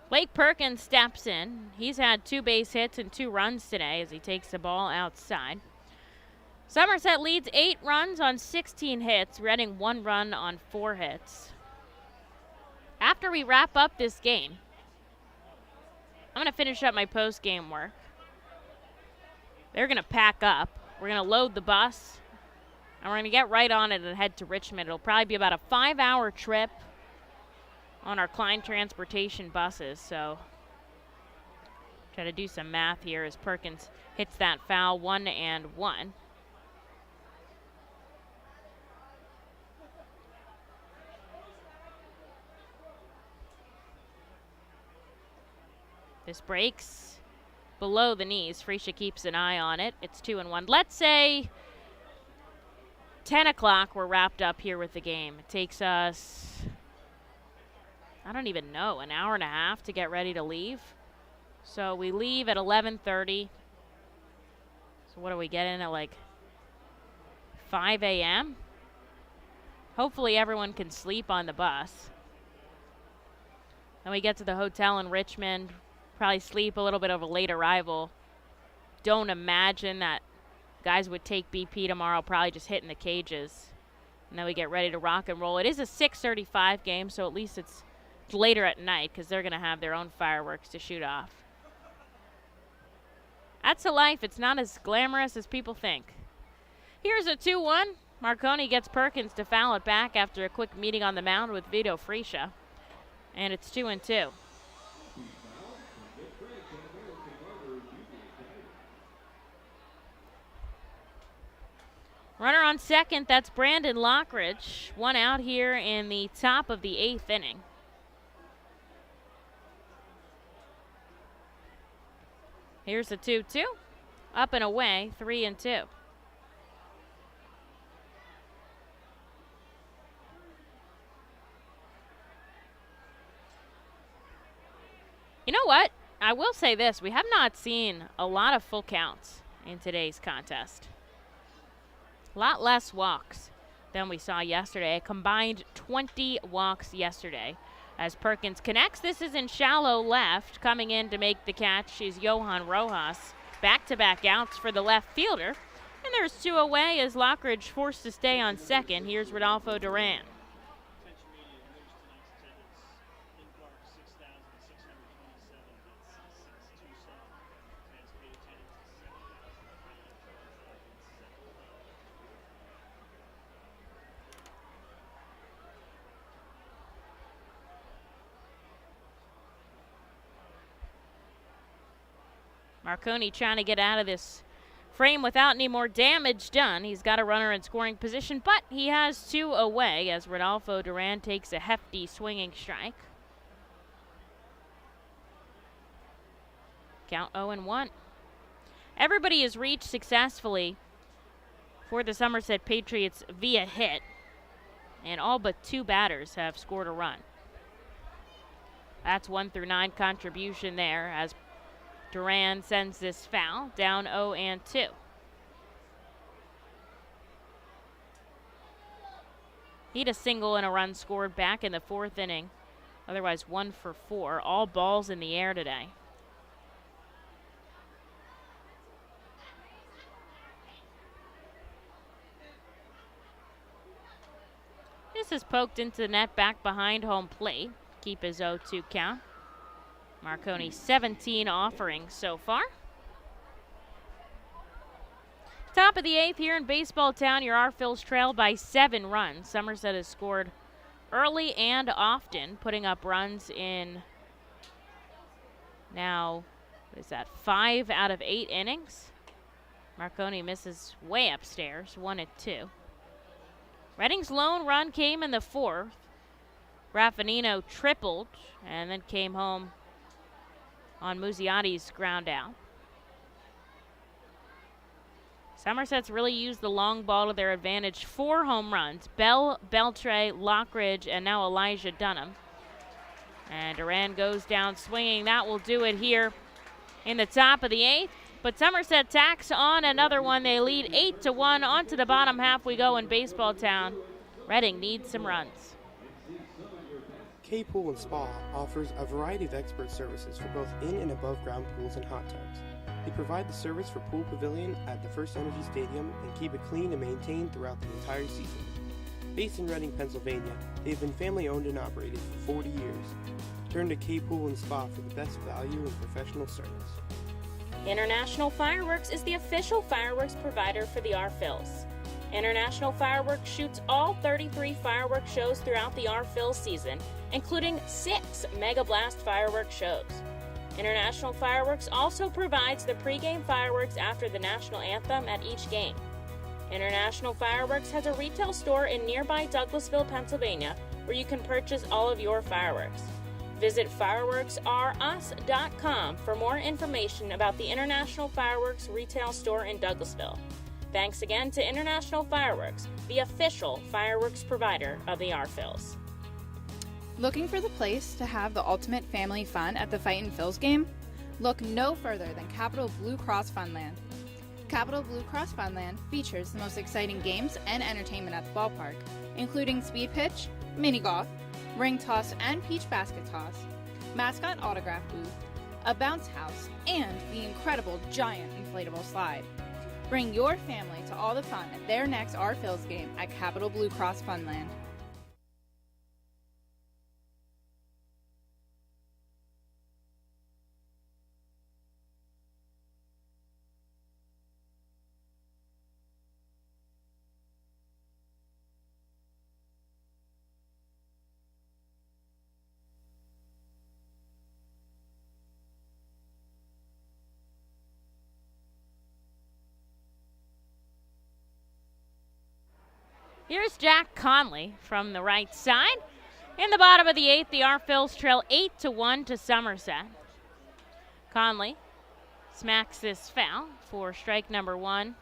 Speaker 3: Blake Perkins steps in. He's had 2 base hits and 2 runs today as he takes the ball outside. Somerset leads 8 runs on 16 hits, Reading 1 run on 4 hits. After we wrap up this game, I'm going to finish up my post-game work. They're going to pack up. We're going to load the bus, and we're going to get right on it and head to Richmond. It'll probably be about a 5-hour trip on our Klein Transportation buses, so try to do some math here as Perkins hits that foul. 1-1. This breaks below the knees. Freesia keeps an eye on it. It's 2-1. Let's say 10 o'clock we're wrapped up here with the game. It takes us, I don't even know, an hour and a half to get ready to leave. So we leave at 11:30. So what do we get in at, like 5 a.m.? Hopefully everyone can sleep on the bus. Then we get to the hotel in Richmond, probably sleep, a little bit of a late arrival. Don't imagine that guys would take BP tomorrow, probably just hitting the cages. And then we get ready to rock and roll. It is a 6:35 game, so at least it's later at night because they're going to have their own fireworks to shoot off. That's a life. It's not as glamorous as people think. Here's a 2-1. Marconi gets Perkins to foul it back after a quick meeting on the mound with Vito Freesia. And it's 2-2. Runner on second, that's Brandon Lockridge. 1 out here in the top of the 8th inning. Here's the 2-2. Up and away, 3-2. You know what? I will say this. We have not seen a lot of full counts in today's contest. A lot less walks than we saw yesterday. A combined 20 walks yesterday. As Perkins connects, this is in shallow left. Coming in to make the catch is Johan Rojas. Back-to-back outs for the left fielder. And there's 2 away as Lockridge forced to stay on second. Here's Rodolfo Duran. Marconi trying to get out of this frame without any more damage done. He's got a runner in scoring position, but he has 2 away as Rodolfo Duran takes a hefty swinging strike. Count 0-1. Everybody is reached successfully for the Somerset Patriots via hit, and all but 2 batters have scored a run. That's 1 through 9 contribution there as Duran sends this foul, down 0-2. Need a single and a run scored back in the 4th inning. Otherwise 1 for 4. All balls in the air today. This is poked into the net back behind home plate. Keep his 0-2 count. Marconi 17 offerings so far. Top of the 8th here in Baseball Town. Your R-Phils trail by 7 runs. Somerset has scored early and often, putting up runs in now, what is that, 5 out of 8 innings. Marconi misses way upstairs, 1-2. Reading's lone run came in the 4th. Grafenino tripled and then came home on Museotti's ground out. Somerset's really used the long ball to their advantage. 4 home runs. Beltray, Lockridge, and now Elijah Dunham. And Duran goes down swinging. That will do it here in the top of the 8th. But Somerset tacks on another one. They lead 8-1. On to the bottom half we go in Baseball Town. Reading needs some runs.
Speaker 20: K Pool and Spa offers a variety of expert services for both in and above ground pools and hot tubs. They provide the service for Pool Pavilion at the FirstEnergy Stadium and keep it clean and maintained throughout the entire season. Based in Reading, Pennsylvania, they have been family owned and operated for 40 years. Turn to K Pool and Spa for the best value and professional service.
Speaker 11: International Fireworks is the official fireworks provider for the R-Phils. International Fireworks shoots all 33 fireworks shows throughout the R-Phils season, including 6 Mega Blast fireworks shows. International Fireworks also provides the pregame fireworks after the national anthem at each game. International Fireworks has a retail store in nearby Douglasville, Pennsylvania, where you can purchase all of your fireworks. Visit fireworksrus.com for more information about the International Fireworks retail store in Douglasville. Thanks again to International Fireworks, the official fireworks provider of the R-Phils.
Speaker 21: Looking for the place to have the ultimate family fun at the Fightin' Phils game? Look no further than Capital Blue Cross Funland. Capital Blue Cross Funland features the most exciting games and entertainment at the ballpark, including speed pitch, mini golf, ring toss and peach basket toss, mascot autograph booth, a bounce house, and the incredible giant inflatable slide. Bring your family to all the fun at their next R-Phils game at Capital Blue Cross Funland.
Speaker 3: Here's Jack Conley from the right side. In the bottom of the 8th, the R-Phils trail 8-1 to Somerset. Conley smacks this foul for strike number 1.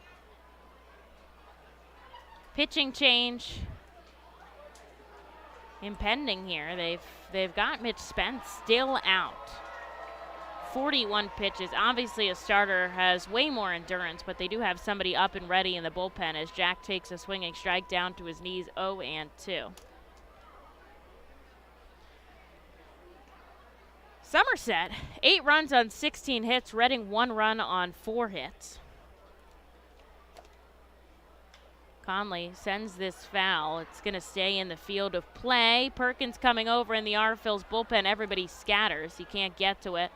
Speaker 3: Pitching change impending here. They've got Mitch Spence still out. 41 pitches. Obviously a starter has way more endurance, but they do have somebody up and ready in the bullpen as Jack takes a swinging strike down to his knees, 0-2. Somerset, 8 runs on 16 hits. Reading 1 run on 4 hits. Conley sends this foul. It's going to stay in the field of play. Perkins coming over in the R-Phil's bullpen. Everybody scatters. He can't get to it.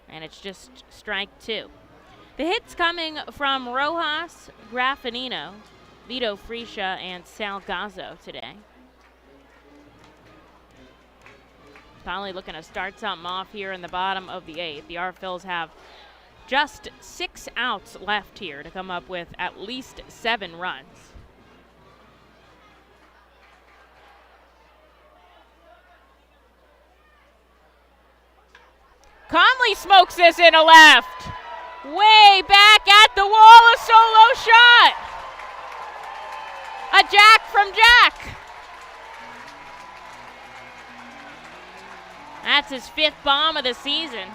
Speaker 3: And it's just strike 2. The hits coming from Rojas, Grafenino, Vito Friscia, and Salgazzo today. Conley looking to start something off here in the bottom of the 8th. The R-Phils have just 6 outs left here to come up with at least 7 runs. Conley smokes this into left. Way back at the wall, a solo shot. A jack from Jack. That's his 5th bomb of the season.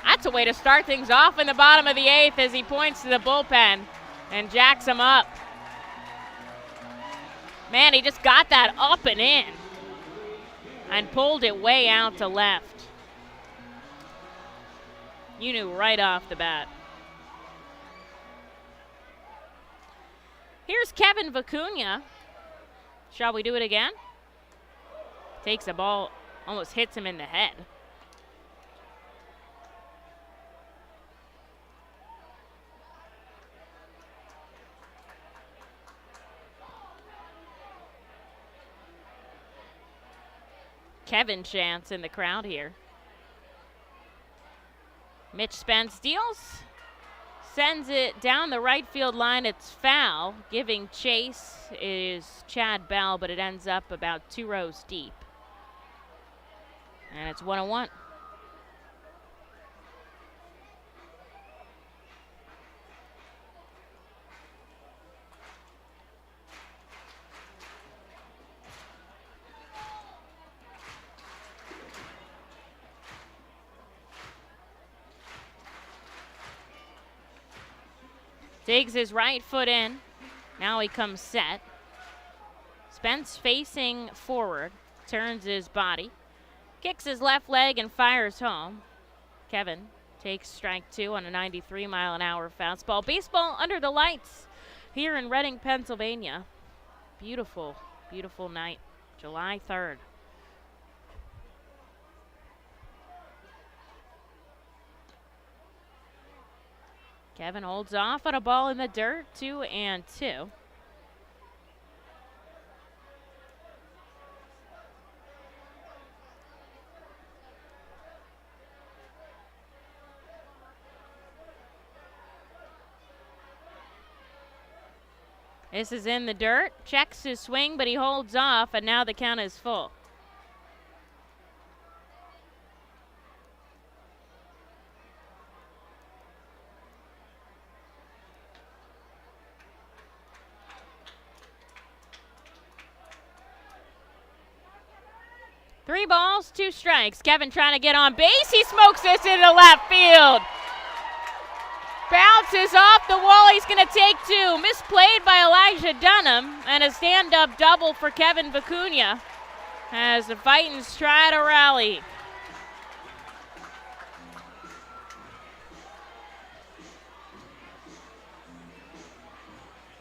Speaker 3: That's a way to start things off in the bottom of the 8th as he points to the bullpen and jacks him up. Man, he just got that up and in and pulled it way out to left. You knew right off the bat. Here's Kevin Vicuña. Shall we do it again? Takes a ball, almost hits him in the head. Kevin chants in the crowd here. Mitch Spence deals, sends it down the right field line. It's foul. Giving chase is Chad Bell, but it ends up about 2 rows deep. And it's 1-1. Digs his right foot in. Now he comes set. Spence facing forward, turns his body, kicks his left leg and fires home. Kevin takes strike 2 on a 93-mile-an-hour fastball. Baseball under the lights here in Reading, Pennsylvania. Beautiful, beautiful night, July 3rd. Kevin holds off on a ball in the dirt, 2-2. This is in the dirt, checks his swing, but he holds off, and now the count is full. Three balls, 2 strikes. Kevin trying to get on base. He smokes this into left field. Bounces off the wall. He's going to take 2. Misplayed by Elijah Dunham. And a stand-up double for Kevin Vicuña as the Fightins try to rally.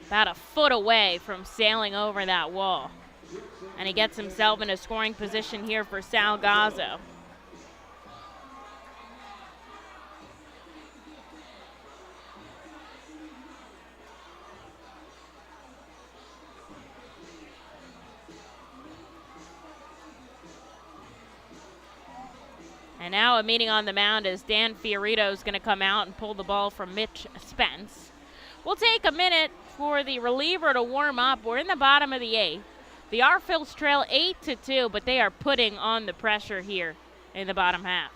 Speaker 3: About a foot away from sailing over that wall. And he gets himself in a scoring position here for Salgazzo. And now a meeting on the mound as Dan Fiorito is going to come out and pull the ball from Mitch Spence. We'll take a minute for the reliever to warm up. We're in the bottom of the 8th. The R-Phils trail 8-2, but they are putting on the pressure here in the bottom half.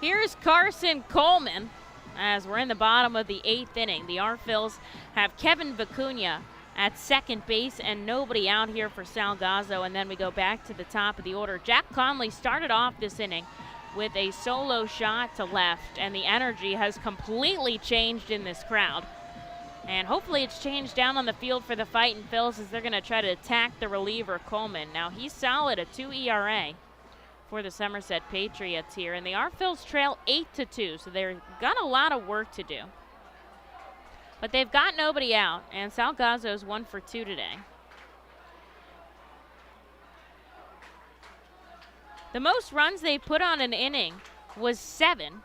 Speaker 3: Here's Carson Coleman as we're in the bottom of the 8th inning. The Arphils have Kevin Vicuña at second base and nobody out here for Salgazzo, and then we go back to the top of the order. Jack Conley started off this inning with a solo shot to left, and the energy has completely changed in this crowd. And hopefully it's changed down on the field for the Fightin' Phils as they're going to try to attack the reliever Coleman. Now he's solid, a 2 ERA for the Somerset Patriots here, and the Arphils trail 8-2, so they've got a lot of work to do. But they've got nobody out, and Salgazzo's 1 for 2 today. The most runs they put on an inning was 7.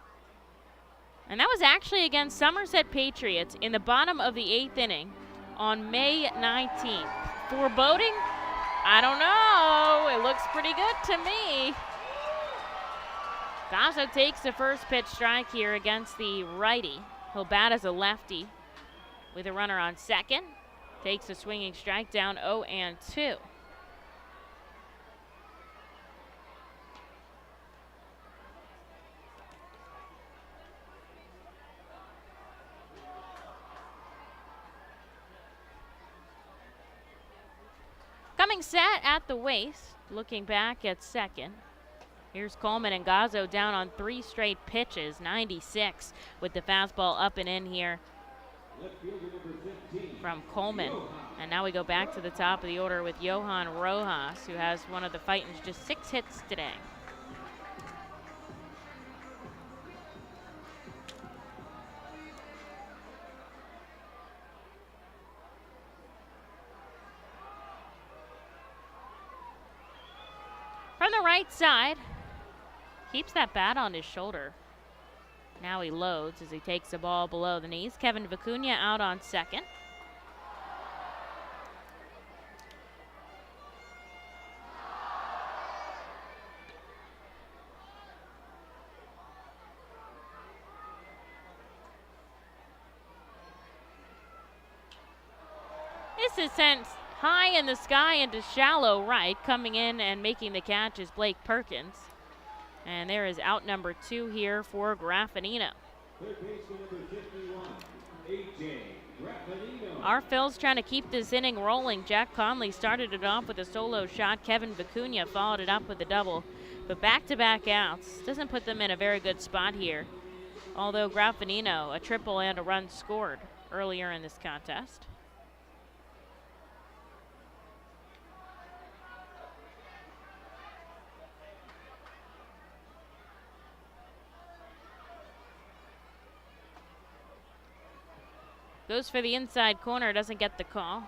Speaker 3: And that was actually against Somerset Patriots in the bottom of the 8th inning on May 19th. Foreboding? I don't know. It looks pretty good to me. Gazzo takes the first pitch strike here against the righty. He'll bat as a lefty with a runner on second. Takes a swinging strike down 0-2. Coming set at the waist, looking back at second. Here's Coleman and Gazzo down on 3 straight pitches, 96 with the fastball up and in here from Coleman. And now we go back to the top of the order with Johan Rojas, who has one of the Fightin's just 6 hits today. From the right side, keeps that bat on his shoulder. Now he loads as he takes the ball below the knees. Kevin Vicuña out on second. This is sent high in the sky into shallow right. Coming in and making the catch is Blake Perkins. And there is out number 2 here for Grafenino.
Speaker 1: Third baseman number 51, A.J. Grafenino.
Speaker 3: Our Phil's trying to keep this inning rolling. Jack Conley started it off with a solo shot. Kevin Vicuña followed it up with a double. But back-to-back outs doesn't put them in a very good spot here. Although Grafenino, a triple and a run scored earlier in this contest. Goes for the inside corner, doesn't get the call.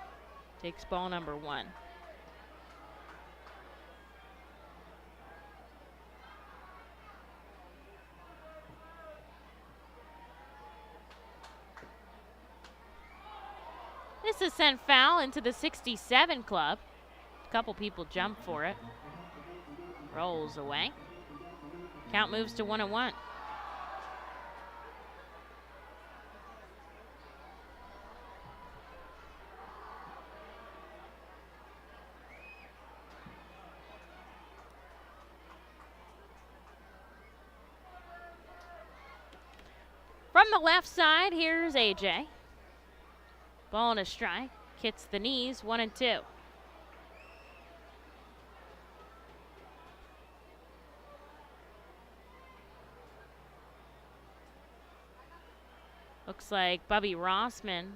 Speaker 3: Takes ball number 1. This is sent foul into the 67 club. A couple people jump for it. Rolls away. Count moves to 1-1. From the left side, here's AJ. Ball and a strike. Hits the knees, 1-2. Looks like Bubby Rossman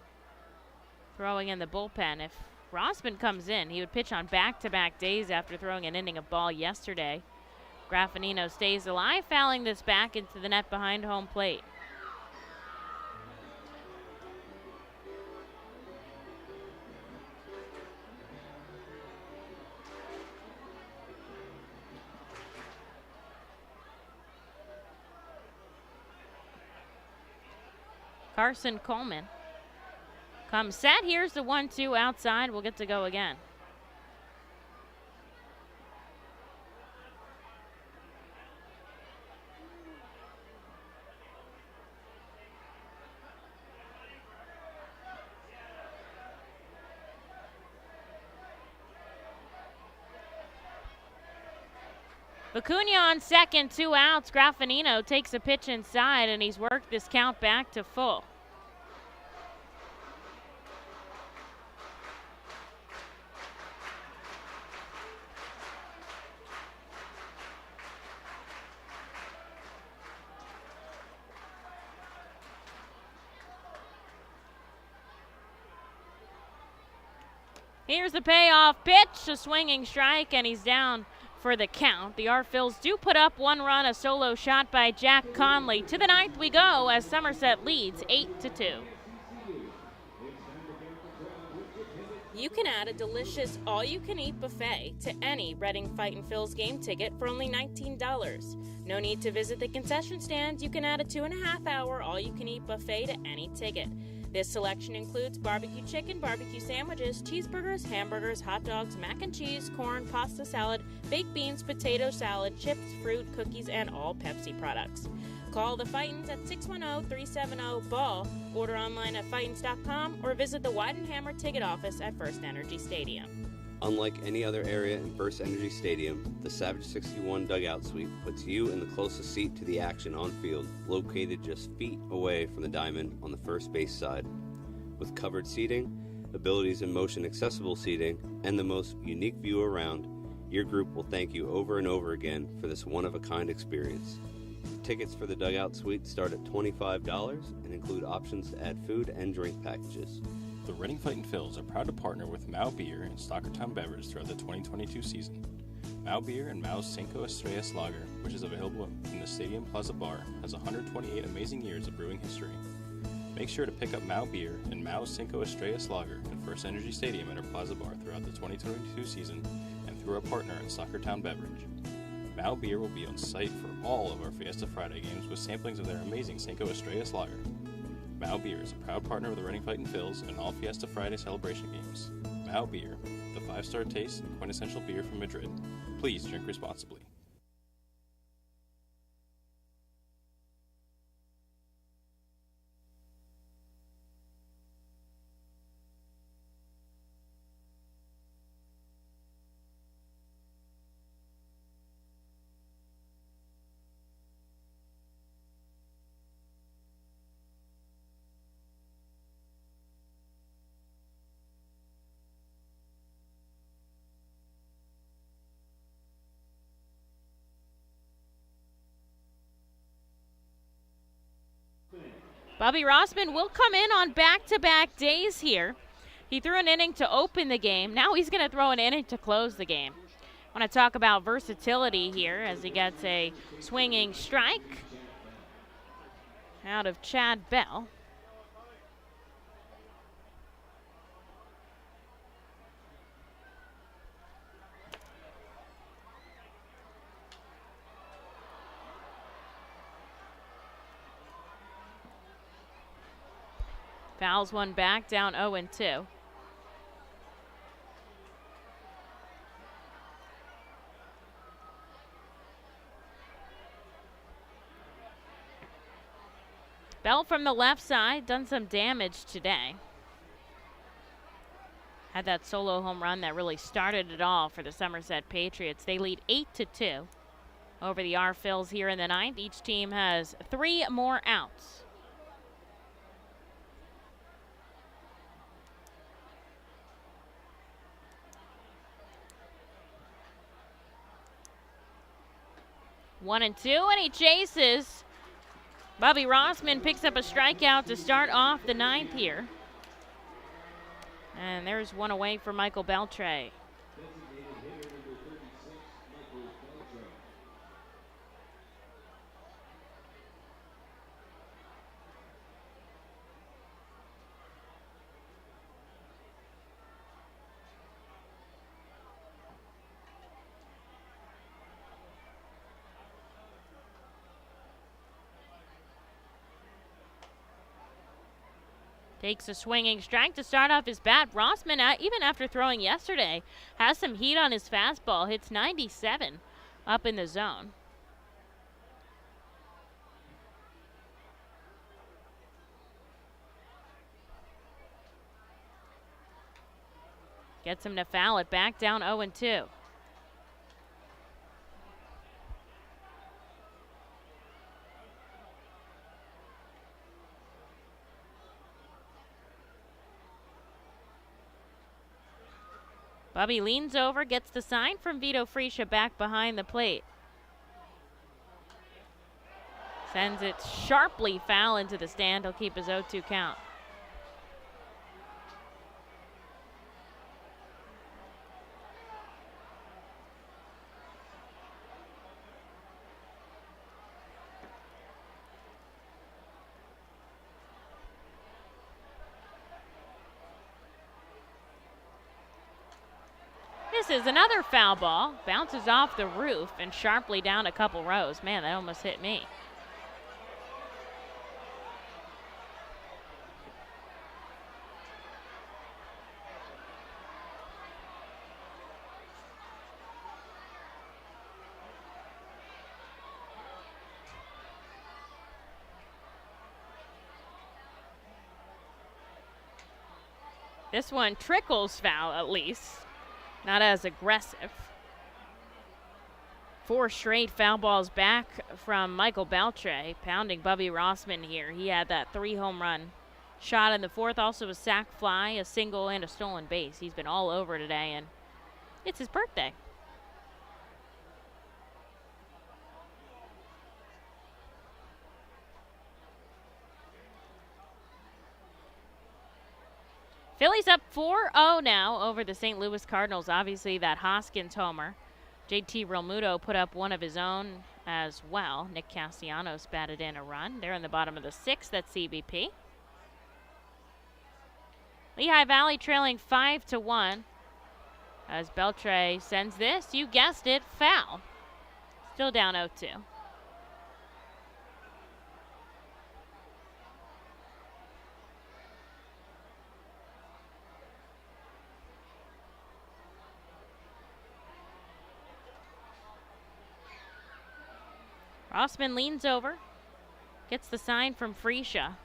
Speaker 3: throwing in the bullpen. If Rossman comes in, he would pitch on back-to-back days after throwing an inning of ball yesterday. Grafenino stays alive, fouling this back into the net behind home plate. Carson Coleman comes set. Here's the 1-2 outside. We'll get to go again. Acuna on second, 2 outs. Grafenino takes a pitch inside, and he's worked this count back to full. Here's the payoff pitch, a swinging strike, and he's down for the count. The R-Phils do put up 1 run, a solo shot by Jack Conley. To the 9th we go as Somerset leads 8-2.
Speaker 11: You can add a delicious all-you-can-eat buffet to any Reading Fightin' Phil's game ticket for only $19. No need to visit the concession stand. You can add a 2.5-hour all-you-can-eat buffet to any ticket. This selection includes barbecue chicken, barbecue sandwiches, cheeseburgers, hamburgers, hot dogs, mac and cheese, corn, pasta salad, baked beans, potato salad, chips, fruit, cookies, and all Pepsi products. Call the Fightins at 610-370-BALL, order online at Fightins.com, or visit the Weidenhammer ticket office at FirstEnergy Stadium.
Speaker 14: Unlike any other area in FirstEnergy Stadium, the Savage 61 dugout suite puts you in the closest seat to the action on field, located just feet away from the diamond on the first base side. With covered seating, abilities in motion accessible seating, and the most unique view around, your group will thank you over and over again for this one-of-a-kind experience. Tickets for the dugout suite start at $25 and include options to add food and drink packages.
Speaker 7: The Reading Fightin' Phils are proud to partner with Mao Beer and Stockertown Beverage throughout the 2022 season. Mao Beer and Mao's Cinco Estrellas Lager, which is available in the Stadium Plaza Bar, has 128 amazing years of brewing history. Make sure to pick up Mao Beer and Mao's Cinco Estrellas Lager at FirstEnergy Stadium at our Plaza Bar throughout the 2022 season and through our partner at Stockertown Beverage. Mao Beer will be on site for all of our Fiesta Friday games with samplings of their amazing Cinco Estrellas Lager. Mao Beer is a proud partner of the Reading Fightin' Phils and all Fiesta Friday celebration games. Mao Beer, the 5-star taste and quintessential beer from Madrid. Please drink responsibly.
Speaker 3: Bobby Rossman will come in on back-to-back days here. He threw an inning to open the game. Now he's going to throw an inning to close the game. I want to talk about versatility here as he gets a swinging strike out of Chad Bell. Fouls one back, down 0-2. Bell from the left side, done some damage today. Had that solo home run that really started it all for the Somerset Patriots. They lead 8-2 over the R-Phils here in the 9th. Each team has 3 more outs. One and 2, and he chases. Bobby Rossman picks up a strikeout to start off the 9th here. And there's one away for Michael Beltray. Takes a swinging strike to start off his bat. Rossman, even after throwing yesterday, has some heat on his fastball. Hits 97 up in the zone. Gets him to foul it back, down 0-2. Bubby leans over, gets the sign from Vito Freesia back behind the plate. Sends it sharply foul into the stand. He'll keep his 0-2 count. This is another foul ball. Bounces off the roof and sharply down a couple rows. Man, that almost hit me. This one trickles foul at least. Not as aggressive. 4 straight foul balls back from Michael Beltray, pounding Bubby Rossman here. He had that 3 home run shot in the 4th, also a sac fly, a single, and a stolen base. He's been all over today, and it's his birthday. Phillies up 4-0 now over the St. Louis Cardinals. Obviously, that Hoskins homer. JT Realmuto put up one of his own as well. Nick Castellanos batted in a run. They're in the bottom of the 6th at CBP. Lehigh Valley trailing 5-1 as Beltray sends this, you guessed it, foul. Still down 0-2. Rossman leans over, gets the sign from Freesia.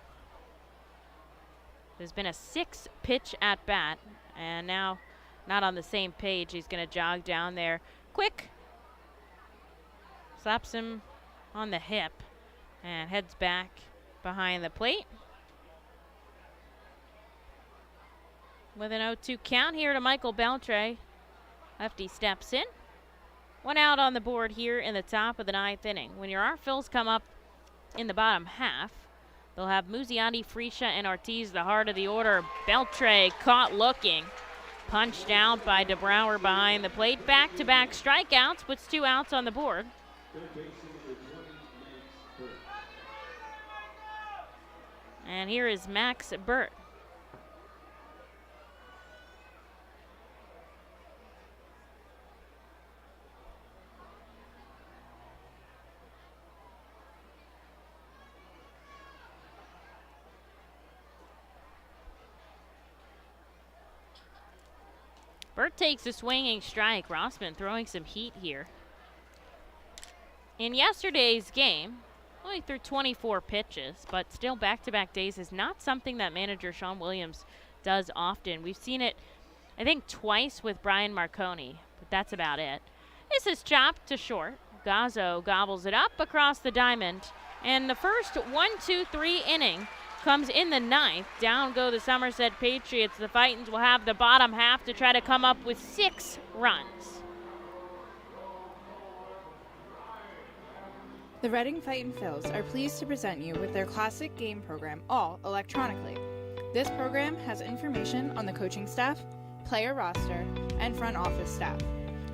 Speaker 3: There's been a 6-pitch at bat, and now not on the same page. He's going to jog down there. Quick. Slaps him on the hip and heads back behind the plate. With an 0-2 count here to Michael Beltray. Lefty steps in. 1 out on the board here in the top of the 9th inning. When your R-Phils come up in the bottom half, they'll have Museotti, Freesia, and Ortiz, the heart of the order. Beltray caught looking. Punched out by DeBrouwer behind the plate. Back-to-back strikeouts, puts 2 outs on the board. And here is Max Burt. Burt takes a swinging strike. Rossman throwing some heat here. In yesterday's game, only threw 24 pitches, but still back-to-back days is not something that manager Sean Williams does often. We've seen it, I think, twice with Brian Marconi, but that's about it. This is chopped to short. Gazzo gobbles it up across the diamond, and the first 1-2-3 inning comes in the 9th. Down go the Somerset Patriots. The Fightins will have the bottom half to try to come up with 6 runs.
Speaker 21: The Reading Fightin' Phils are pleased to present you with their classic game program, all electronically. This program has information on the coaching staff, player roster, and front office staff.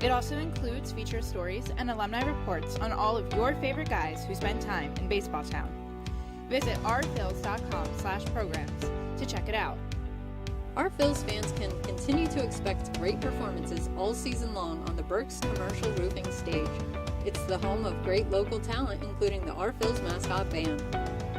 Speaker 21: It also includes feature stories and alumni reports on all of your favorite guys who spend time in baseball town. Visit rphils.com/programs to check it out.
Speaker 4: Our Phils fans can continue to expect great performances all season long on the Burke's Commercial Roofing stage. It's the home of great local talent, including the Our Phils mascot band.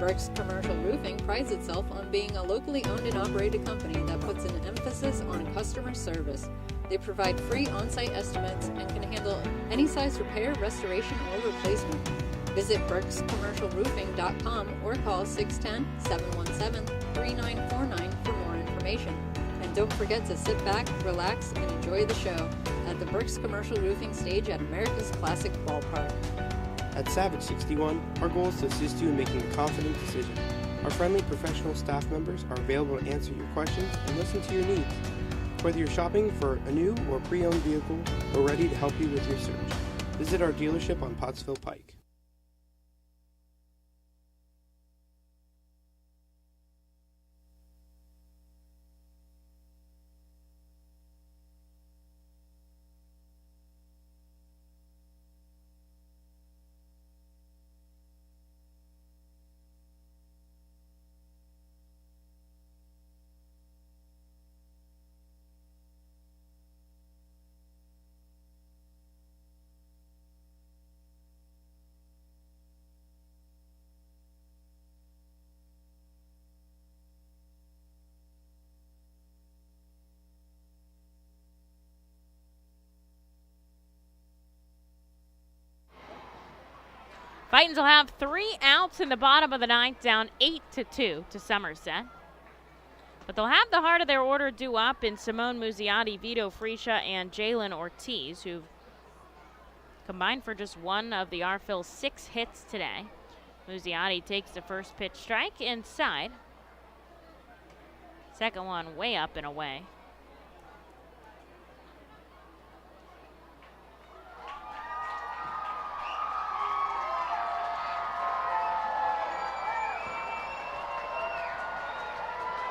Speaker 4: Burke's Commercial Roofing prides itself on being a locally owned and operated company that puts an emphasis on customer service. They provide free on-site estimates and can handle any size repair, restoration, or replacement. Visit burkscommercialroofing.com or call 610-717-3949 for more information. And don't forget to sit back, relax, and enjoy the show at the Burke's Commercial Roofing stage at America's Classic Ballpark.
Speaker 20: At Savage 61, our goal is to assist you in making a confident decision. Our friendly professional staff members are available to answer your questions and listen to your needs. Whether you're shopping for a new or pre-owned vehicle, we're ready to help you with your search. Visit our dealership on Pottsville Pike.
Speaker 3: Fightins will have 3 outs in the bottom of the ninth, down 8-2 to Somerset. But they'll have the heart of their order due up in Simone Museotti, Vito Friscia, and Jalen Ortiz, who've combined for just one of the Arphil's 6 hits today. Museotti takes the first pitch strike inside. Second one way up and away.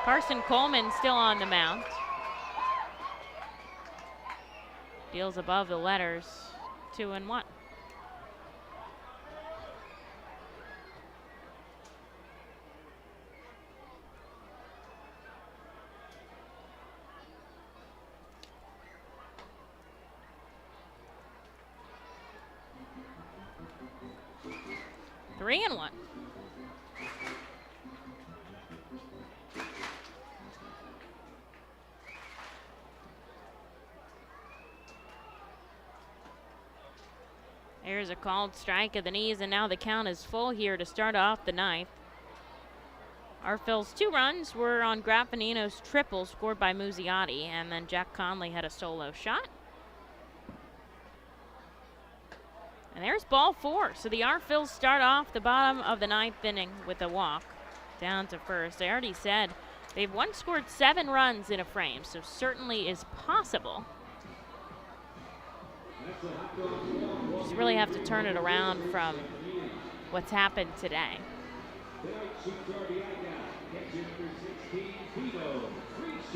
Speaker 3: Carson Coleman still on the mound. Deals above the letters, 2-1. Three and one. There's a called strike of the knees, and now the count is full here to start off the ninth. Arphil's 2 runs were on Grafenino's triple scored by Museotti, and then Jack Conley had a solo shot. And there's ball 4. So the Arphils start off the bottom of the ninth inning with a walk down to first. I already said they've once scored 7 runs in a frame, so certainly is possible. Just really have to turn it around from what's happened today.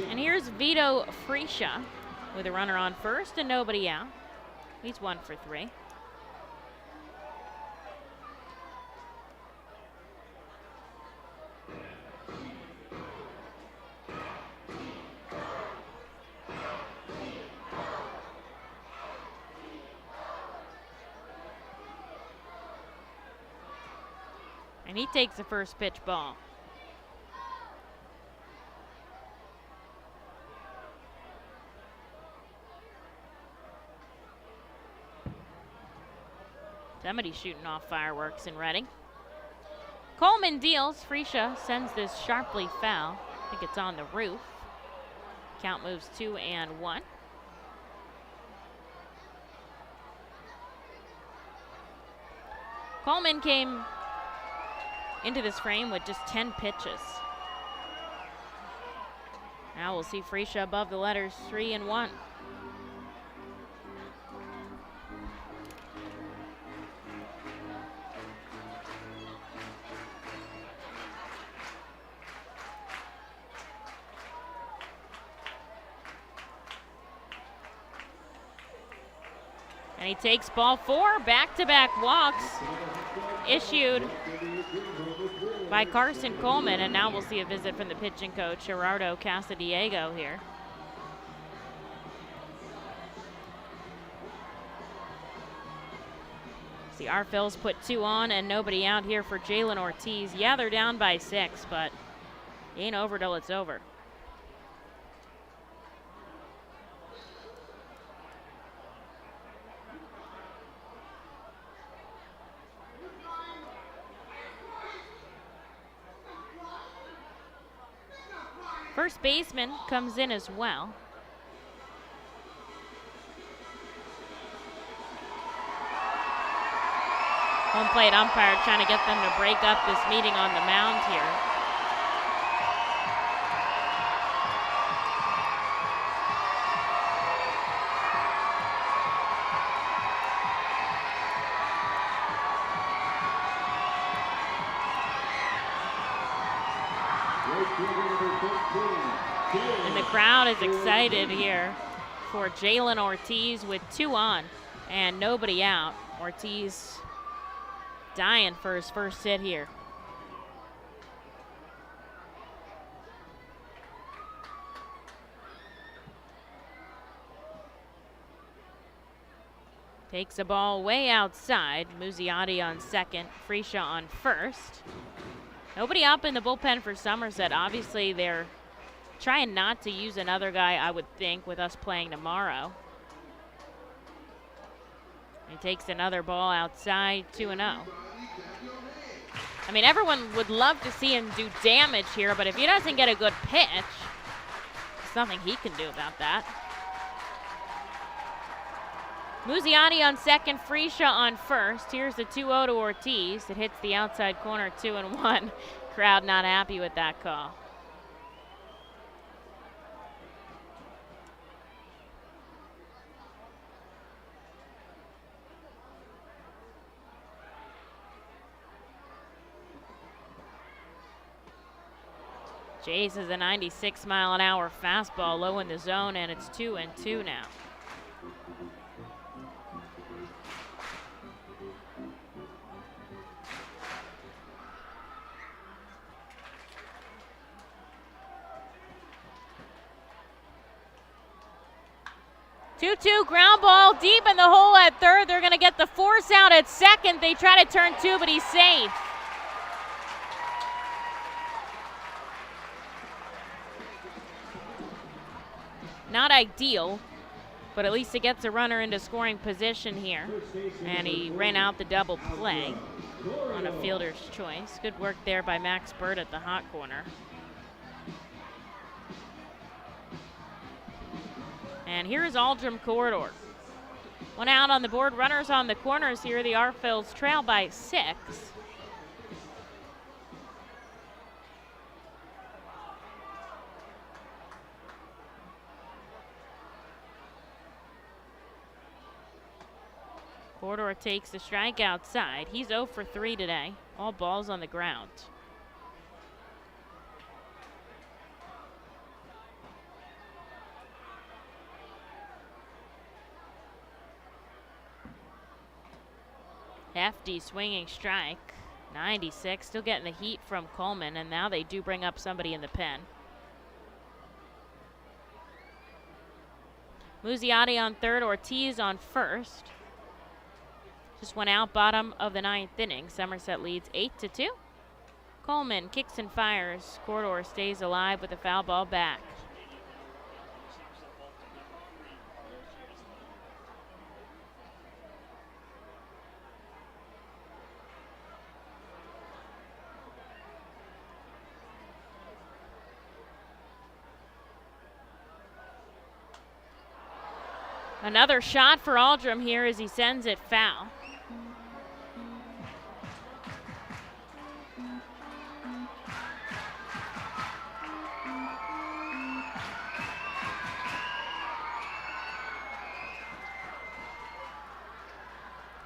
Speaker 3: And here's Vito Friscia with a runner on first and nobody out. He's 1 for 3. And he takes the first pitch ball. Somebody's shooting off fireworks in Reading. Coleman deals. Friscia sends this sharply foul. I think it's on the roof. Count moves 2-1. Coleman came into this frame with just 10 pitches. Now we'll see Friscia above the letters, 3-1. And he takes ball 4, back-to-back walks issued by Carson Coleman, and now we'll see a visit from the pitching coach, Gerardo Casadiego here. The Arphils put 2 on and nobody out here for Jalen Ortiz. Yeah, they're down by 6, but it ain't over till it's over. First baseman comes in as well. Home plate umpire trying to get them to break up this meeting on the mound here. And the crowd is excited here for Jalen Ortiz with 2 on and nobody out. Ortiz dying for his first hit here. Takes the ball way outside. Museotti on second, Freisha on first. Nobody up in the bullpen for Somerset. Obviously, they're trying not to use another guy, I would think, with us playing tomorrow. He takes another ball outside, 2-0. I mean, everyone would love to see him do damage here, but if he doesn't get a good pitch, there's nothing he can do about that. Museotti on second, Freisha on first. Here's the 2-0 to Ortiz. It hits the outside corner, 2-1. Crowd not happy with that call. Chases a 96-mile-an-hour fastball low in the zone, and it's 2-2 now. Two-two ground ball deep in the hole at third. They're going to get the force out at second. They try to turn 2, but he's safe. Not ideal, but at least it gets a runner into scoring position here. And he ran out the double play on a fielder's choice. Good work there by Max Bird at the hot corner. And here's Aldrum Corridor. 1 out on the board, runners on the corners here. The Arphils trail by 6. Corridor takes the strike outside. He's 0 for 3 today. All balls on the ground. Hefty swinging strike. 96, still getting the heat from Coleman, and now they do bring up somebody in the pen. Museotti on third, Ortiz on first. Just 1 out, bottom of the 9th inning. Somerset leads 8-2. Coleman kicks and fires. Corridor stays alive with a foul ball back. Another shot for Aldrum here as he sends it foul.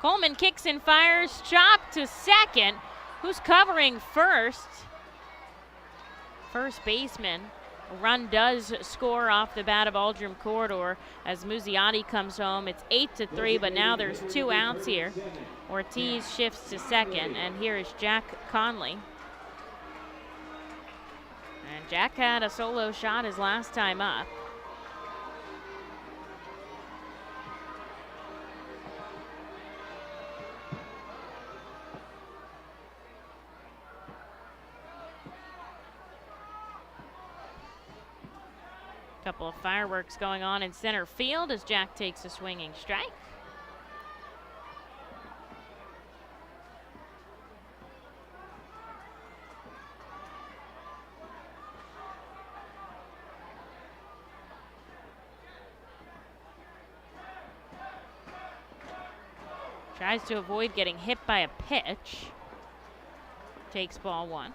Speaker 3: Coleman kicks and fires, chop to second. Who's covering first? First baseman. A run does score off the bat of Aldrum Corridor as Museotti comes home. It's 8-3, but now there's 2 outs here. Ortiz shifts to second, and here is Jack Conley. And Jack had a solo shot his last time up. Couple of fireworks going on in center field as Jack takes a swinging strike. Tries to avoid getting hit by a pitch. Takes ball 1.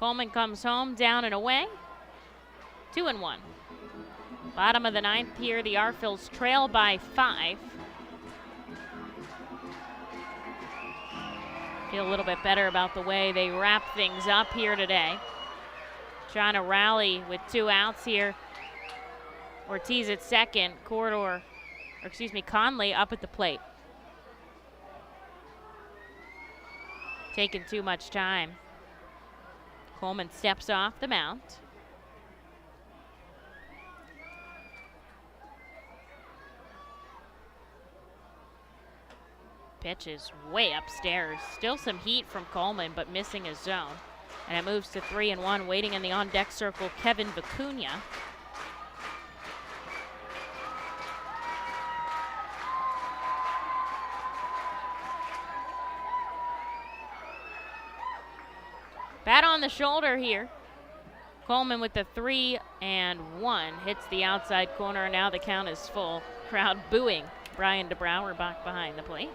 Speaker 3: Coleman comes home, down and away. 2-1. Bottom of the ninth here, the Arphils trail by 5. Feel a little bit better about the way they wrap things up here today. Trying to rally with 2 outs here. Ortiz at second, Conley up at the plate. Taking too much time. Coleman steps off the mound. Pitch is way upstairs. Still some heat from Coleman, but missing his zone. And it moves to 3-1, waiting in the on-deck circle, Kevin Vicuña. Bat on the shoulder here. Coleman with the 3-1 hits the outside corner. Now the count is full. Crowd booing Brian DeBrouwer back behind the plate.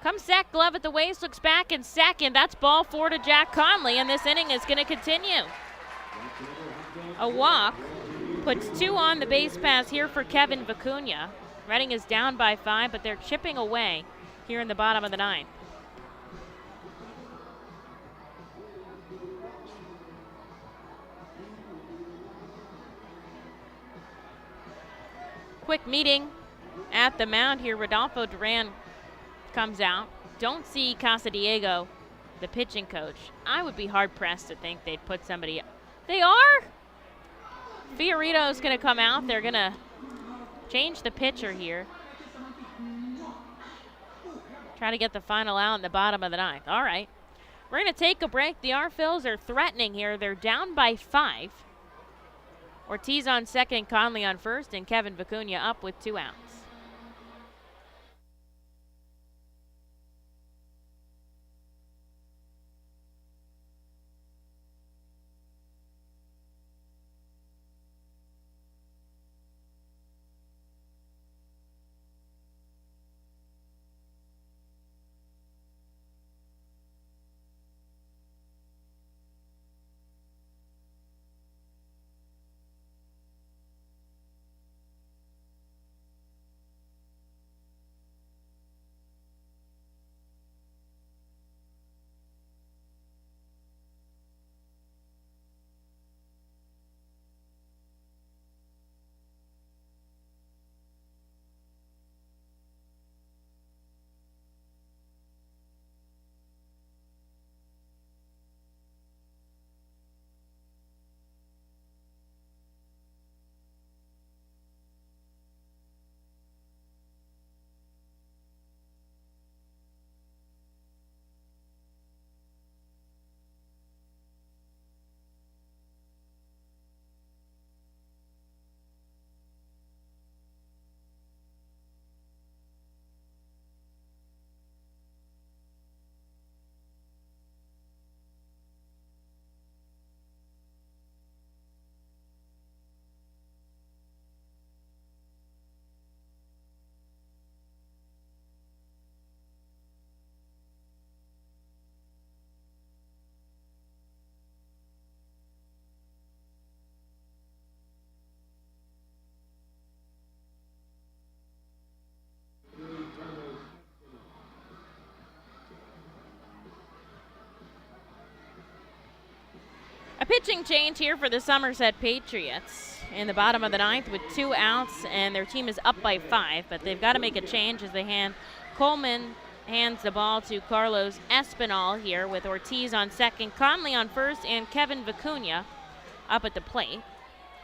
Speaker 3: Comes Zach Glove at the waist, looks back in second. That's ball 4 to Jack Conley, and this inning is going to continue. A walk puts 2 on the base pass here for Kevin Vicuña. Reading is down by 5, but they're chipping away here in the bottom of the ninth. Quick meeting at the mound here. Rodolfo Duran comes out. Don't see Casadiego, the pitching coach. I would be hard-pressed to think they'd put somebody. They are? Fiorito's going to come out. They're going to change the pitcher here. Try to get the final out in the bottom of the ninth. All right. We're going to take a break. The Arphils are threatening here. They're down by 5. Ortiz on second, Conley on first, and Kevin Vicuña up with 2 outs. A pitching change here for the Somerset Patriots in the bottom of the ninth with 2 outs, and their team is up by 5, but they've got to make a change as they Coleman hands the ball to Carlos Espinal here with Ortiz on second, Conley on first, and Kevin Vicuña up at the plate.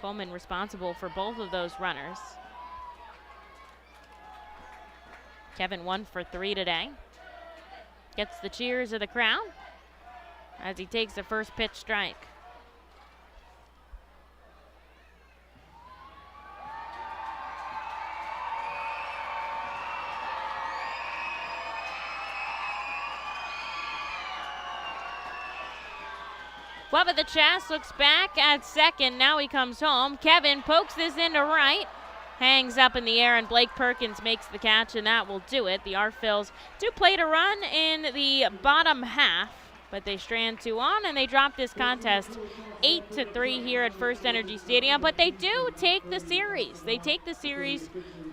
Speaker 3: Coleman responsible for both of those runners. Kevin 1 for 3 today. Gets the cheers of the crowd as he takes the first pitch strike. Glove of the chest, looks back at second. Now he comes home. Kevin pokes this into right. Hangs up in the air, and Blake Perkins makes the catch, and that will do it. The Arphils do play to run in the bottom half, but they strand 2 on, and they drop this contest 8-3 here at FirstEnergy Stadium. But they do take the series. They take the series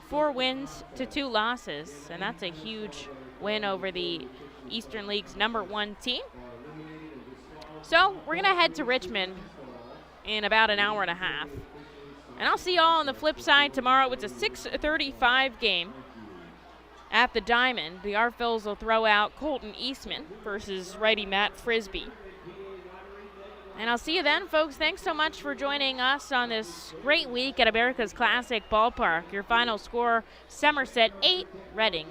Speaker 3: 4 wins to 2 losses, and that's a huge win over the Eastern League's #1 team. So we're going to head to Richmond in about an hour and a half. And I'll see y'all on the flip side tomorrow. It's a 6:35 game at the Diamond. The Arphils will throw out Colton Eastman versus righty Matt Frisbee. And I'll see you then, folks. Thanks so much for joining us on this great week at America's Classic Ballpark. Your final score, Somerset 8, Reading